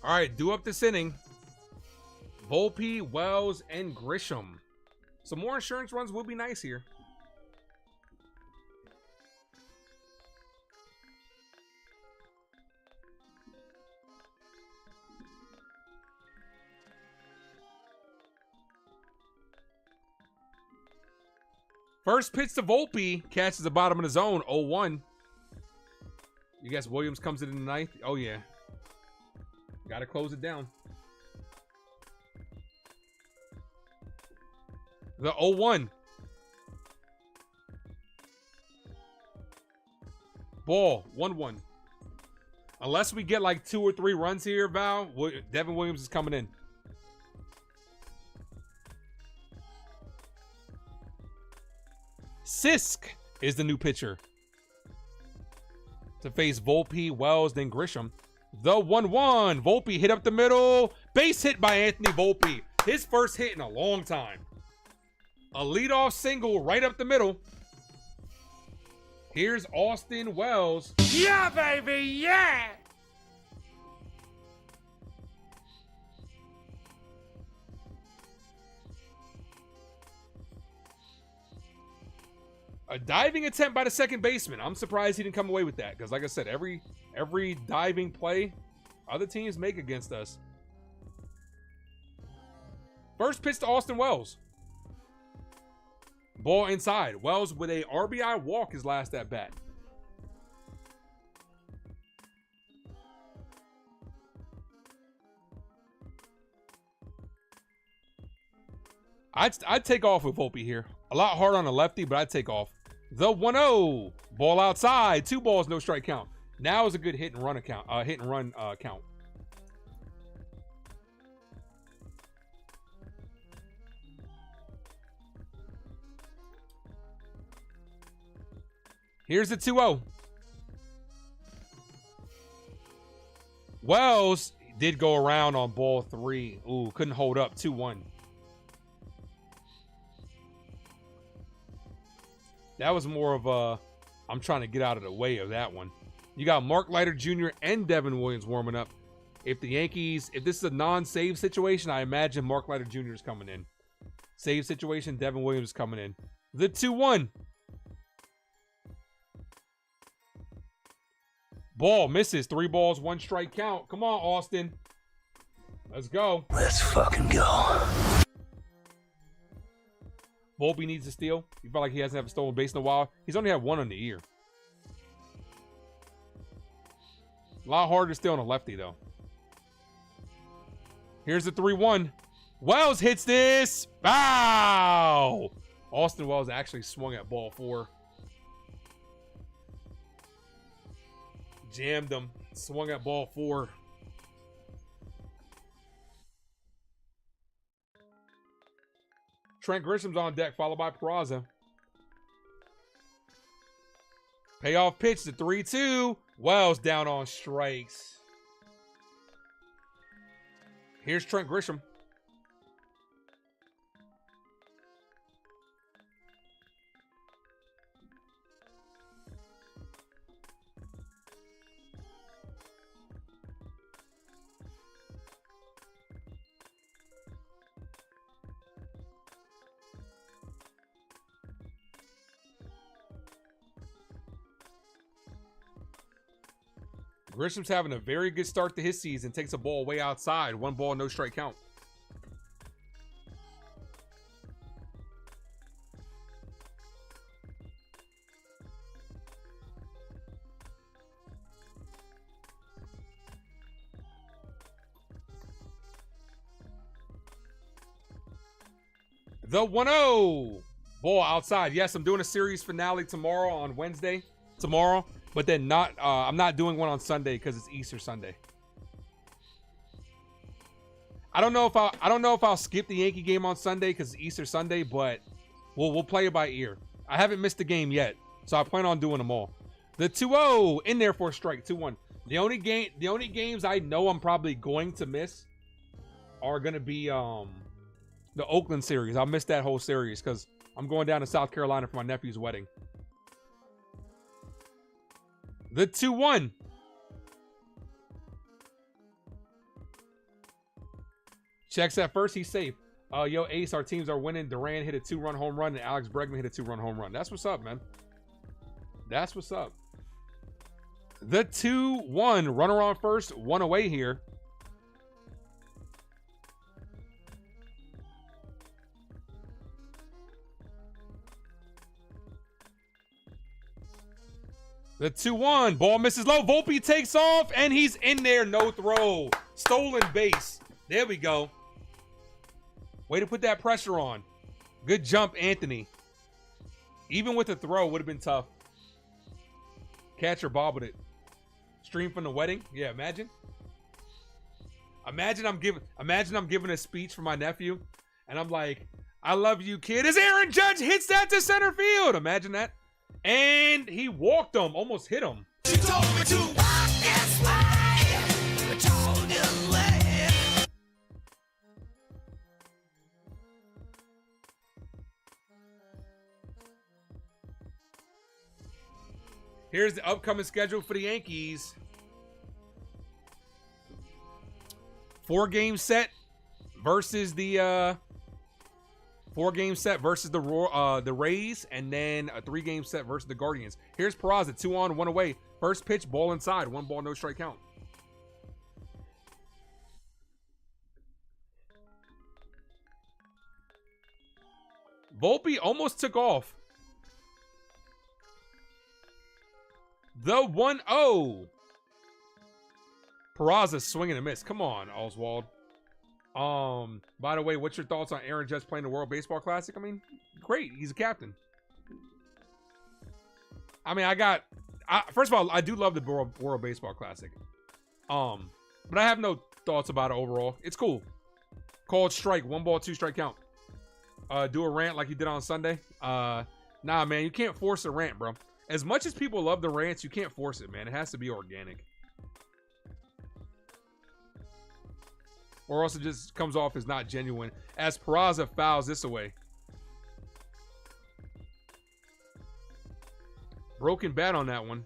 All right, due up this inning. Volpe, Wells, and Grisham. Some more insurance runs would be nice here. First pitch to Volpe, catches the bottom of the zone, 0-1. You guess Williams comes in the ninth? Oh, yeah. Got to close it down. The 0-1. Ball, 1-1. Unless we get like 2 or 3 runs here, Val, Devin Williams is coming in. Sisk is the new pitcher to face Volpe, Wells, then Grisham. The 1-1. Volpe hit up the middle. Base hit by Anthony Volpe. His first hit in a long time. A leadoff single right up the middle. Here's Austin Wells. Yeah, baby, yeah! A diving attempt by the second baseman. I'm surprised he didn't come away with that because, like I said, every diving play other teams make against us. First pitch to Austin Wells. Ball inside. Wells with a RBI walk his last at bat. I'd take off with Volpe here. A lot hard on the lefty, but I'd take off. The 1-0. Ball outside. 2 balls, no strike count. Now is a good hit and run count. Count. Here's the 2-0. Wells Did go around on ball 3. Ooh, couldn't hold up. 2-1. That was more of a, I'm trying to get out of the way of that one. You got Mark Leiter Jr. and Devin Williams warming up. If the Yankees, if this is a non-save situation, I imagine Mark Leiter Jr. is coming in. Save situation, Devin Williams is coming in. The 2-1. Ball misses. 3 balls, 1 strike count. Come on, Austin. Let's go. Let's fucking go. Volpe needs to steal. He felt like he hasn't had a stolen base in a while. He's only had 1 on the year. A lot harder to steal on a lefty, though. Here's the 3-1. Wells hits this. Wow! Austin Wells actually swung at ball 4. Jammed him. Swung at ball 4. Trent Grisham's on deck, followed by Peraza. Payoff pitch to 3-2. Wells down on strikes. Here's Trent Grisham. Grisham's having a very good start to his season. Takes a ball way outside. 1 ball, no strike count. The 1-0. Ball outside. Yes, I'm doing a series finale tomorrow on Wednesday. Tomorrow. But then I'm not doing one on Sunday because it's Easter Sunday. I don't know if I'll skip the Yankee game on Sunday because it's Easter Sunday, but we'll play it by ear. I haven't missed a game yet, so I plan on doing them all. The 2-0 in there for a strike, 2-1. The only games I know I'm probably going to miss are gonna be the Oakland series. I'll miss that whole series because I'm going down to South Carolina for my nephew's wedding. The 2-1. Checks at first. He's safe. Yo, Ace, our teams are winning. Duran hit a 2-run home run, and Alex Bregman hit a 2-run home run. That's what's up, man. That's what's up. The 2-1. Runner on first. 1 away here. The 2-1. Ball misses low. Volpe takes off, and he's in there. No throw. Stolen base. There we go. Way to put that pressure on. Good jump, Anthony. Even with the throw, would have been tough. Catcher bobbled it. Stream from the wedding. Yeah, imagine. Imagine I'm giving a speech for my nephew, and I'm like, "I love you, kid." As Aaron Judge hits that to center field. Imagine that. And he walked him, almost hit him. She told me to walk this way. I told you way. Here's the upcoming schedule for the Yankees. 4-game set versus the 4-game set versus the Rays, and then a 3-game set versus the Guardians. Here's Peraza, 2 on, 1 away. First pitch, ball inside, 1 ball, no strike count. Volpe almost took off. The 1-0. Peraza swinging a miss. Come on, Oswald. By the way, what's your thoughts on Aaron Judge playing the World Baseball Classic? I mean, great. He's a captain. I mean, first of all, I do love the World Baseball Classic. But I have no thoughts about it overall. It's cool. Called strike, 1 ball, 2 strike count. Do a rant like you did on Sunday. Nah, man, you can't force a rant, bro. As much as people love the rants, you can't force it, man. It has to be organic. or else it just comes off as not genuine. As Peraza fouls this away. Broken bat on that one.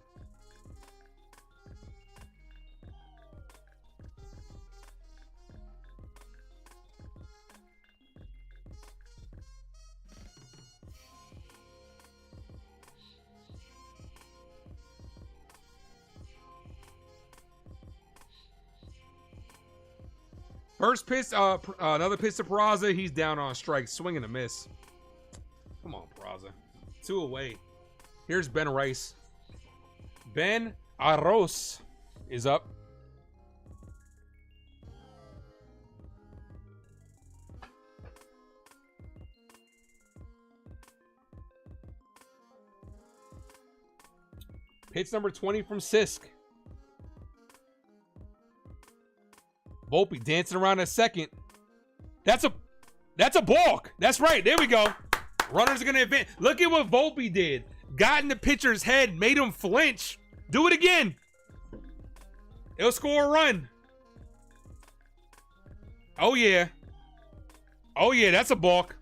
First pitch, another pitch to Peraza. He's down on strike. Swing and a miss. Come on, Peraza. 2 away. Here's Ben Rice. Ben Arroz is up. Pitch number 20 from Sisk. Volpe dancing around a second. That's a balk. That's right. There we go. Runners are going to advance. Look at what Volpe did. Got in the pitcher's head, made him flinch. Do it again. It'll score a run. Oh, yeah. Oh, yeah, that's a balk.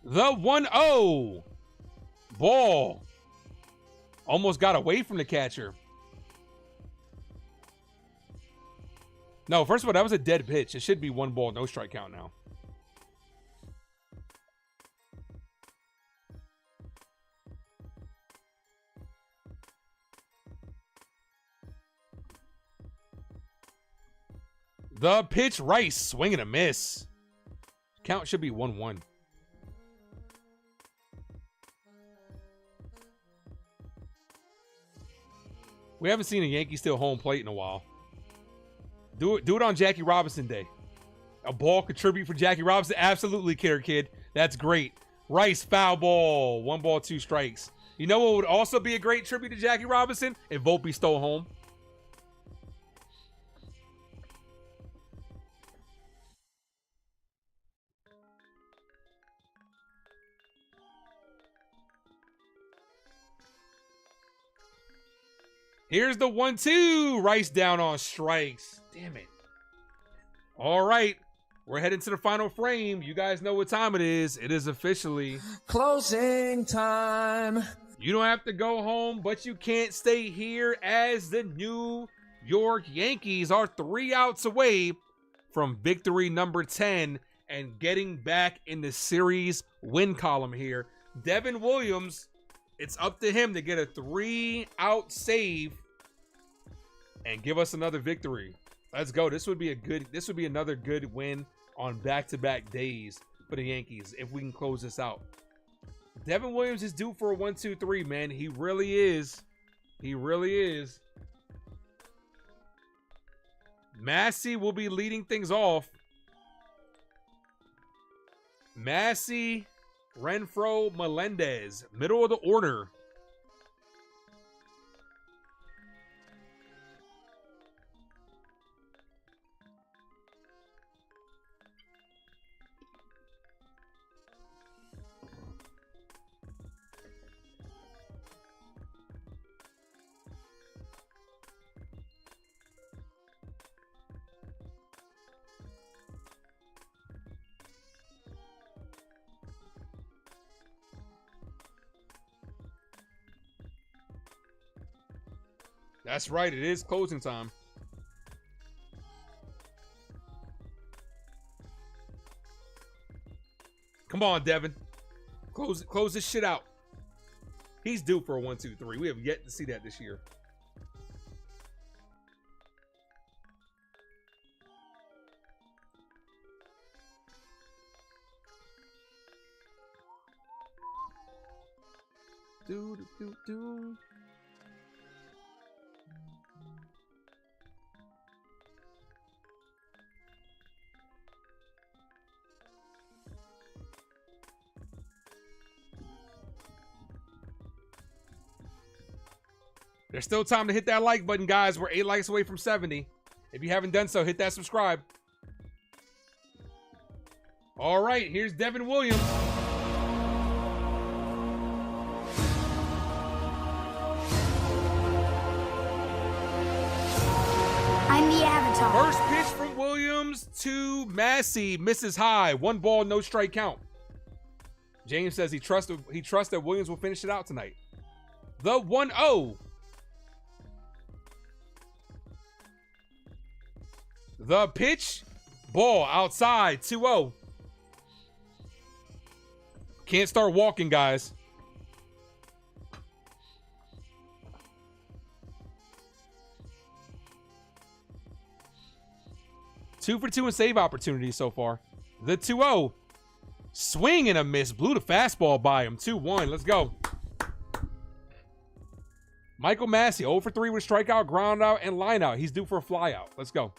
The 1-0. Ball. Almost got away from the catcher. No, first of all, that was a dead pitch. It should be 1 ball, no strike count now. The pitch, Rice, swing and a miss. Count should be 1-1. We haven't seen a Yankee steal home plate in a while. Do it on Jackie Robinson Day. A ball contribute for Jackie Robinson? Absolutely, kid. That's great. Rice, foul ball. 1 ball, 2 strikes. You know what would also be a great tribute to Jackie Robinson? If Volpe stole home. Here's the 1-2. Rice down on strikes. Damn it. All right. We're heading to the final frame. You guys know what time it is. It is officially closing time. You don't have to go home, but you can't stay here, as the New York Yankees are 3 outs away from victory number 10 and getting back in the series win column here. Devin Williams, it's up to him to get a 3-out save and give us another victory. Let's go. This would be another good win on back-to-back days for the Yankees if we can close this out. Devin Williams is due for a 1-2-3, man. He really is. He really is. Massey will be leading things off. Massey, Renfroe, Melendez, middle of the order. That's right. It is closing time. Come on, Devin. Close this shit out. He's due for a 1-2-3. We have yet to see that this year. Do. There's still time to hit that like button, guys. We're 8 likes away from 70. If you haven't done so, hit that subscribe. All right, here's Devin Williams. I'm the Avatar. First pitch from Williams to Massey. Misses high. 1 ball, no strike count. James says he trusts that Williams will finish it out tonight. The 1-0. The pitch. Ball outside. 2-0. Can't start walking, guys. Two for 2 in save opportunities so far. The 2-0. Swing and a miss. Blew the fastball by him. 2-1. Let's go. Michael Massey, 0 for 3 with strikeout, ground out, and line out. He's due for a fly out. Let's go.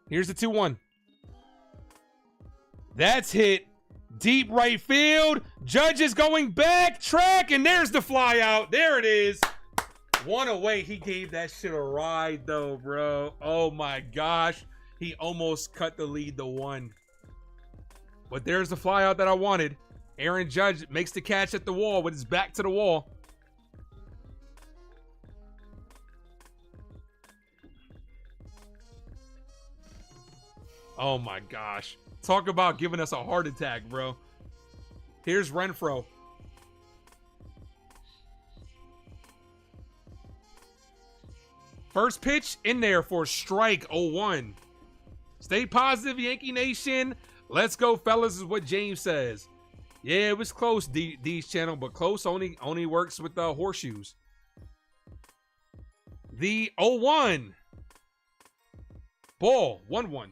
Here's the 2-1. That's hit. Deep right field. Judge is going back. Track, and there's the fly out. There it is. 1 away. He gave that shit a ride, though, bro. Oh, my gosh. He almost cut the lead to 1. But there's the fly out that I wanted. Aaron Judge makes the catch at the wall with his back to the wall. Oh, my gosh. Talk about giving us a heart attack, bro. Here's Renfroe. First pitch in there for strike 0-1. Stay positive, Yankee Nation. Let's go, fellas, is what James says. Yeah, it was close, D's channel, but close only works with the horseshoes. The 0-1. Ball, 1-1.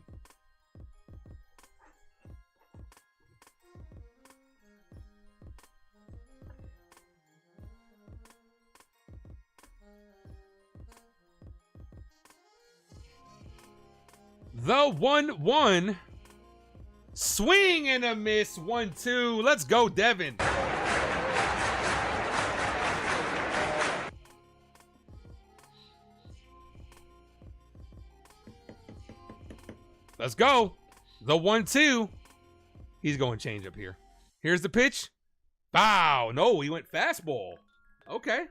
The 1-1. Swing and a miss. 1-2. Let's go, Devin. Let's go. The 1-2. He's going change up here. Here's the pitch. Bow. No, he went fastball. Okay.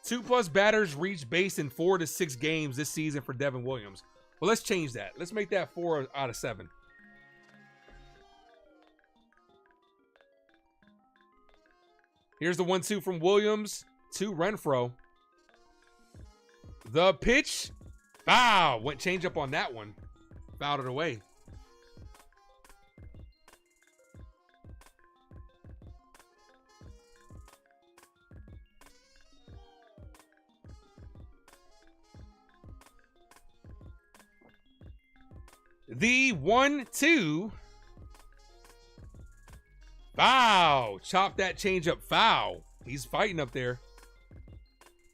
2+ batters reached base in 4 to 6 games this season for Devin Williams. Well, let's change that. Let's make that 4 out of 7. Here's the 1-2 from Williams to Renfroe. The pitch. Bow. Went change up on that one. Fouled it away. The 1-2. Foul. Chop that changeup foul. He's fighting up there.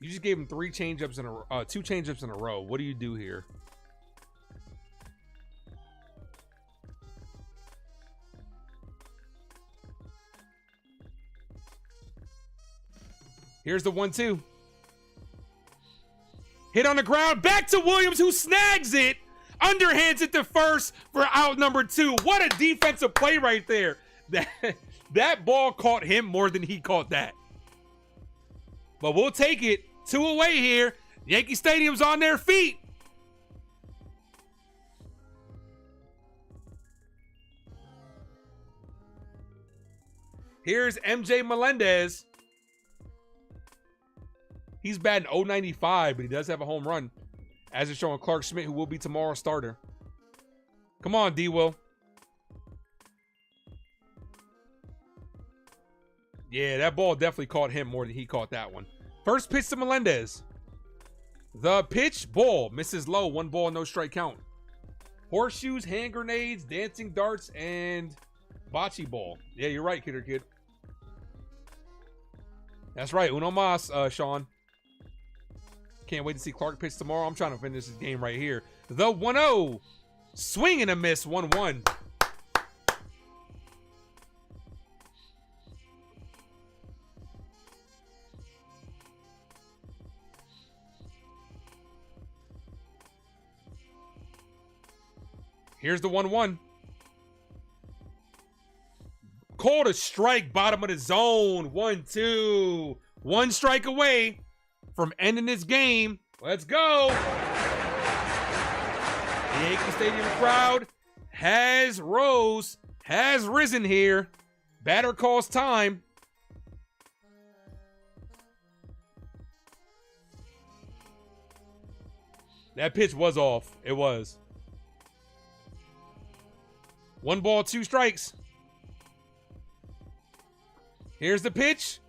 You just gave him 2 changeups in a row. What do you do here? Here's the 1-2. Hit on the ground. Back to Williams, who snags it. Underhands it to first for out number 2. What a defensive play right there. That ball caught him more than he caught that. But we'll take it. 2 away here. Yankee Stadium's on their feet. Here's MJ Melendez. He's batting .095, but he does have a home run. As it's showing Clark Schmidt, who will be tomorrow's starter. Come on, D-Will. Yeah, that ball definitely caught him more than he caught that one. First pitch to Melendez. The pitch, ball. Misses low. 1 ball, no strike count. Horseshoes, hand grenades, dancing darts, and bocce ball. Yeah, you're right, Kidder Kid. That's right. Uno mas, Sean. Can't wait to see Clark pitch tomorrow. I'm trying to finish this game right here. The 1-0. Swing and a miss. 1-1. Here's the 1-1. Called a strike, bottom of the zone. 1-2. One strike away from ending this game. Let's go. The Yankee Stadium crowd has risen here. Batter calls time. That pitch was off. It was. 1 ball, 2 strikes. Here's the pitch.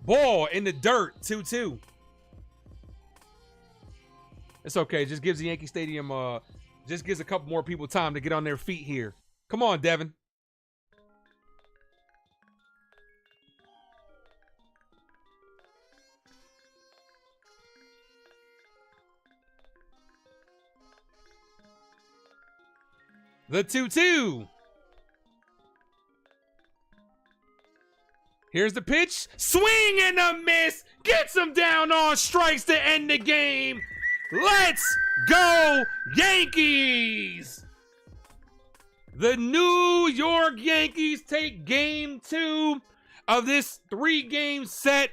Ball in the dirt. 2-2. It's okay. Just gives the Yankee Stadium, just gives a couple more people time to get on their feet here. Come on, Devin. The 2-2. Here's the pitch. Swing and a miss. Gets him down on strikes to end the game. Let's go, Yankees. The New York Yankees take game 2 of this 3-game set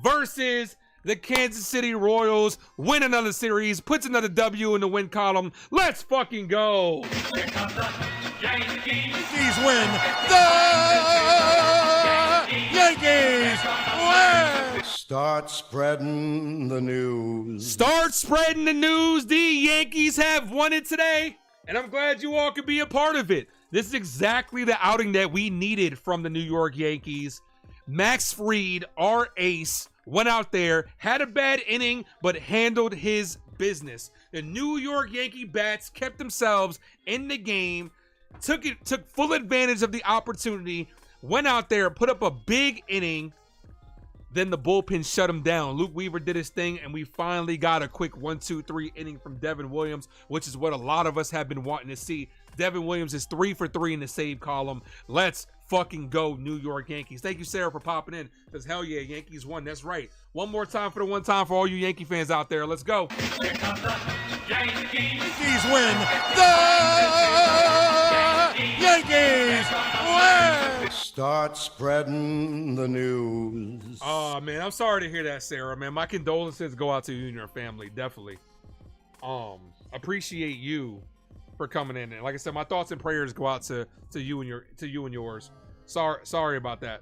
versus the Kansas City Royals. Win another series, puts another W in the win column. Let's fucking go. Yankees win. The Yankees win. Start spreading the news. Start spreading the news. The Yankees have won it today, and I'm glad you all could be a part of it. This is exactly the outing that we needed from the New York Yankees. Max Fried, our ace, went out there, had a bad inning, but handled his business. The New York Yankee bats kept themselves in the game, took full advantage of the opportunity, went out there, put up a big inning. Then the bullpen shut him down. Luke Weaver did his thing, and we finally got a quick 1-2-3 inning from Devin Williams, which is what a lot of us have been wanting to see. Devin Williams is 3 for 3 in the save column. Let's fucking go, New York Yankees. Thank you, Sarah, for popping in, because hell yeah, Yankees won. That's right. One more time for the one time for all you Yankee fans out there. Let's go. Here comes the Yankees win. The Yankees win. Start spreading the news. Oh, man, I'm sorry to hear that, Sarah, man. My condolences go out to you and your family, definitely. Appreciate you for coming in. And like I said, my thoughts and prayers go out to you and yours. Sorry about that.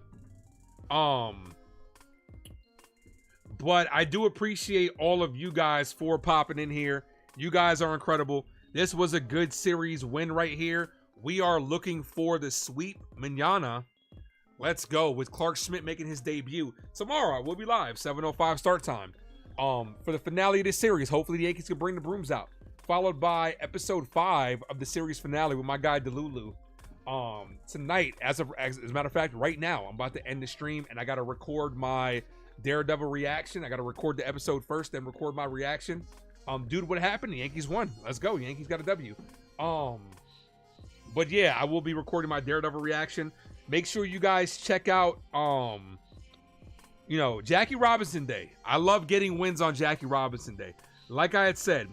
But I do appreciate all of you guys for popping in here. You guys are incredible. This was a good series win right here. We are looking for the sweep mañana. Let's go, with Clark Schmidt making his debut tomorrow. We'll be live 7:05 start time. For the finale of this series, hopefully the Yankees can bring the brooms out. Followed by episode 5 of the series finale with my guy Delulu. Tonight, as a matter of fact, right now, I'm about to end the stream and I gotta record my Daredevil reaction. I gotta record the episode first, then record my reaction. Dude, what happened? The Yankees won. Let's go. Yankees got a W. But yeah, I will be recording my Daredevil reaction. Make sure you guys check out Jackie Robinson Day. I love getting wins on Jackie Robinson Day. Like I had said,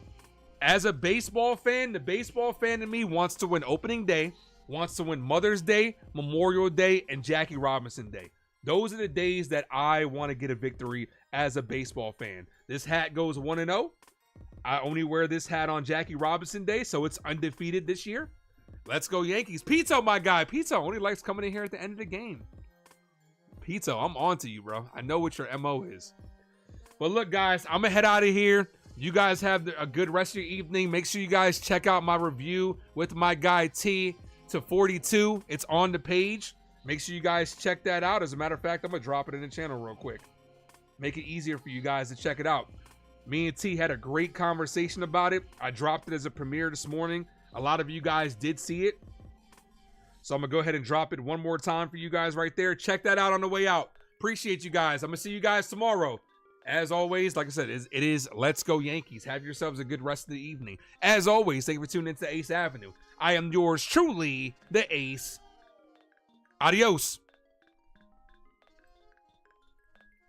as a baseball fan, the baseball fan in me wants to win opening day, wants to win Mother's Day, Memorial Day, and Jackie Robinson Day. Those are the days that I want to get a victory as a baseball fan. This hat goes 1-0. I only wear this hat on Jackie Robinson Day, so it's undefeated this year. Let's go Yankees. Pizza, my guy. Pizza only likes coming in here at the end of the game. Pizza, I'm on to you, bro. I know what your MO is. But look, guys, I'm going to head out of here. You guys have a good rest of your evening. Make sure you guys check out my review with my guy T to 42. It's on the page. Make sure you guys check that out. As a matter of fact, I'm going to drop it in the channel real quick. Make it easier for you guys to check it out. Me and T had a great conversation about it. I dropped it as a premiere this morning. A lot of you guys did see it. So I'm going to go ahead and drop it one more time for you guys right there. Check that out on the way out. Appreciate you guys. I'm going to see you guys tomorrow. As always, like I said, it is Let's Go Yankees. Have yourselves a good rest of the evening. As always, thank you for tuning into Ace Avenue. I am yours truly, the Ace. Adios.